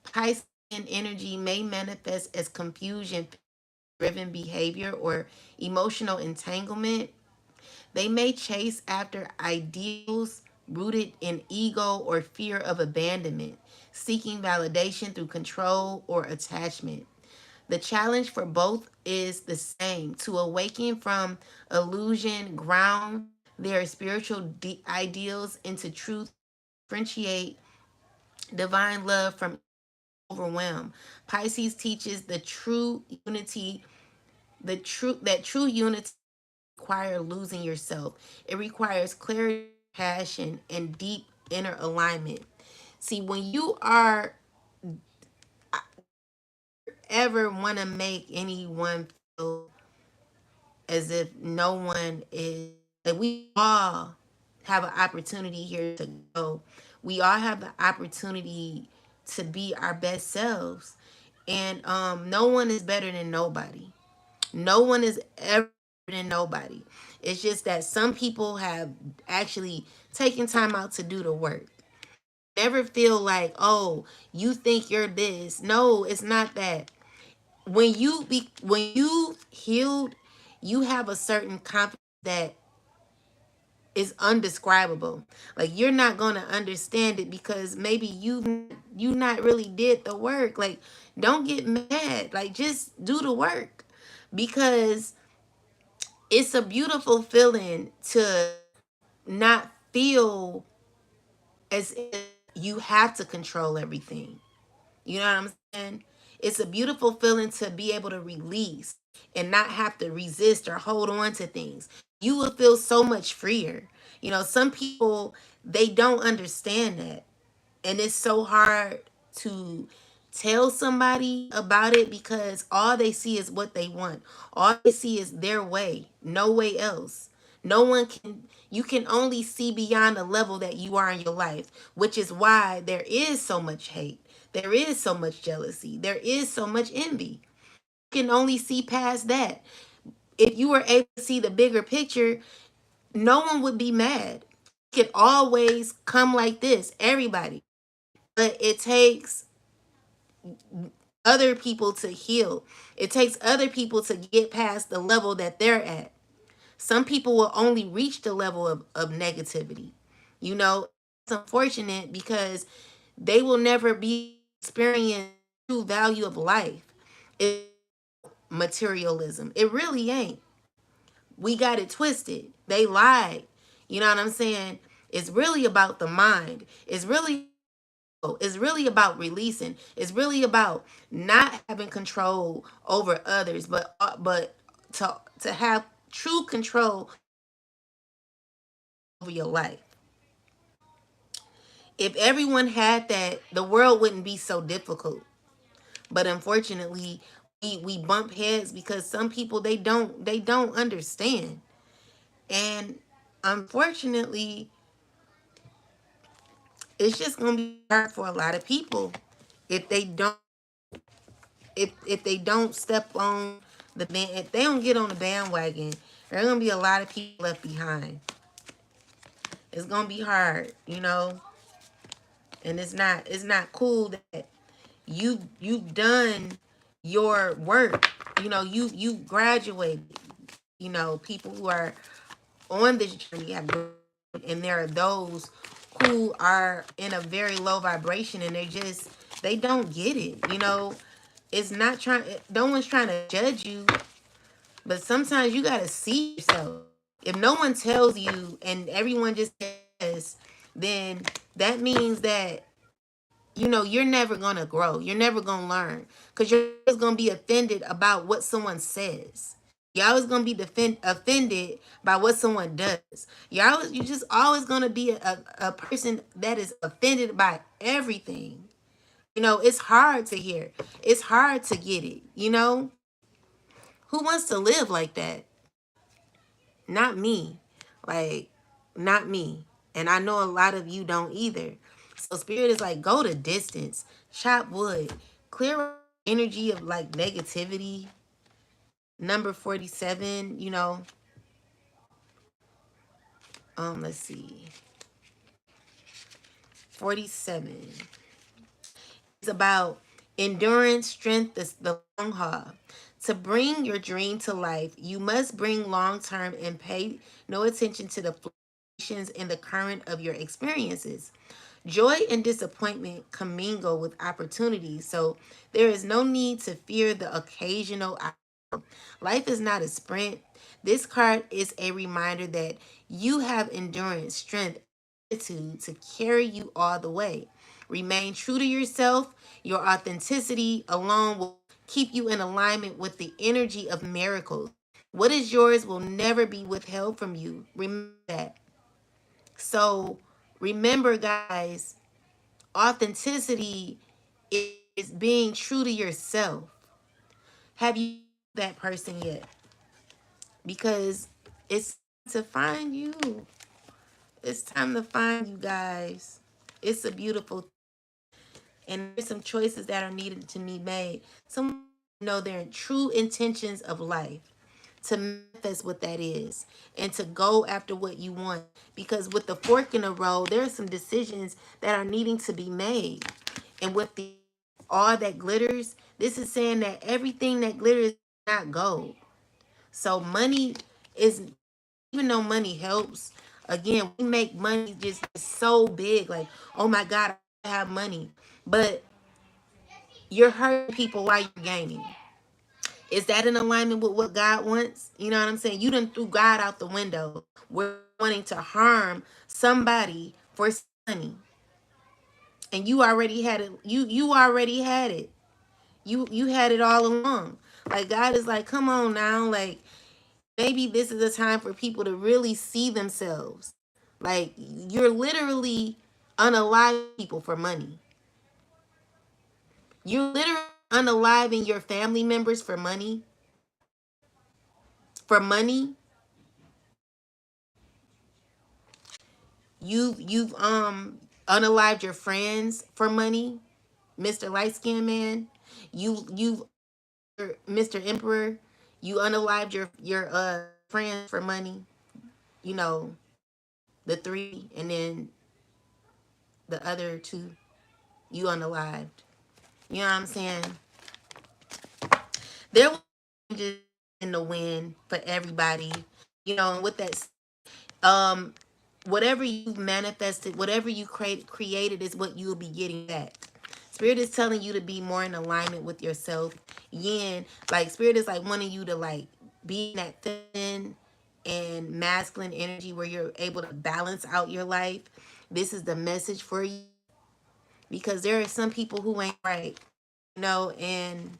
Piscean energy may manifest as confusion, driven behavior, or emotional entanglement. They may chase after ideals rooted in ego or fear of abandonment, seeking validation through control or attachment. The challenge for both is the same: to awaken from illusion, ground their spiritual ideals into truth, differentiate divine love from overwhelm. Pisces teaches the true unity, true unity requires losing yourself. It requires clarity, passion, and deep inner alignment. See, when you are ever want to make anyone feel as if no one is, like, we all have an opportunity here to go. We all have the opportunity to be our best selves. And no one is better than nobody. No one is ever better than nobody. It's just that some people have actually taken time out to do the work. Never feel like, oh, you think you're this. No, it's not that. When you healed, you have a certain confidence that is undescribable. Like, you're not going to understand it because maybe you not really did the work. Like, don't get mad. Like, just do the work, because it's a beautiful feeling to not feel as if you have to control everything. You know what I'm saying? It's a beautiful feeling to be able to release and not have to resist or hold on to things. You will feel so much freer. You know, some people, they don't understand that. And it's so hard to tell somebody about it because all they see is what they want. All they see is their way, no way else. No one can, you can only see beyond the level that you are in your life, which is why there is so much hate. There is so much jealousy. There is so much envy. You can only see past that. If you were able to see the bigger picture, no one would be mad. It could always come like this, everybody. But it takes other people to heal. It takes other people to get past the level that they're at. Some people will only reach the level of negativity. You know, it's unfortunate because they will never be experience true value of life. It's materialism. It really ain't. We got it twisted. They lied. You know what I'm saying? It's really about the mind. It's really about releasing. It's really about not having control over others, but to have true control over your life. If everyone had that, the world wouldn't be so difficult. But unfortunately, we bump heads because some people, they don't understand. And unfortunately, it's just gonna be hard for a lot of people if they don't if they don't step on the band, if they don't get on the bandwagon. There are gonna be a lot of people left behind. It's gonna be hard, you know, and it's not cool that You've done your work. You graduated. People who are on this journey have grown, and there are those who are in a very low vibration, and they don't get it. It's not trying. No one's trying to judge you, but sometimes you gotta see yourself. If no one tells you and everyone just says, then that means that you're never gonna grow. You're never gonna learn because you're always gonna be offended about what someone says. You're always gonna be offended by what someone does. You're just always gonna be a person that is offended by everything. It's hard to hear. It's hard to get it. Who wants to live like that? Not me. Like, not me. And I know a lot of you don't either. So spirit is like, go the distance, chop wood, clear out energy of like negativity. Number 47, let's see. 47. It's about endurance, strength, the long haul. To bring your dream to life, you must bring long term and pay no attention to the fluctuations in the current of your experiences. Joy and disappointment commingle with opportunities, so there is no need to fear the occasional. Life is not a sprint. This card is a reminder that you have endurance, strength, attitude to carry you all the way. Remain true to yourself. Your authenticity alone will keep you in alignment with the energy of miracles. What is yours will never be withheld from you. Remember that. So, remember, guys, authenticity is being true to yourself. Have you that person yet? Because it's to find you. It's time to find you, guys. It's a beautiful, and there's some choices that are needed to be made. Some know their true intentions of life, to manifest what that is, and to go after what you want. Because with the fork in the road, there are some decisions that are needing to be made. And with the all that glitters, this is saying that everything that glitters is not gold. So money is, even though money helps, again, we make money just so big, like, oh my God, I have money. But you're hurting people while you're gaining. Is that in alignment with what God wants? You know what I'm saying? You done threw God out the window. We're wanting to harm somebody for money. And you already had it. You already had it. You had it all along. Like God is like, come on now. Like maybe this is a time for people to really see themselves. Like you're literally unaliving people for money. You're literally unaliving your family members for money. For money. You've unalived your friends for money, Mr. Light Skin Man. You've Mr. Emperor. You unalived your friends for money. You know, the three, and then the other two you unalived. You know what I'm saying? There was changes in the wind for everybody. And with that, um, whatever you've manifested, whatever you created is what you'll be getting back. Spirit is telling you to be more in alignment with yourself. Yin, like spirit is like wanting you to like be in that feminine and masculine energy where you're able to balance out your life. This is the message for you because there are some people who ain't right, and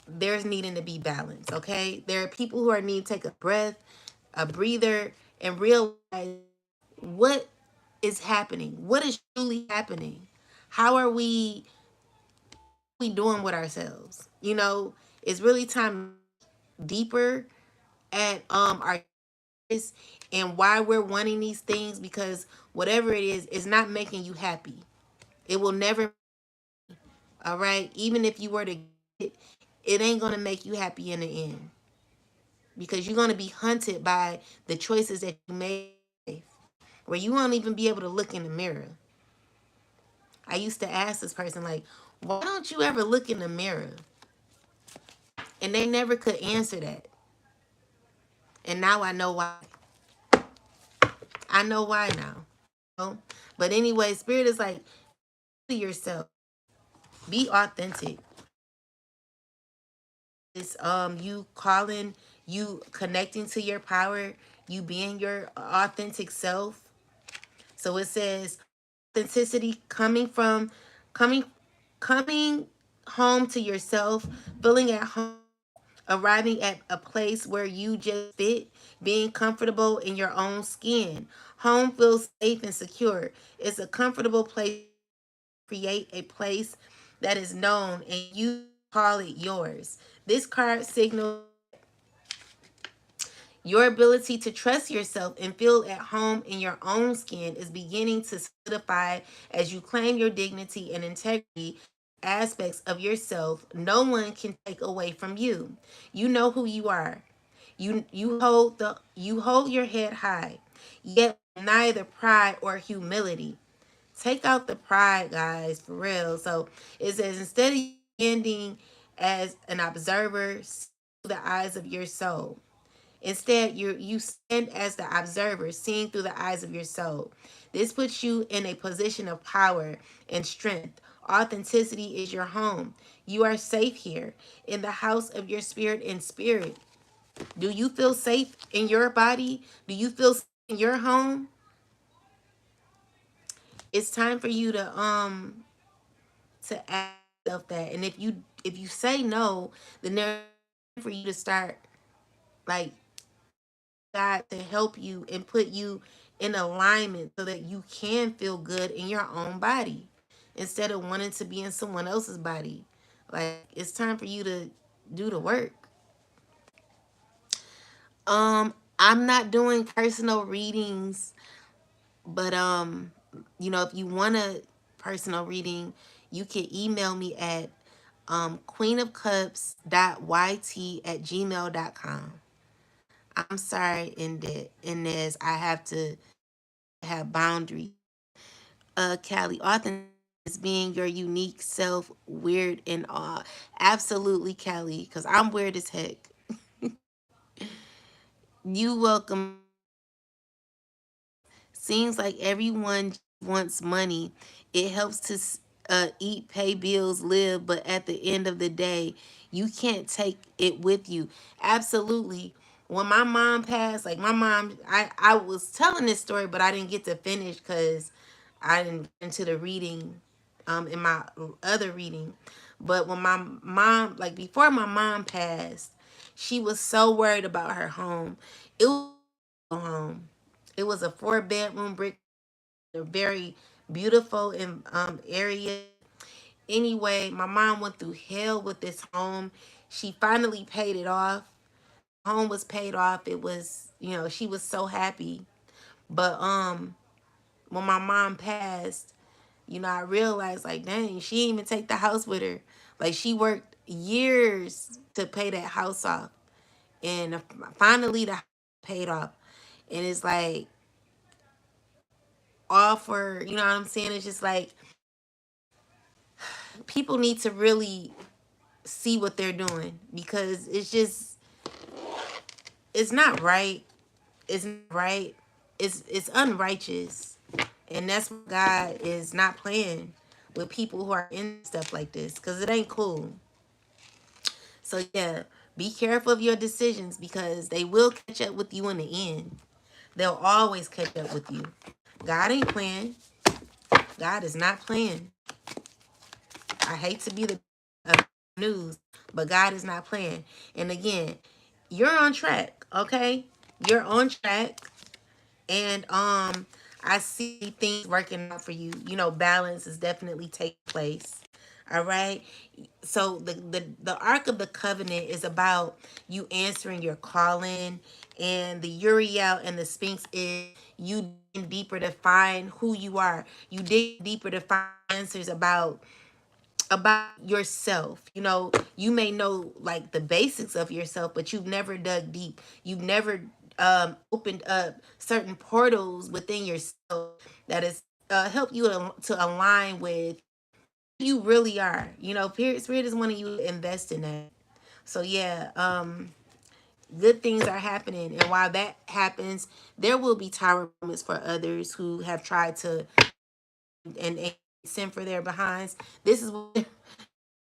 there's needing to be balance. Okay, there are people who are needing to take a breath, a breather, and realize what is happening, what is truly happening, how are we doing with ourselves. It's really time deeper at our and why we're wanting these things, because whatever it is not making you happy. It will never. All right, even if you were to get it, it ain't gonna make you happy in the end, because you're gonna be hunted by the choices that you made, where you won't even be able to look in the mirror. I used to ask this person, like, why don't you ever look in the mirror? And they never could answer that. And now I know why. I know why now. know? But anyway, spirit is like, be yourself, be authentic. It's you calling, you connecting to your power, you being your authentic self. So it says authenticity coming coming home to yourself, feeling at home, arriving at a place where you just fit, being comfortable in your own skin. Home feels safe and secure. It's a comfortable place. Create a place that is known and you call it yours. This card signals your ability to trust yourself and feel at home in your own skin is beginning to solidify as you claim your dignity and integrity aspects of yourself no one can take away from you. You know who you are. You hold your head high, yet neither pride or humility. Take out the pride, guys, for real. So it says instead of standing as an observer, see through the eyes of your soul. Instead, you stand as the observer, seeing through the eyes of your soul. This puts you in a position of power and strength. Authenticity is your home. You are safe here in the house of your spirit and spirit. Do you feel safe in your body? Do you feel safe in your home? It's time for you to ask yourself that. And if you say no, then there's time for you to start like God to help you and put you in alignment so that you can feel good in your own body instead of wanting to be in someone else's body. Like it's time for you to do the work. I'm not doing personal readings, but if you want a personal reading, you can email me at queenofcups.yt@gmail.com. I'm sorry, in this I have to have boundaries. Callie, authentic is being your unique self, weird and awe. Absolutely, Callie, because I'm weird as heck. You welcome. Seems like everyone wants money. It helps to eat, pay bills, live, but at the end of the day, you can't take it with you. Absolutely. When my mom passed, like my mom, I was telling this story, but I didn't get to finish because I didn't get into the reading in my other reading. But when my mom, like before my mom passed, she was so worried about her home. It was a home. It was a 4 bedroom brick, a very beautiful area. Anyway, my mom went through hell with this home. She finally paid it off. Home was paid off. It was, she was so happy. But when my mom passed, I realized like, dang, she didn't even take the house with her. Like she worked years to pay that house off, and finally the house paid off. And it's like all for, you know what I'm saying? It's just like people need to really see what they're doing because it's not right. It's not right. It's unrighteous. And that's why God is not playing with people who are in stuff like this because it ain't cool. So yeah, be careful of your decisions because they will catch up with you in the end. They'll always catch up with you. God ain't playing. God is not playing. I hate to be the news, but God is not playing. And again, you're on track, okay? You're on track. And I see things working out for you. Balance is definitely taking place. All right. So the Ark of the Covenant is about you answering your calling, and the Uriel and the Sphinx is you digging deeper to find who you are. You dig deeper to find answers about yourself. You may know like the basics of yourself, but you've never dug deep. You've never opened up certain portals within yourself that is help you to align with who you really are. You know, spirit is wanting you to invest in that. So yeah, good things are happening, and while that happens, there will be tower moments for others who have tried to and send for their behinds. This is what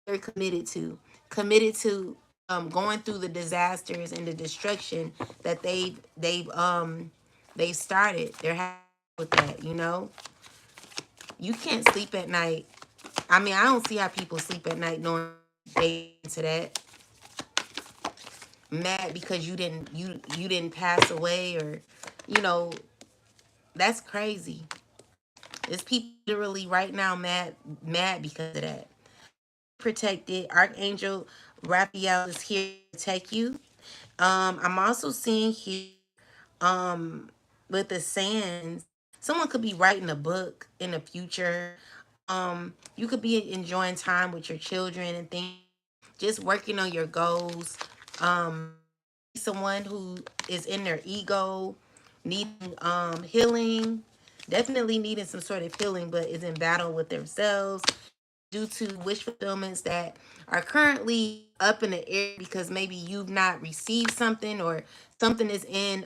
they're committed to going through the disasters and the destruction that they've started. They're happy with that. You know, you can't sleep at night. I mean, I don't see how people sleep at night knowing they into that, mad because you didn't pass away, or you know, that's crazy. There's people literally right now mad because of that. Protected. Archangel Raphael is here to protect you. I'm also seeing here with the sands, someone could be writing a book in the future. You could be enjoying time with your children and things, just working on your goals. Someone who is in their ego, needing healing, definitely needing some sort of healing, but is in battle with themselves due to wish fulfillments that are currently up in the air because maybe you've not received something, or something is in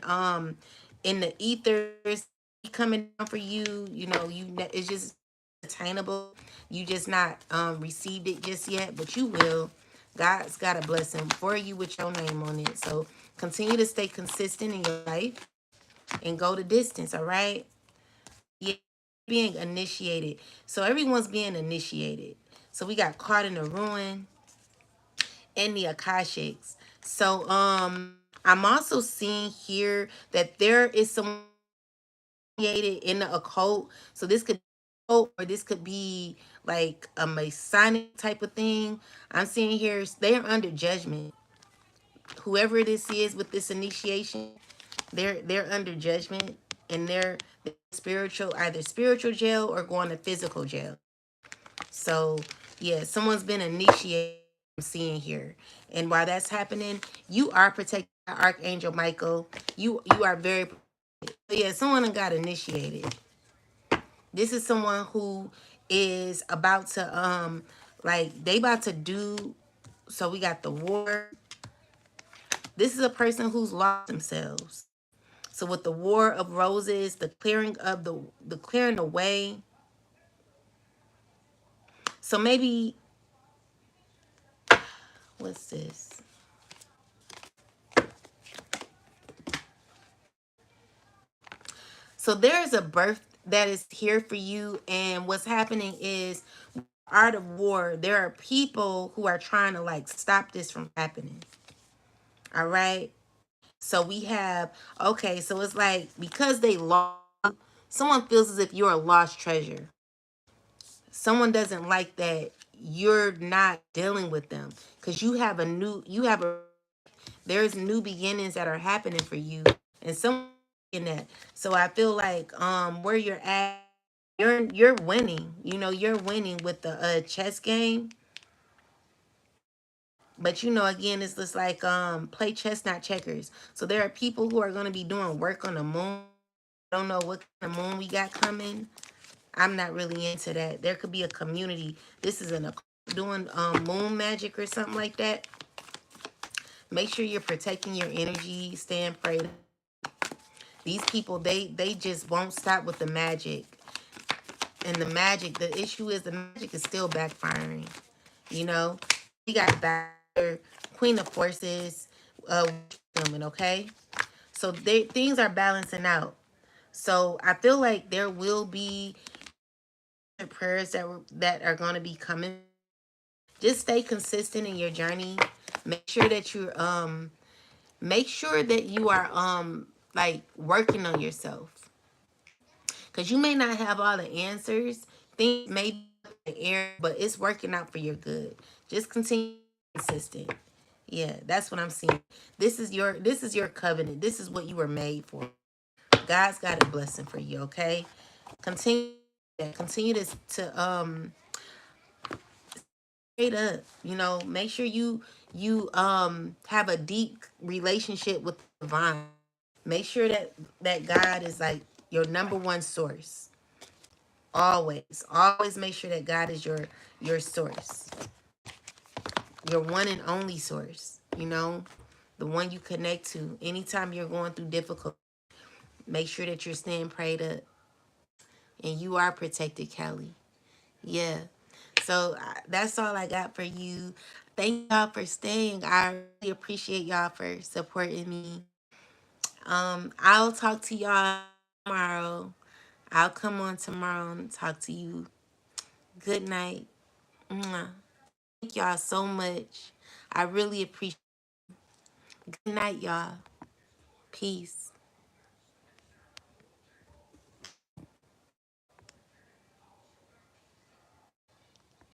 the ethers coming down for you. You know, it's just attainable. You just not received it just yet, but you will. God's got a blessing for you with your name on it. So continue to stay consistent in your life and go the distance, all right? Yeah, being initiated. So everyone's being initiated. So we got caught in the ruin and the Akashics. So I'm also seeing here that there is some initiated in the occult. So this could be occult, or this could be like a Masonic type of thing. I'm seeing here they're under judgment. Whoever this is with this initiation, they're under judgment, and they're spiritual, either spiritual jail or going to physical jail. So yeah, someone's been initiated. I'm seeing here, and while that's happening, you are protected by Archangel Michael. You are very yeah. Someone got initiated. This is someone who is about to like they about to do. So we got the war. This is a person who's lost themselves. So with the war of roses, the clearing of the clearing away. So maybe what's this? So there's a birth that is here for you, and what's happening is art of war. There are people who are trying to like stop this from happening. All right. So we have okay. So it's like because they lost, someone feels as if you're a lost treasure. Someone doesn't like that you're not dealing with them because you have a there's new beginnings that are happening for you, and someone in that. So I feel like where you're at, you're winning. You know, you're winning with the chess game. But you know, again, it's just like play chess, not checkers. So there are people who are going to be doing work on the moon. I don't know what kind of moon we got coming. I'm not really into that. There could be a community. This is an doing moon magic or something like that. Make sure you're protecting your energy, staying prayed. These people, they just won't stop with the magic. And the magic, the issue is the magic is still backfiring. You know, we got the Queen of Forces, woman. Okay, so things are balancing out. So I feel like there will be prayers that are going to be coming. Just stay consistent in your journey. Make sure that you make sure that you are like working on yourself, because you may not have all the answers. Things may be up in the air, but it's working out for your good. Just continue consistent. Yeah, that's what I'm seeing. This is your covenant. This is what you were made for. God's got a blessing for you, okay? Continue continue to straight up, you know, make sure you have a deep relationship with the divine. Make sure that God is like your number one source. Always, always make sure that God is your source, your one and only source. You know, the one you connect to anytime you're going through difficult. Make sure that you're staying prayed up, and you are protected, Kelly. Yeah. So that's all I got for you. Thank y'all for staying. I really appreciate y'all for supporting me. I'll talk to y'all tomorrow. I'll come on tomorrow and talk to you. Good night. Mwah. Thank y'all so much. I really appreciate it. Good night, y'all. Peace.